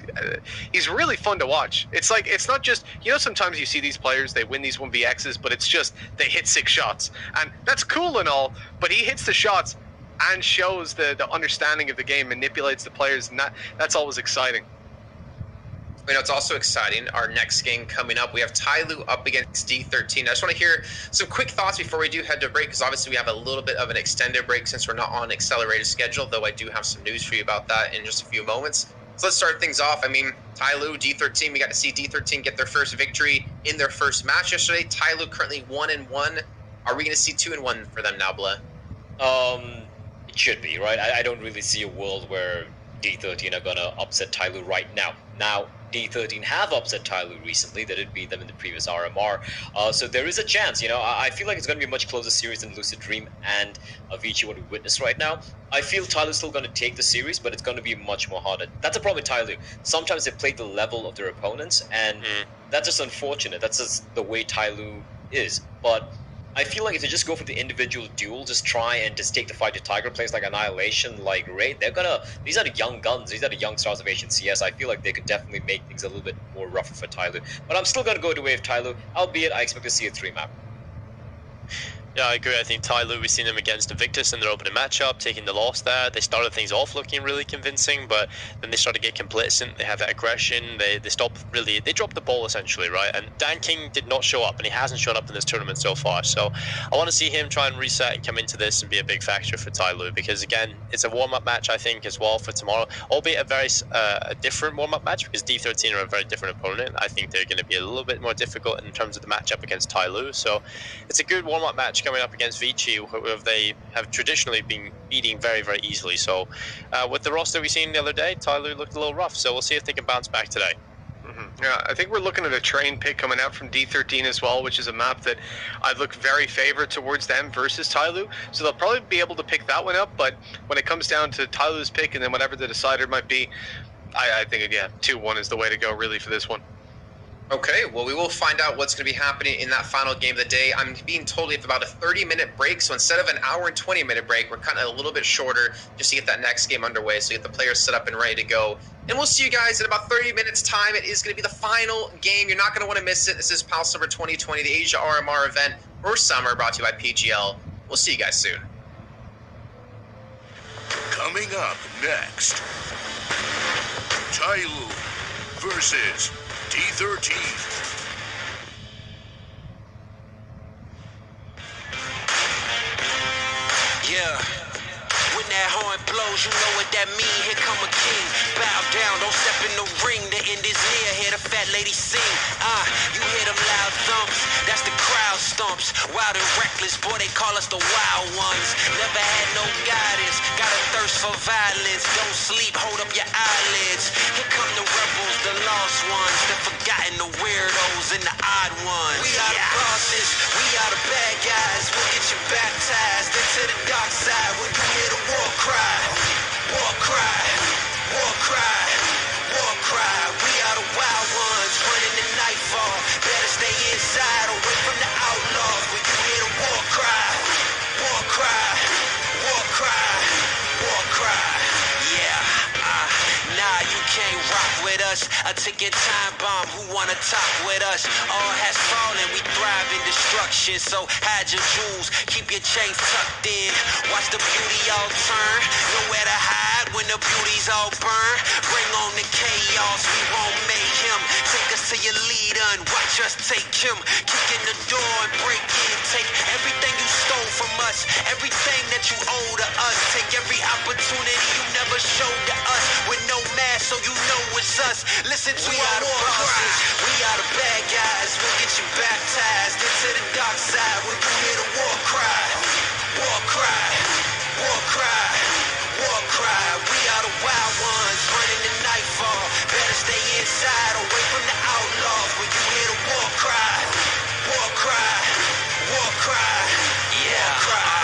He's really fun to watch. It's like, it's not just, you know, sometimes you see these players, they win these 1vx's, but it's just, they hit 6 shots. And that's cool and all, but he hits the shots and shows the understanding of the game, manipulates the players, and that's always exciting. You know, it's also exciting. Our next game coming up, we have Tyloo up against D13. I just want to hear some quick thoughts before we do head to break, because obviously we have a little bit of an extended break since we're not on an accelerated schedule, though I do have some news for you about that in just a few moments. So let's start things off. I mean, Tyloo, D13, we got to see D13 get their first victory in their first match yesterday. Tyloo currently 1-1. Are we going to see 2-1 for them now, Blah? It should be, right? I don't really see a world where D13 are going to upset Tyloo right now. Now, D13 have upset Tyloo recently. They did beat them in the previous RMR. So there is a chance, you know. I feel like it's going to be a much closer series than Lucid Dream and Avicii, what we witnessed right now. I feel Tyloo's still going to take the series, but it's going to be much more harder. That's a problem with Tyloo. Sometimes they play the level of their opponents, and that's just unfortunate. That's just the way Tyloo is. But I feel like if they just go for the individual duel, just try and just take the fight to Tiger, players like Annihilation, like Raid, these are the young guns, these are the young stars of Asian CS. I feel like they could definitely make things a little bit more rougher for Tyloo. But I'm still going to go the way of Tyloo, albeit I expect to see a 3-map. Yeah, I agree. I think Tyloo, we've seen them against Invictus in their opening matchup, taking the loss there. They started things off looking really convincing, but then they started to get complacent. They have that aggression. They stopped really, they dropped the ball essentially, right? And Dan King did not show up, and he hasn't shown up in this tournament so far. So I want to see him try and reset and come into this and be a big factor for Tyloo, because again, it's a warm-up match, I think, as well for tomorrow, albeit a very different warm-up match, because D13 are a very different opponent. I think they're going to be a little bit more difficult in terms of the matchup against Tyloo. So it's a good warm-up match coming up against Vici, who they have traditionally been beating very, very easily. So with the roster we seen the other day, Tyloo looked a little rough, so we'll see if they can bounce back today. Yeah, I think we're looking at a train pick coming out from D13 as well, which is a map that I'd look very favored towards them versus Tyloo. So they'll probably be able to pick that one up, but when it comes down to Tyloo's pick and then whatever the decider might be, I think, yeah, 2-1 is the way to go really for this one. Okay, well, we will find out what's going to be happening in that final game of the day. I'm being told we have about a 30-minute break, so instead of an hour and 20-minute break, we're kind of a little bit shorter just to get that next game underway, so get the players set up and ready to go. And we'll see you guys in about 30 minutes' time. It is going to be the final game. You're not going to want to miss it. This is PAL Summer 2020, the Asia RMR event for summer, brought to you by PGL. We'll see you guys soon. Coming up next, Tyloo versus D13. Yeah. When that horn blows, you know what that mean. Here come a king. Bow down, don't step in the ring. The end is near. Hear the fat lady sing. You hear them loud thumps. That's the crowd stumps. Wild and reckless, boy, they call us the wild ones. Never had no guidance. Got a thirst for violence. Don't sleep, hold up your eyelids. Here come the rebels, the lost ones, the forgotten, the weirdos, and the odd ones. We are the bosses. We are the bad guys. We'll get you baptized into the dark side when you hear the war cry. War cry. War cry. War cry. We are the wild ones running the nightfall. Better stay inside away from the outlaws when you hear the war cry. War cry. War cry. War cry. Yeah. Nah, you can't rock with us. A ticking time bomb, who wanna talk with us? All has fallen, we thrive in destruction. So hide your jewels, keep your chains tucked in. Watch the beauty all turn. Nowhere to hide when the beauty's all burn. Bring on the chaos, we won't make him. Take us to your leader and watch us take him. Kick in the door and break in. Take everything you stole from us. Everything that you owe to us. Take every opportunity you never showed to us. With no mask, so you know it's us. Listen to our war cries. We are the bad guys. We'll get you baptized into the dark side when you hear the war cry. War cry. War cry. War cry. We are the wild ones running the nightfall. Better stay inside, away from the outlaws when you hear the war cry. War cry. War cry. Yeah. War cry.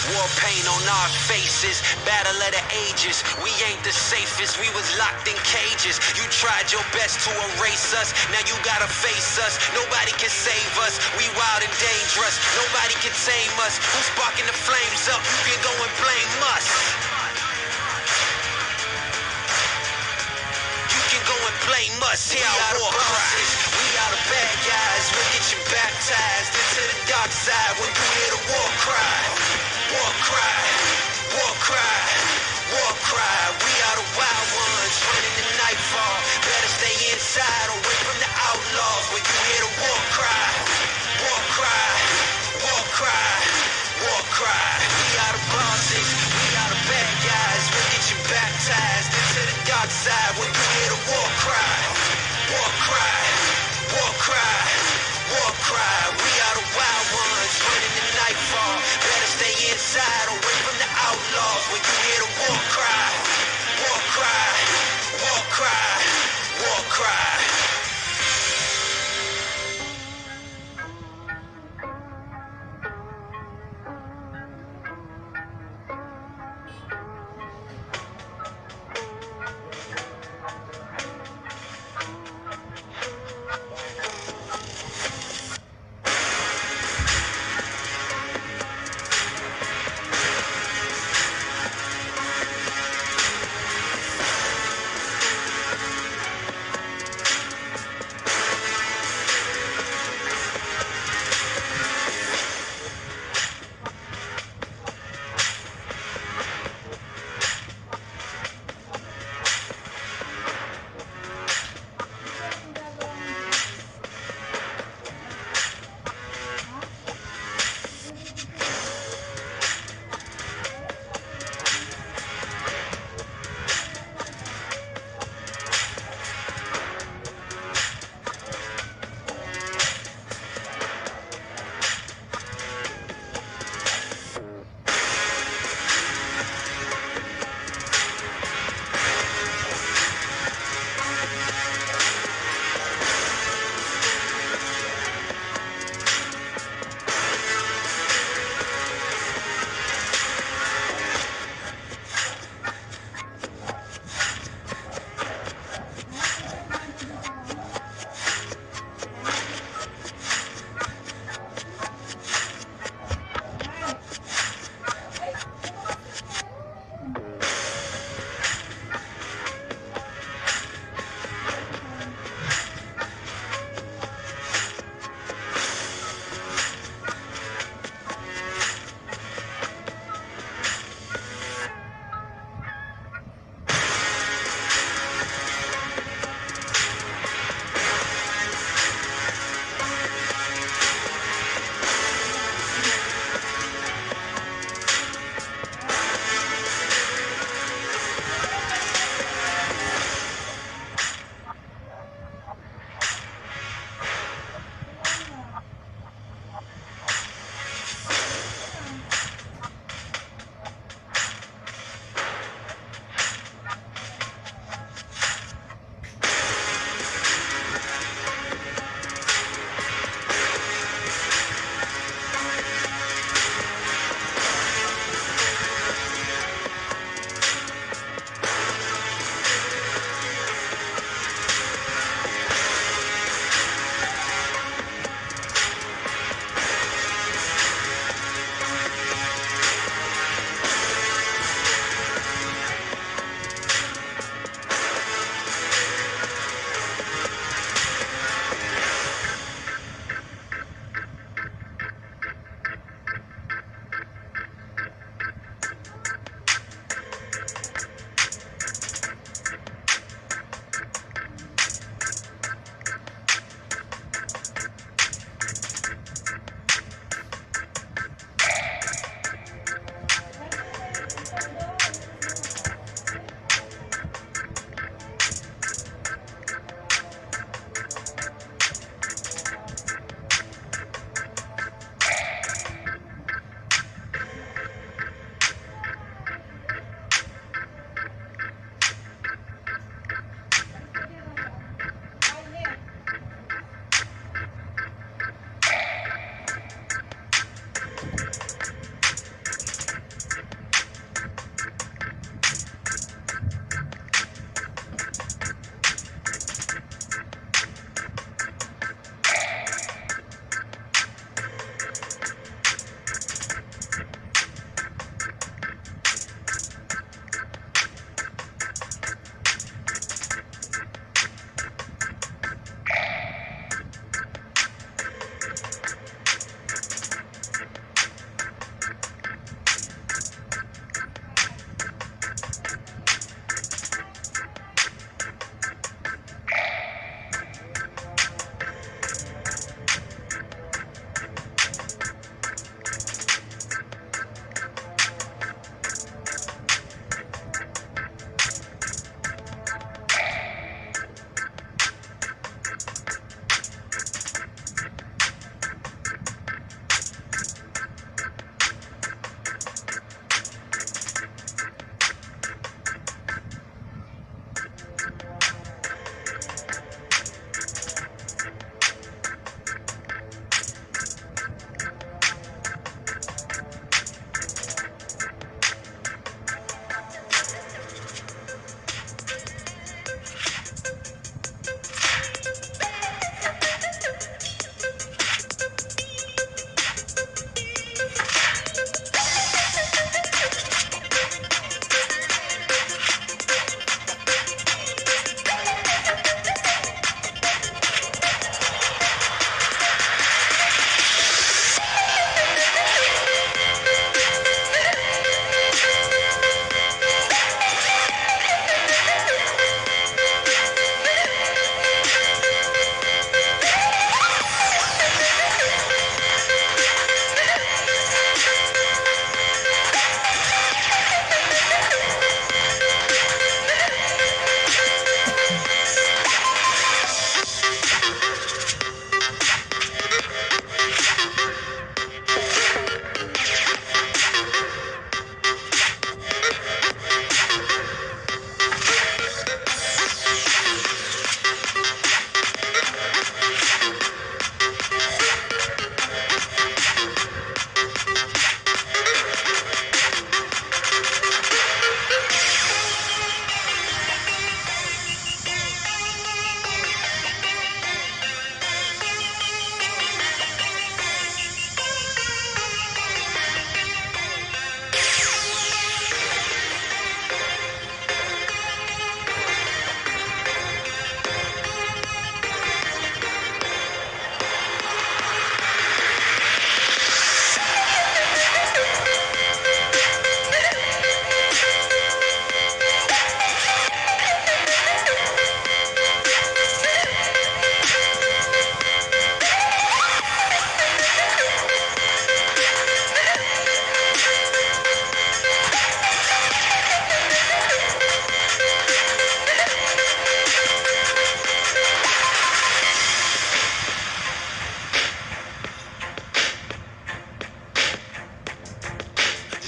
War paint on our faces, battle of the ages. We ain't the safest, we was locked in cages. You tried your best to erase us, now you gotta face us. Nobody can save us, we wild and dangerous. Nobody can tame us. Who's sparking the flames up? You can go and blame us. You can go and blame us. Here our war cries. We are the bad guys. We'll get you baptized into the dark side when you hear the war cry. War cry, war cry, war cry. We are the wild ones running the nightfall. Better stay inside, away from the outlaws when you hear the war cry. War cry, war cry, war cry. We are the bosses, we are the bad guys. We'll get you baptized into the dark side when you hear the war cry. War cry, war cry, war cry. We are the wild ones running the nightfall.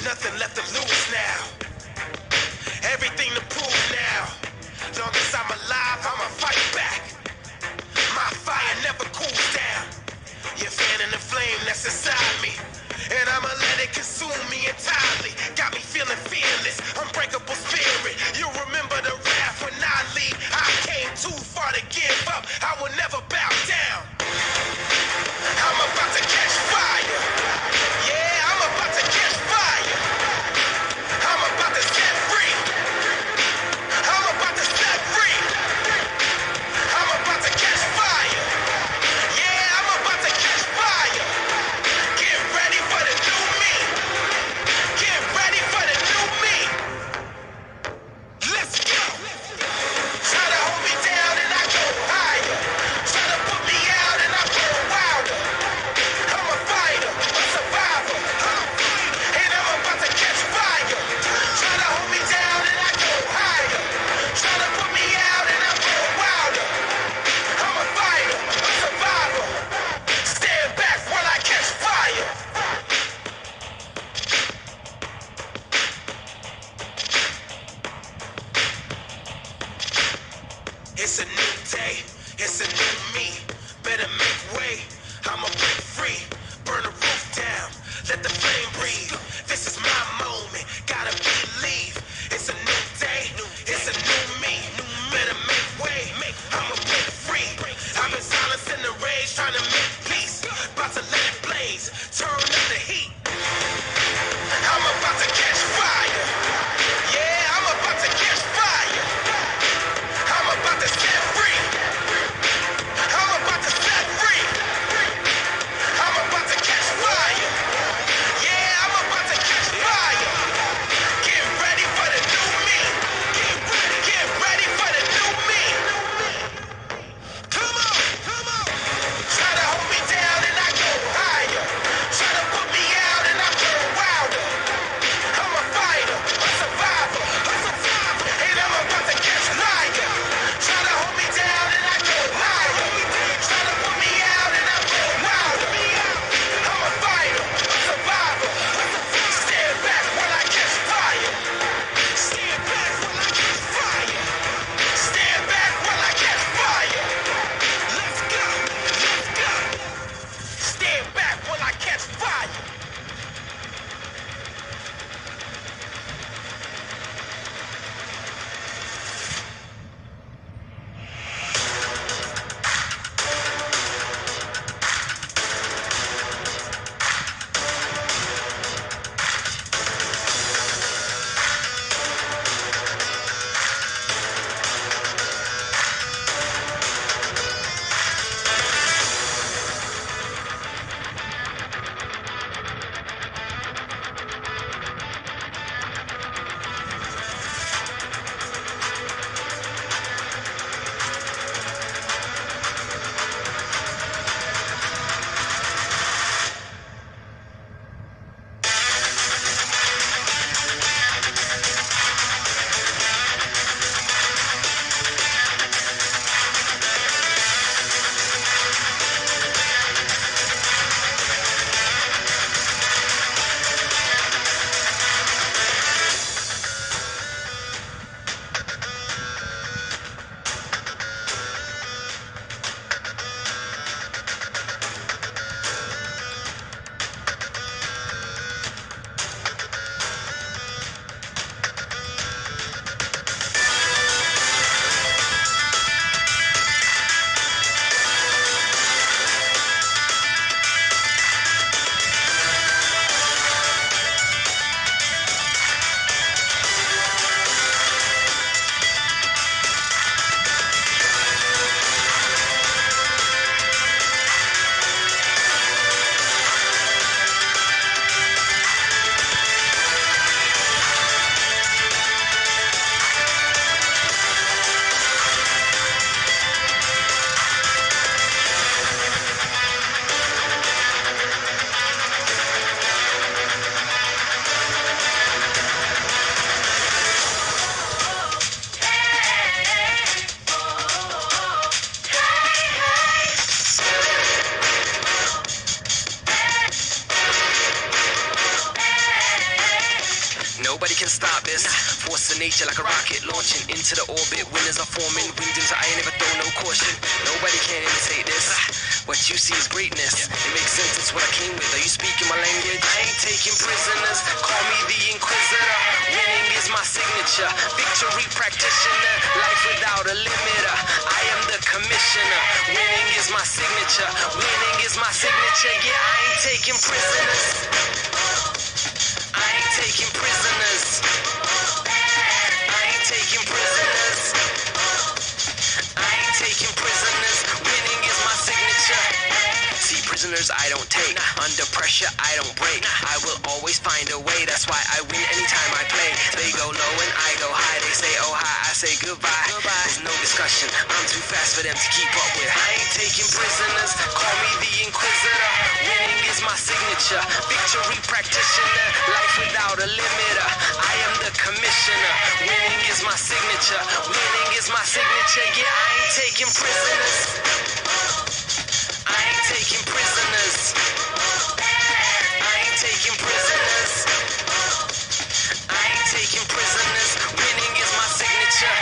Nothing left to lose now. Everything to prove now. Long as I'm alive, I'ma fight back. My fire never cools down. You're fanning the flame that's inside me, and I'ma let it consume me entirely. Got me feeling fearless, unbreakable spirit. You'll remember the wrath when I leave. I came too far to give up. I will never bow down. I'm about to catch fire. Yeah, I'm about to catch fire. I'm about to set free. I'm about to set free. I'm about to catch fire. Yeah, I'm about to catch fire. Get ready for the new me. Get ready for the new me. Let's go. Try to hold me down and I go higher. Try to put me out and I go wilder. I'm a fighter, a survivor. And I'm about to catch fire. Try to hold me down and I go higher. Try to put me out and I go wilder. I'm a fighter, a survivor. Stand back while I catch fire. It's a new day, it's a new me. Better make way, I'ma break free. Burn the roof down, let the flame breathe. This is my moment, gotta believe. It's a new day, it's a new me. Better make way, I'ma break free. I've been silencing the rage, trying to make peace. About to let it blaze, turn up the heat. I'm about to catch fire. Yeah, I'm about to catch fire. I'm about to set free. I'm about Nobody can stop this. Force of nature like a rocket launching into the orbit. Winners are forming, wind into I never throw no caution. Nobody can imitate this. What you see is greatness. It makes sense, it's what I came with. Are you speaking my language? I ain't taking prisoners. Call me the Inquisitor. Winning is my signature. Victory practitioner. Life without a limiter. I am the commissioner. Winning is my signature. Winning is my signature. Yeah, I ain't taking prisoners. I ain't taking prisoners. I ain't taking prisoners. I ain't taking prisoners. Winning is my signature. See, prisoners I don't take. Under pressure I don't break. I will always find a way. That's why I win anytime I play. They go low and I go high. They say oh hi, I say goodbye. There's no discussion. I'm too fast for them to keep up with. I ain't taking prisoners. Call me the Inquisitor. Winning is my signature. Victory practitioner. Life without a limiter. I am the commissioner. Winning is my signature. Winning is my signature. Yeah, I ain't taking prisoners. I ain't taking prisoners. I ain't taking prisoners. I ain't taking prisoners. Winning is my signature.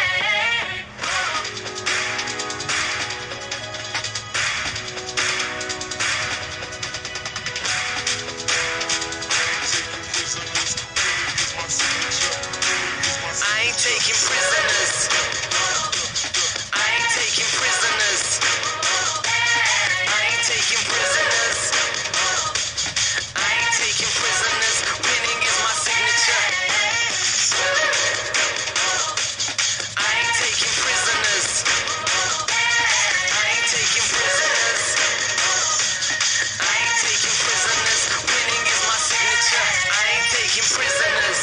I ain't taking prisoners. I ain't taking prisoners. I ain't taking prisoners. I ain't taking prisoners. Winning is my signature. I ain't taking prisoners. I ain't taking prisoners. I ain't taking prisoners. Winning is my signature. I ain't taking prisoners.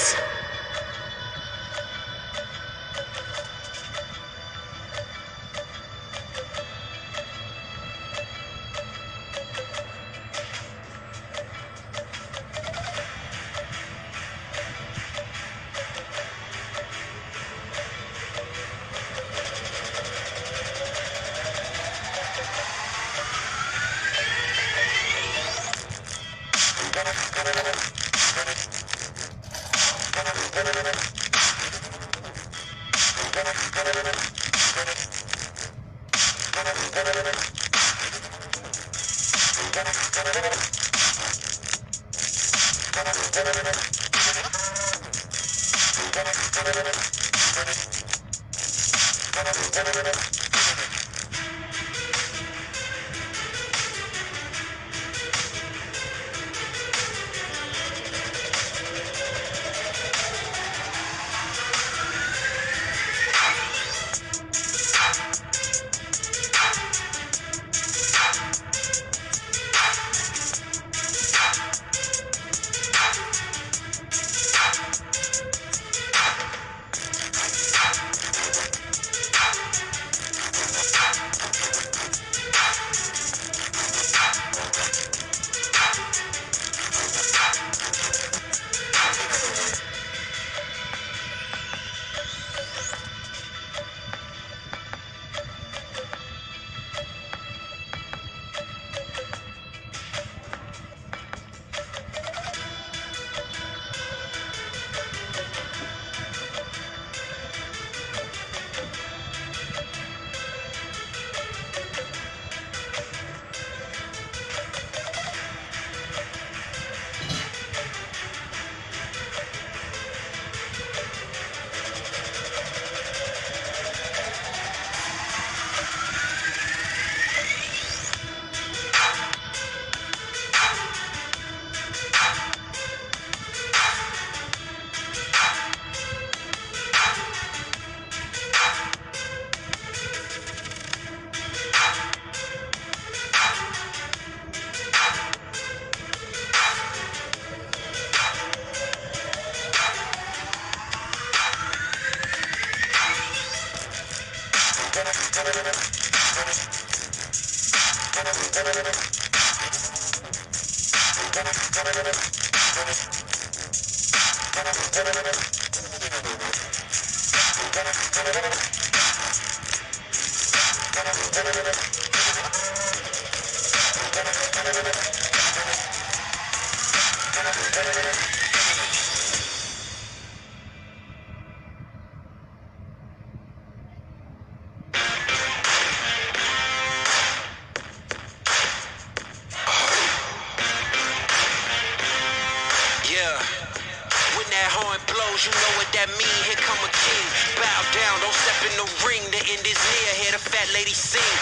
that horn blows, you know what that mean. Here come a king. Bow down, don't step in the ring. The end is near. Hear the fat lady sing.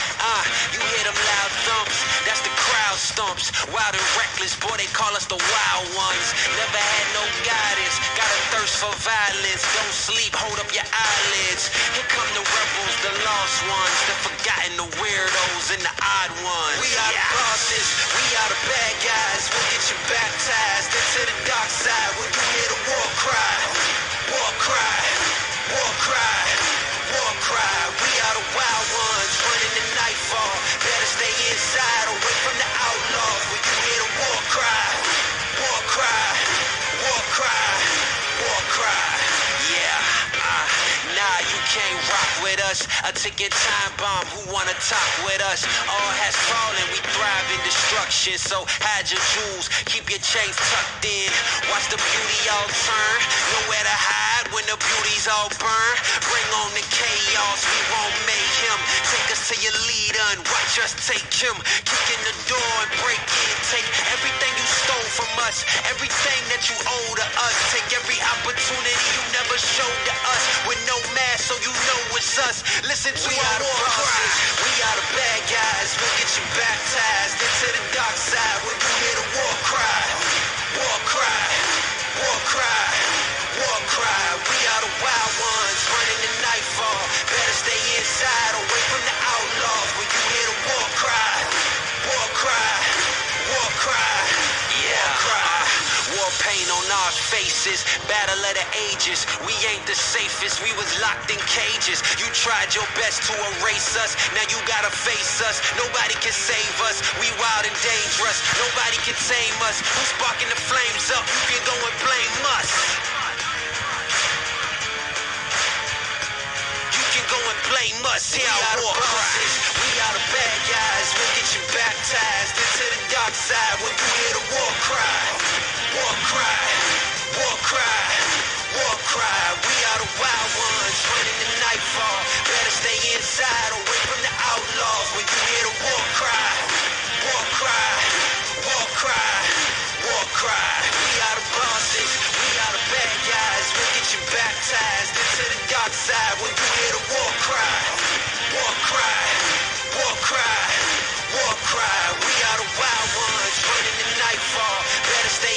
You hear them loud thumps. That's the crowd stumps. Wild and reckless, boy, they call us the wild ones. Never had no guidance. Got a thirst for violence. Don't sleep, hold up your eyelids. Here come the rebels, the lost ones, the forgotten, the weirdos, and the odd ones. We are the bosses. We are the bad guys. We'll get you baptized into the dark side when you hear the war cry. War cry. War cry. War cry. We are the wild ones running the nightfall. Better stay inside away from the outlaws when you hear the war cry. War cry. War cry. War cry. Yeah. Nah, you can't rock with us. A ticking time bomb, who wanna talk with us? All has fallen, we thrive in destruction. So hide your jewels, keep your chains tucked in. Watch the beauty all turn, nowhere to hide when the beauty's all burn. Bring on the chaos, we won't make him. Take us to your leader and watch us take him. Kick in the door and break in. Take everything you stole from us, everything that you owe to us. Take every opportunity you never showed to us. With no mask, so you know it's us. Listen to our war cry. We are the bad guys. We'll get you baptized into the dark side when you hear the war cry. War cry. War cry. War cry. We are the wild ones running the nightfall. Better stay inside away from the outlaws when you hear the war cry. War cry. War cry. Yeah. War cry. War paint on our faces, battle of the ages. We ain't the safest, we was locked in cages. You tried your best to erase us, now you gotta face us. Nobody can save us, we wild and dangerous. Nobody can tame us. Who's sparking the flames up? You can go and blame us. You can go and blame us. Here our war cries. We are the bad guys. We'll get you baptized into the dark side when you hear the war cry. War cry, war cry, war cry. We are the wild ones running the nightfall. Better stay inside away from the outlaws when you hear the war cry. War cry, war cry, war cry. We are the bosses, we are the bad guys. We'll get you baptized into the dark side when you hear the war cry. War cry, war cry, war cry. We are the wild ones running the nightfall. Better stay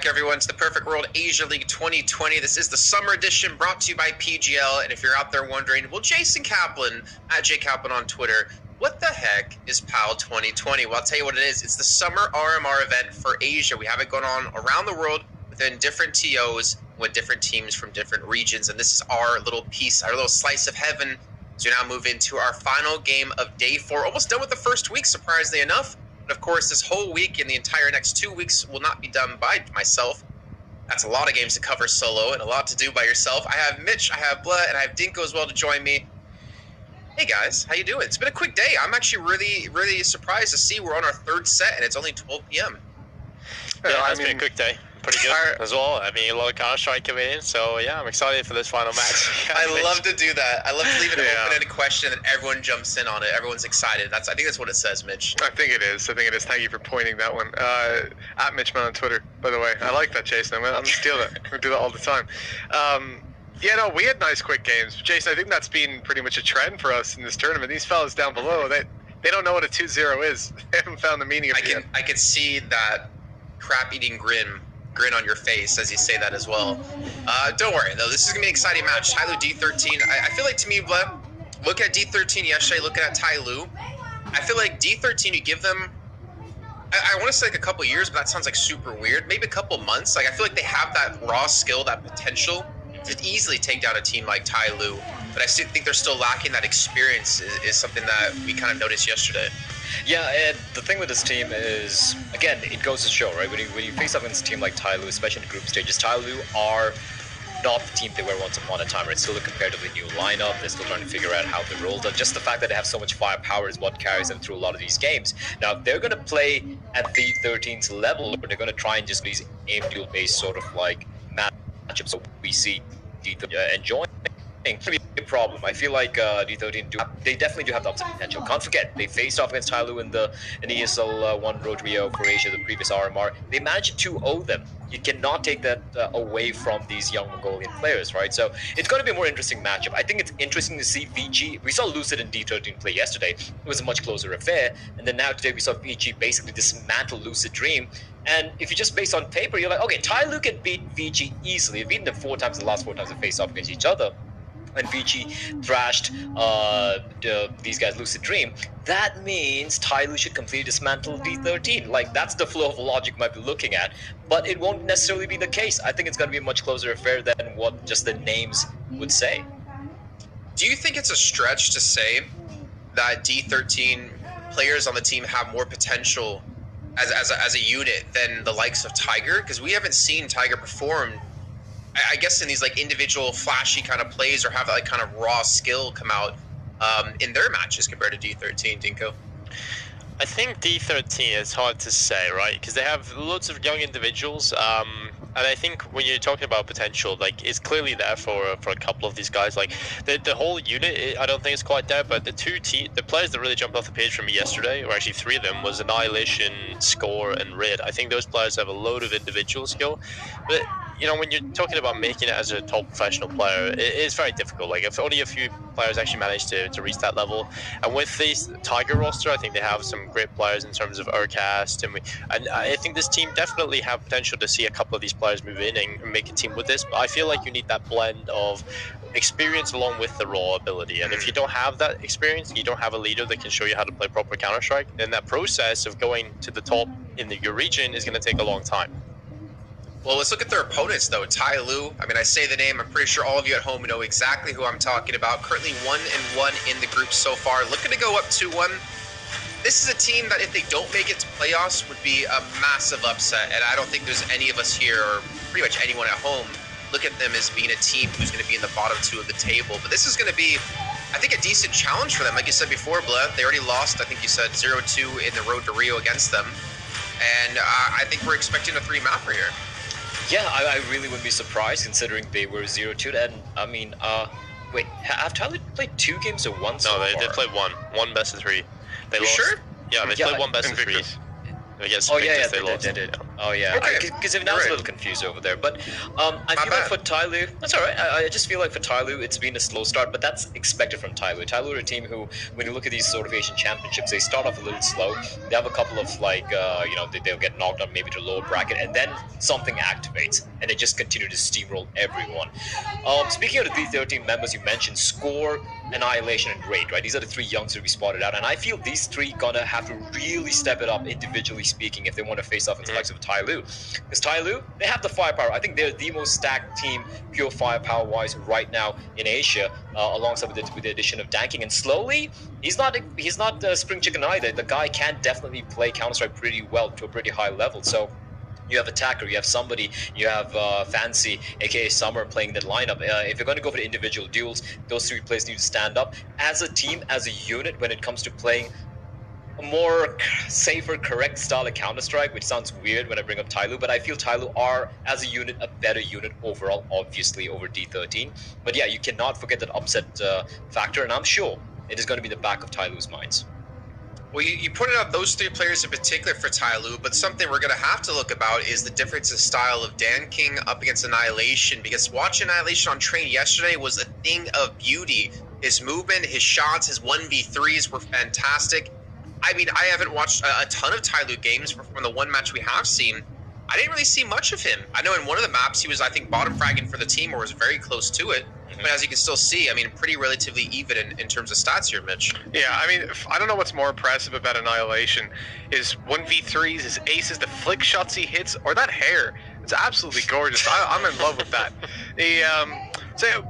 back, everyone, to the Perfect World Asia League 2020. This is the summer edition brought to you by PGL. And if you're out there wondering, well, Jason Kaplan, at JKaplan on Twitter, what the heck is PAL 2020? Well, I'll tell you what it is. It's the summer RMR event for Asia. We have it going on around the world within different TOs with different teams from different regions. And this is our little piece, our little slice of heaven. So we now move into our final game of day 4. Almost done with the first week, surprisingly enough. But of course, this whole week and the entire next 2 weeks will not be done by myself. That's a lot of games to cover solo and a lot to do by yourself. I have Mitch, I have Blah, and I have Dinko as well to join me. Hey guys, how you doing? It's been a quick day. I'm actually really surprised to see we're on our 3rd set and it's only 12 p.m. Yeah, it's been a quick day. Pretty good as well. I mean, a lot of Counter-Strike coming in, so yeah, I'm excited for this final match. I love to do that. I love to leave it an open-ended question and everyone jumps in on it. Everyone's excited. I think that's what it says, Mitch. I think it is. Thank you for pointing that one. At Mitchman on Twitter, by the way. I like that, Jason. I'm going to steal that. I'm going to do that all the time. Yeah, no, we had nice quick games. Jason, I think that's been pretty much a trend for us in this tournament. These fellas down below, they don't know what a 2-0 is. They haven't found the meaning of it yet. I can see that crap-eating grin on your face as you say that as well. Don't worry, though. This is going to be an exciting match. Tyloo D13. I feel like, to me, look at D13 yesterday, looking at Tyloo. I feel like D13, you give them, I want to say like a couple years, but that sounds like super weird. Maybe a couple months. Like, I feel like they have that raw skill, that potential to easily take down a team like Tyloo. But I still think they're still lacking that experience is something that we kind of noticed yesterday. Yeah, and the thing with this team is, again, it goes to show, right? When you face up against a team like Tyloo, especially in the group stages, Tyloo are not the team they were once upon a time, right? It's still a comparatively new lineup. They're still trying to figure out how they roll. Just the fact that they have so much firepower is what carries them through a lot of these games. Now, if they're going to play at D13's level, they're going to try and just these aim duel-based sort of like matchups that we see D13 enjoying. Could be a problem. I feel like D13 they definitely do have the upside potential. Can't forget they faced off against Tyloo in the ESL 1 Road Rio for Asia, the previous RMR. They managed to 2-0 them. You cannot take that away from these young Mongolian players, right? So it's going to be a more interesting matchup. I think it's interesting to see Vici. We saw Lucid and D13 play yesterday. It was a much closer affair, and then now today we saw Vici basically dismantle Lucid Dream. And if you just base on paper, you're like, okay, Tyloo can beat Vici easily. They've beaten them 4 times the last 4 times they faced off against each other. And Vici thrashed these guys Lucid Dream, that means Tyloo should completely dismantle D13. Like, that's the flow of logic you might be looking at, but it won't necessarily be the case. I think it's going to be a much closer affair than what just the names would say. Do you think it's a stretch to say that D13 players on the team have more potential as a unit than the likes of Tiger? Because we haven't seen Tiger perform, I guess, in these like individual flashy kind of plays or have that like kind of raw skill come out in their matches compared to D13, Dinko. I think D13 is hard to say, right? Because they have lots of young individuals, and I think when you're talking about potential, like, it's clearly there for a couple of these guys. Like the whole unit, I don't think it's quite there, but the players that really jumped off the page for me yesterday, or actually 3 of them, was Annihilation, Score, and Rid. I think those players have a load of individual skill, but you know, when you're talking about making it as a top professional player, it is very difficult. Like, if only a few players actually manage to reach that level. And with this Tiger roster, I think they have some great players in terms of Urcast, and I think this team definitely have potential to see a couple of these players move in and make a team with this. But I feel like you need that blend of experience along with the raw ability. And if you don't have that experience, you don't have a leader that can show you how to play proper Counter-Strike, then that process of going to the top in your region is going to take a long time. Well, let's look at their opponents, though. Tyloo, I mean, I say the name, I'm pretty sure all of you at home know exactly who I'm talking about. Currently 1-1 in the group so far, looking to go up 2-1. This is a team that if they don't make it to playoffs would be a massive upset, and I don't think there's any of us here, or pretty much anyone at home, look at them as being a team who's going to be in the bottom 2 of the table. But this is going to be, I think, a decent challenge for them. Like you said before, Blah, they already lost, I think you said 0-2 in the road to Rio against them. And I think we're expecting a 3-mapper here. Yeah, I really wouldn't be surprised considering they were 0-2. And I mean, wait, have Tyloo played 2 games or 1 so far? No, they did play 1 best of 3. They lost. Sure? Yeah, they played 1 best of 3. Against oh Victus, yeah, they lost. They did. Oh yeah, Okay. because I was a little confused over there. But I feel like for Tyloo, that's all right. I just feel like for Tyloo, it's been a slow start, but that's expected from Tyloo. Tyloo are a team who, when you look at these sort of Asian championships, they start off a little slow. They have a couple of like, they'll get knocked out maybe to lower bracket, and then something activates, and they just continue to steamroll everyone. Speaking of the D13 members, you mentioned Score, Annihilation, and Raid, right? These are the three youngsters we spotted out, and I feel these three gonna have to really step it up individually speaking if they want to face off against the likes of Tyloo. Because Tyloo, they have the firepower. I think they're the most stacked team, pure firepower-wise, right now in Asia, alongside with the addition of Danking. And slowly, he's not spring chicken either. The guy can definitely play Counter-Strike pretty well to a pretty high level. So you have Attacker, you have somebody, you have Fancy, aka Summer, playing that lineup. If you're going to go for the individual duels, those three players need to stand up as a team, as a unit, when it comes to playing a more safer, correct style of Counter-Strike, which sounds weird when I bring up Tyloo, but I feel Tyloo are, as a unit, a better unit overall, obviously, over D13. But yeah, you cannot forget that upset factor, and I'm sure it is going to be the back of Tyloo's minds. Well, you pointed out those three players in particular for Tyloo, but something we're going to have to look about is the difference in style of Danking up against Annihilation, because watching Annihilation on Train yesterday was a thing of beauty. His movement, his shots, his 1v3s were fantastic. I mean, I haven't watched a ton of Tyloo games, but from the one match we have seen, I didn't really see much of him. I know in one of the maps he was, I think, bottom fragging for the team or was very close to it. But as you can still see, I mean, pretty relatively even in terms of stats here, Mitch. Yeah, I mean, I don't know what's more impressive about Annihilation. His 1v3s, his aces, the flick shots he hits, or that hair. It's absolutely gorgeous. I'm in love with that. So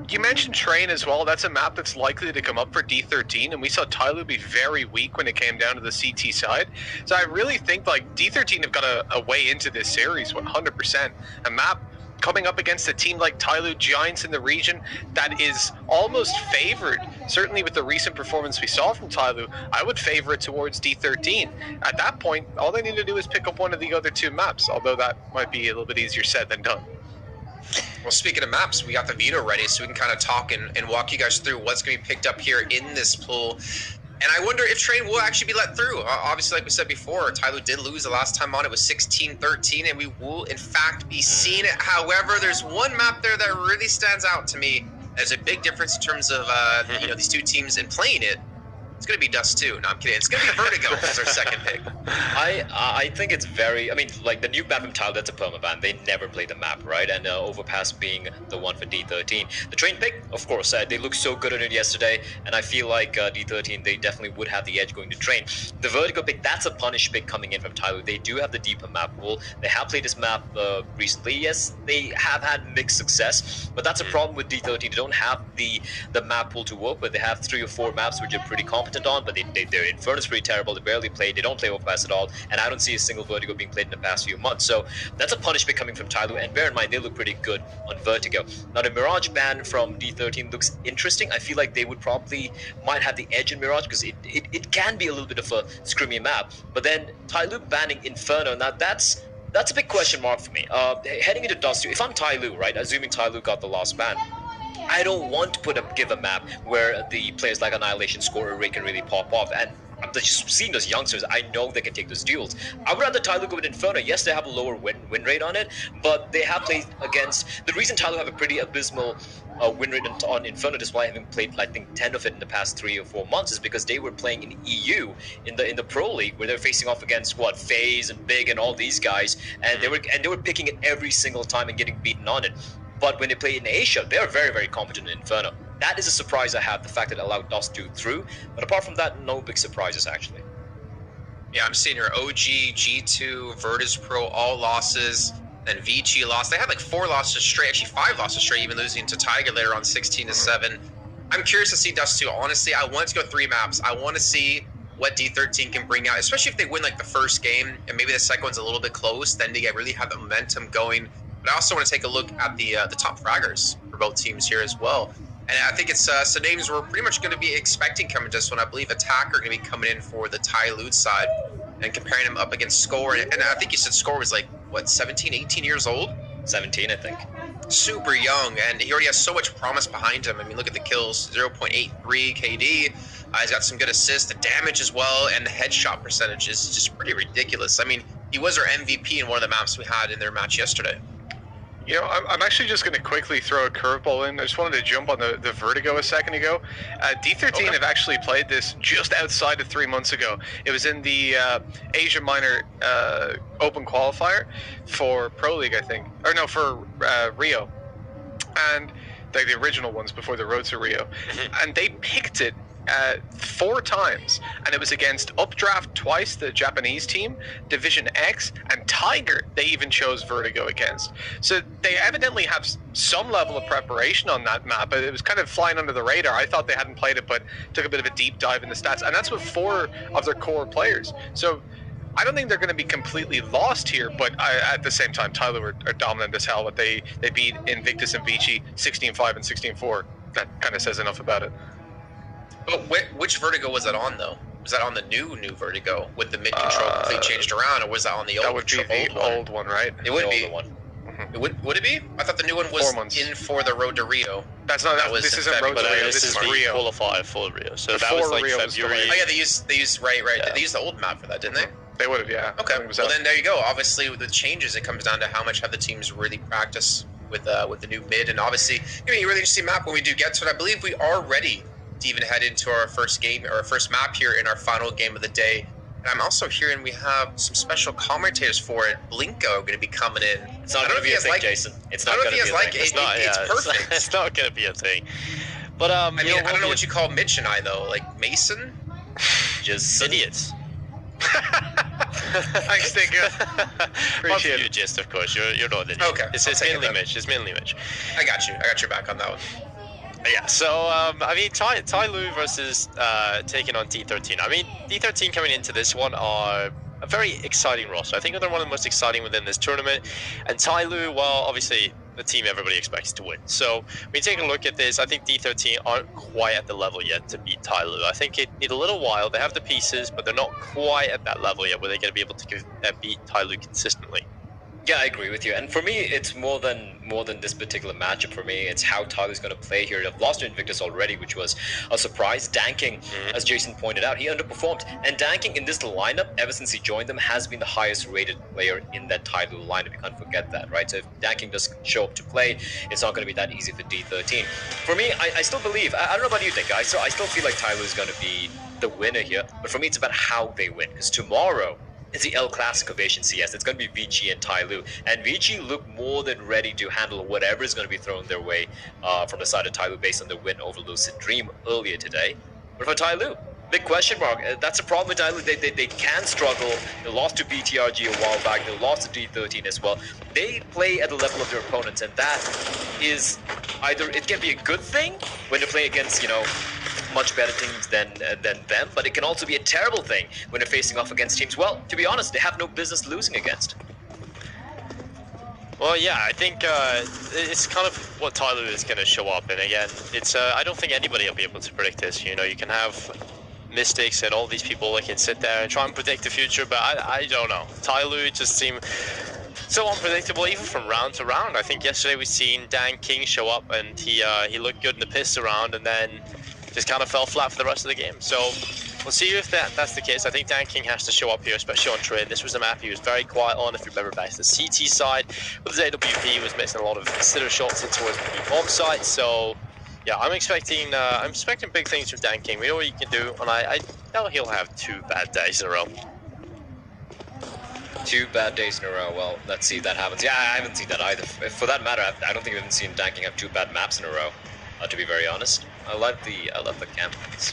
you mentioned Train as well. That's a map that's likely to come up for D13, and we saw Tyloo be very weak when it came down to the CT side. So I really think like D13 have got a way into this series 100%. A map coming up against a team like Tyloo, giants in the region, that is almost favored. Certainly with the recent performance we saw from Tyloo, I would favor it towards D13. At that point, all they need to do is pick up one of the other two maps, although that might be a little bit easier said than done. Well, speaking of maps, we got the veto ready, so we can kind of talk and walk you guys through what's going to be picked up here in this pool. And I wonder if Train will actually be let through. Obviously, like we said before, Tyloo did lose the last time on. It was 16-13, and we will, in fact, be seeing it. However, there's one map there that really stands out to me. There's a big difference in terms of these two teams and playing it. It's going to be Dust 2. No, I'm kidding. It's going to be Vertigo as our second pick. I think it's very... I mean, like, the new map from Tyloo, that's a permaban. They never play the map, right? And Overpass being the one for D13. The Train pick, of course, they looked so good at it yesterday, and I feel like D13, they definitely would have the edge going to Train. The Vertigo pick, that's a punish pick coming in from Tyloo. They do have the deeper map pool. They have played this map recently. Yes, they have had mixed success, but that's a problem with D13. They don't have the map pool to work with. They have 3 or 4 maps which are pretty competent on, but their Inferno is pretty terrible. They barely play. They don't play Overpass at all, and I don't see a single Vertigo being played in the past few months. So that's a punish pick coming from Tyloo, and bear in mind they look pretty good on Vertigo. Now the Mirage ban from D13 looks interesting. I feel like they would might have the edge in Mirage because it can be a little bit of a scrimmy map, but then Tyloo banning Inferno, now that's a big question mark for me. Heading into Dust 2, if I'm Tyloo, right, assuming Tyloo got the last ban, I don't want to give a map where the players like Annihilation, Score, or Ray can really pop off. And I'm just seeing those youngsters, I know they can take those duels. I would rather Tyloo go with Inferno. Yes, they have a lower win rate on it, but they have played against... The reason Tyloo have a pretty abysmal win rate on Inferno, despite having played, I think, 10 of it in the past 3 or 4 months, is because they were playing in EU, in the Pro League, where they're facing off against, FaZe and Big and all these guys, and they were picking it every single time and getting beaten on it. But when they play in Asia, they're very, very competent in Inferno. That is a surprise I have, the fact that it allowed Dust 2 through. But apart from that, no big surprises, actually. Yeah, I'm seeing here OG, G2, Virtus Pro, all losses. Then Vici lost. They had like 4 losses straight, actually 5 losses straight, even losing to Tiger later on 16-7. I'm curious to see Dust 2. Honestly, I want it to go 3 maps. I want to see what D13 can bring out, especially if they win like the first game and maybe the second one's a little bit close, then they really have the momentum going. But I also want to take a look at the top fraggers for both teams here as well. And I think it's some names we're pretty much going to be expecting coming to this one. I believe Attacker going to be coming in for the Tyloo side and comparing him up against Score. And I think you said Score was like, what, 17, 18 years old? 17, I think. Super young, and he already has so much promise behind him. I mean, look at the kills, 0.83 KD. He's got some good assists, the damage as well, and the headshot percentage is just pretty ridiculous. I mean, He was our MVP in one of the maps we had in their match yesterday. You know, I'm actually just going to quickly throw a curveball in. I just wanted to jump on the Vertigo a second ago. D13 have actually played this just outside of 3 months ago. It was in the Asia Minor Open Qualifier for Pro League, I think. Or no, for Rio. And like the original ones before the Road to Rio. And they picked it 4 times, and it was against Updraft twice, the Japanese team, Division X, and Tiger they even chose Vertigo against. So they evidently have some level of preparation on that map, but it was kind of flying under the radar. I thought they hadn't played it, but took a bit of a deep dive in the stats, and that's with 4 of their core players. So I don't think they're going to be completely lost here, but at the same time, Tyloo are dominant as hell. But they beat Invictus and Vici 16-5 and 16-4. That kind of says enough about it. But which Vertigo was that on, though? Was that on the new Vertigo with the mid control completely changed around, or was that on the old? That would be the old one, right? It would be. One. It would it be? I thought the new one was in for the Road to Rio. That's not. That was. This isn't Road to Rio. This is Rio. qualifier for Rio. So that was like Rio February. Oh yeah, they used right. Yeah. They used the old map for that, didn't they? They would have, yeah. Okay. Well, then there you go. Obviously, with the changes, it comes down to how much have the teams really practiced with the new mid, and obviously, a really interesting map when we do get to it. I believe we are ready to even head into our first game or our first map here in our final game of the day. And I'm also hearing we have some special commentators for it. Blinko are going to be coming in. It's not going to be a thing, Jason. It's not going to be a thing. It's perfect. It's not going to be a thing. But I mean, I don't know what you call Mitch and I though. Like Mason? Just idiots. Thanks, Stinker. Appreciate it. Gist, of course. You're not an idiot. Okay. It's mainly Mitch. It's mainly Mitch. I got you. I got your back on that one. Yeah, so, I mean, Tyloo versus taking on D13. I mean, D13 coming into this one are a very exciting roster. I think they're one of the most exciting within this tournament. And Tyloo, well, obviously, the team everybody expects to win. So, when you take a look at this, I think D13 aren't quite at the level yet to beat Tyloo. I think it need a little while. They have the pieces, but they're not quite at that level yet where they're going to be able to beat Tyloo consistently. Yeah, I agree with you. And for me, it's more than this particular matchup. For me, it's how Tyloo's going to play here. They've lost to Invictus already, which was a surprise. Danking, as Jason pointed out, he underperformed. And Danking in this lineup, ever since he joined them, has been the highest rated player in that Tyloo lineup. You can't forget that, right? So if Danking does show up to play, it's not going to be that easy for D13. For me, I still believe, I don't know about you think, guys, so I still feel like Tyloo is going to be the winner here. But for me, it's about how they win. Because tomorrow, it's the El Clasico of Asian CS. It's going to be Vici and Tyloo. And Vici look more than ready to handle whatever is going to be thrown their way from the side of Tyloo based on the win over Lucid Dream earlier today. But for Tyloo, big question mark. That's the problem with Tyloo. They can struggle. They lost to BTRG a while back. They lost to D13 as well. They play at the level of their opponents, and that is either it can be a good thing when they're playing against, you know, much better teams than them, but it can also be a terrible thing when they're facing off against teams, well, to be honest, they have no business losing against. Well, yeah, I think it's kind of what Tyloo is going to show up, and again, it's I don't think anybody will be able to predict this. You know, you can have mystics and all these people that can sit there and try and predict the future, but I don't know. Tyloo just seem so unpredictable, even from round to round. I think yesterday we seen Dan King show up, and he looked good in the pistol round, and then just kind of fell flat for the rest of the game. So we'll see if that's the case. I think Dan King has to show up here, especially on trade. This was a map he was very quiet on. If you remember back to the CT side, with his AWP, he was missing a lot of consider shots in towards the bomb site. So yeah, I'm expecting big things from Dan King. We know what he can do, and I know he'll have 2 bad days in a row. 2 bad days in a row. Well, let's see if that happens. Yeah, I haven't seen that either. For that matter, I don't think I've even seen Dan King have 2 bad maps in a row. To be very honest, I love the campus.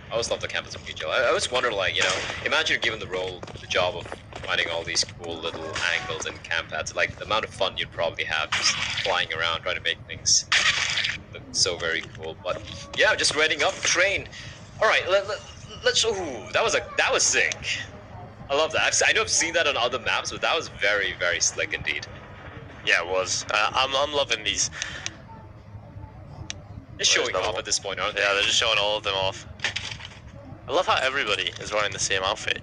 I always love the campus of PGL. I always wonder, like, you know, imagine you're given the job of finding all these cool little angles and camp pads. Like the amount of fun you'd probably have just flying around trying to make things look so very cool. But yeah, just reading up train. All right, let's. Ooh, that was sick. I love that. I know I've seen that on other maps, but that was very, very slick indeed. Yeah, it was. I'm loving these. They're showing off at this point, aren't they? Yeah, they're just showing all of them off. I love how everybody is running the same outfit.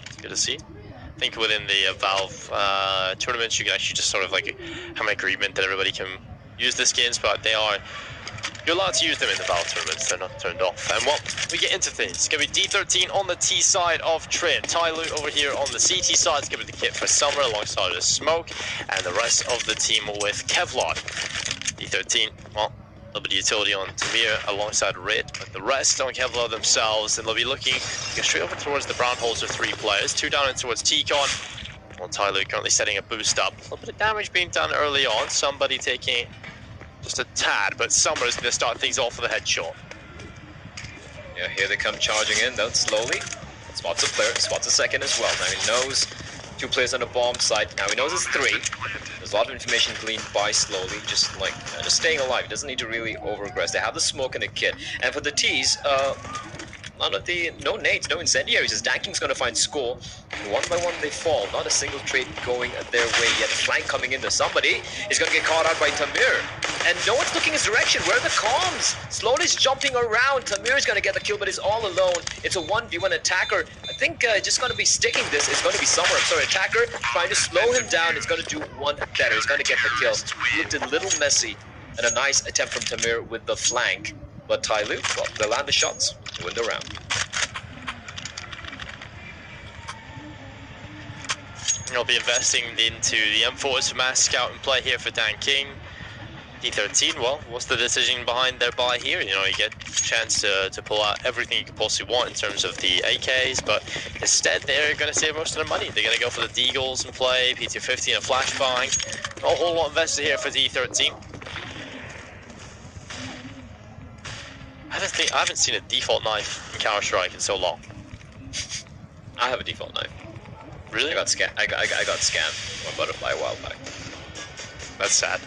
It's good to see. I think within the Valve tournaments, you can actually just sort of like have an agreement that everybody can use the skins, but they are You're allowed to use them in the battle tournaments, they're not turned off. And well, we get into things. It's going to be D13 on the T side of Trin. Tyloo over here on the CT side. It's going to be the kit for Summer alongside the Smoke. And the rest of the team with Kevlar. D13, well, a little bit of utility on Tamir alongside Red. But the rest on Kevlar themselves. And they'll be looking to go straight over towards the brown holes of 3 players. 2 down in towards T-Con. Well, Tyloo currently setting a boost up. A little bit of damage being done early on. Somebody taking just a tad, but Summer's going to start things off with a headshot. Yeah, here they come charging in, though, slowly. Spots a player, spots a second as well. Now he knows 2 players on the bomb site. Now he knows it's 3. There's a lot of information gleaned by slowly, just like just staying alive. He doesn't need to really over-aggress. They have the smoke in the kit. And for the T's, no nades, no incendiaries. His danking's going to find score. And one by one they fall. Not a single trade going their way yet. The flank coming into somebody is going to get caught out by Tamir. And no one's looking his direction. Where are the comms? Slowly's jumping around. Tamir's going to get the kill, but he's all alone. It's a 1v1 attacker. I think just going to be sticking this. It's going to be Summer. I'm sorry, attacker trying to slow him down. It's going to do one better. He's going to get the kill. Looked a little messy. And a nice attempt from Tamir with the flank. But Tyloo, well, they land the shots to win the round. I'll be investing into the M4's mass scout and play here for Dan King. D13, well, what's the decision behind their buy here? You know, you get a chance to pull out everything you could possibly want in terms of the AKs, but instead they're going to save most of their money. They're going to go for the Deagles and play P250 and a flashbang. Not a whole lot invested here for D13. I haven't seen a default knife in Counter-Strike in so long. I have a default knife. Really? I got scammed on Butterfly a while back. That's sad.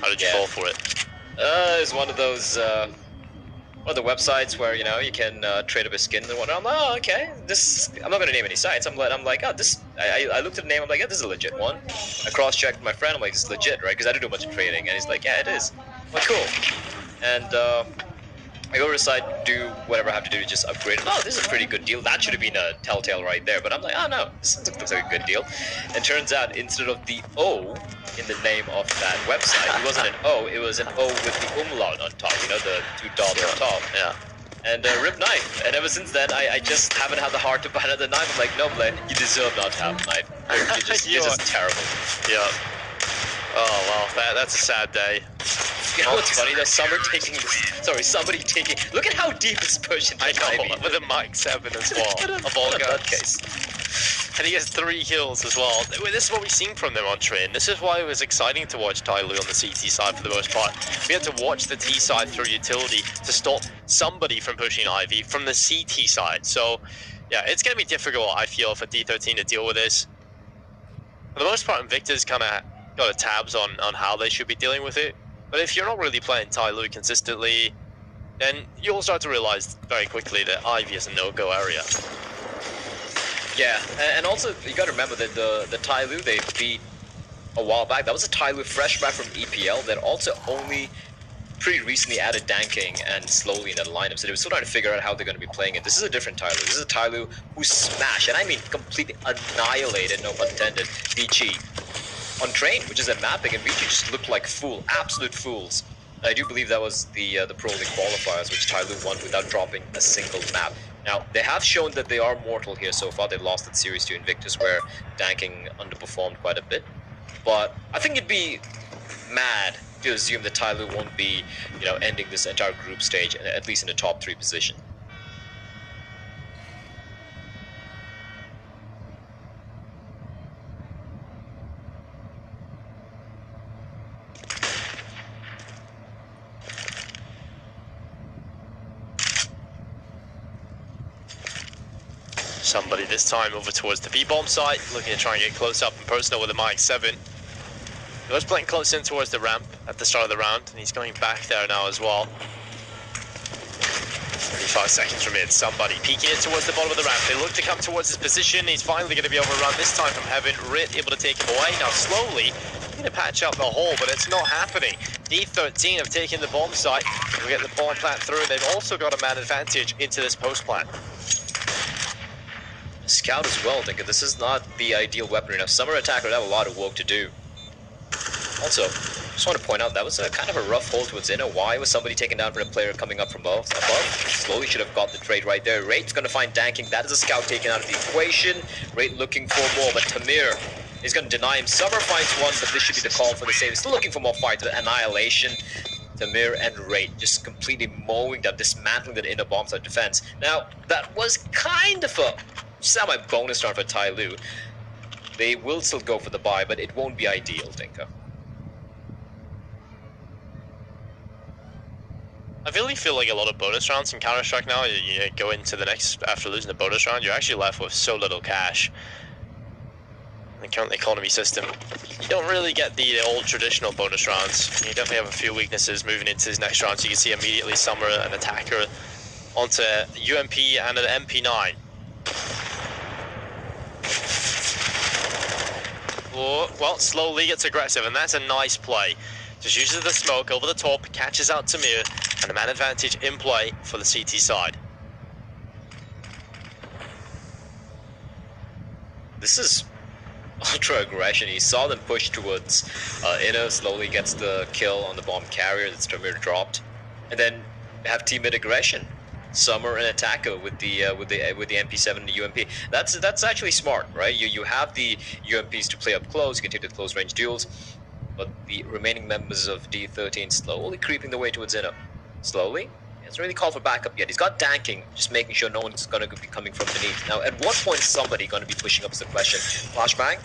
How did you fall for it? It's one of those one of the websites where you know you can trade up a skin and whatnot. I'm like, oh, okay. I'm not gonna name any sites. I'm like, oh, this. I looked at the name. I'm like, yeah, this is a legit one. I cross-checked my friend. I'm like, this is legit, right? Because I do a bunch of trading, and he's like, yeah, it is. I'm like, cool. And I go to the site, do whatever I have to do to just upgrade it. Oh, this is a pretty good deal. That should have been a telltale right there. But I'm like, oh no, this looks like a good deal. And turns out, instead of the O in the name of that website, it wasn't an O, it was an O with the umlaut on top, you know, the 2 dots on top. Yeah. And rip knife. And ever since then, I just haven't had the heart to buy another knife. I'm like, no, Blaine, you deserve not to have a knife. You're just terrible. Yeah. Oh, well, that's a sad day. You know what's funny though? Somebody taking. Look at how deep it's pushing. I know, with a Mike 7 as well. Of all guns. And he has 3 kills as well. This is what we've seen from them on Trin. This is why it was exciting to watch Tyloo on the CT side for the most part. We had to watch the T side through utility to stop somebody from pushing Ivy from the CT side. So, yeah, it's going to be difficult, I feel, for D13 to deal with this. For the most part, Invictus kind of got a tabs on how they should be dealing with it. But if you're not really playing Tyloo consistently, then you'll start to realize very quickly that Ivy is a no-go area. Yeah, and also you got to remember that the Tyloo they beat a while back, that was a Tyloo fresh back from EPL that also only pretty recently added Danking and slowly in that lineup, so they were still trying to figure out how they're going to be playing it. This is a different Tyloo. This is a Tyloo who smashed, and I mean completely annihilated, no pun intended, VG on Train, which is at mapping, and VG just looked like absolute fools. And I do believe that was the Pro League qualifiers, which Tyloo won without dropping a single map. Now, they have shown that they are mortal here so far. They lost that series to Invictus, where Danking underperformed quite a bit. But I think it'd be mad to assume that Tyloo won't be, you know, ending this entire group stage, at least in the top 3 position. Somebody this time over towards the B-bomb site, looking to try and get close up and personal with a Mike 7. He was playing close in towards the ramp at the start of the round, and he's going back there now as well. 35 seconds remaining. Somebody peeking it towards the bottom of the ramp. They look to come towards his position. He's finally going to be overrun this time from Heaven. Rit able to take him away. Now slowly going to patch up the hole, but it's not happening. D13 have taken the bomb site. We'll get the bomb plant through. They've also got a man advantage into this post plant. Scout as well, thinking this is not the ideal weaponry. Now, Summer Attacker would have a lot of work to do. Also, Just want to point out that was a kind of a rough hold towards Inno. Why was somebody taken down for the player coming up from above? Slowly should have got the trade right there. Rate's going to find Danking. That is a scout taken out of the equation. Rate looking for more, but Tamir is going to deny him. Summer finds one, but this should be the call for the save. Still looking for more fire to the annihilation. Tamir and Rate just completely mowing them, dismantling the inner bombs of defense. Now, that was kind of a semi-bonus round for Tyloo. They will still go for the buy, but it won't be ideal, Dinka. I really feel like a lot of bonus rounds in Counter-Strike now, you go into the next, after losing the bonus round, you're actually left with so little cash. In the current economy system, you don't really get the old traditional bonus rounds. You definitely have a few weaknesses moving into his next round, so you can see immediately Summer, an attacker, onto UMP and an MP9. Oh, well, slowly gets aggressive, and that's a nice play. Just uses the smoke over the top, catches out Tamir, and a man advantage in play for the CT side. This is ultra aggression. He saw them push towards Inno, slowly gets the kill on the bomb carrier that's Tamir dropped, and then have teammate aggression. Summer and attacker with the MP7 and the UMP. That's actually smart, right? You have the UMPs to play up close. You can take the close range duels, but the remaining members of D13 slowly creeping their way towards Inno. Slowly. He hasn't really called for backup yet. He's got Danking, just making sure no one's going to be coming from beneath. Now, at what point is somebody going to be pushing up is the question. Flashbang.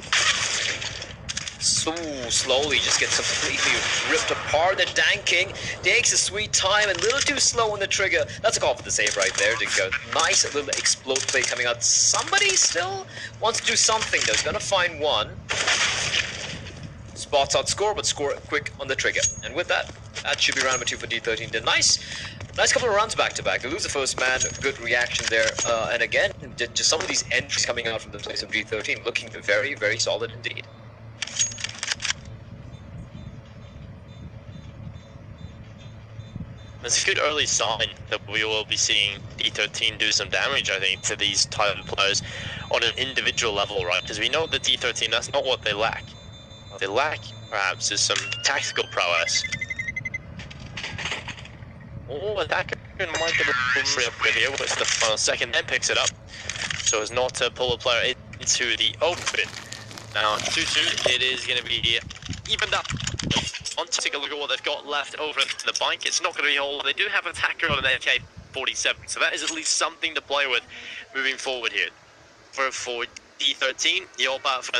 So slowly just gets completely ripped apart. The Danking takes a sweet time and a little too slow on the trigger. That's a call for the save right there. Dinka. Nice little explode play coming out. Somebody still wants to do something though. He's going to find one. Spots out score, but score quick on the trigger. And with that, that should be round number 2 for D13. They're nice couple of rounds back to back. They lose the first man, good reaction there. And again, just some of these entries coming out from the place of D13 looking very, very solid indeed. It's a good early sign that we will be seeing D13 do some damage, I think, to these type of players on an individual level, right? Because we know that D13, that's not what they lack. What they lack, perhaps, is some tactical prowess. Oh, attacker might get a free upgrade here, but it's the final second, then picks it up, so as not to pull a player into the open. Now, 2-2, it is going to be evened up. On to take a look at what they've got left over into the bike. It's not going to be a whole lot. They do have an attacker on an AK-47, so that is at least something to play with moving forward here. For D13, the all-out for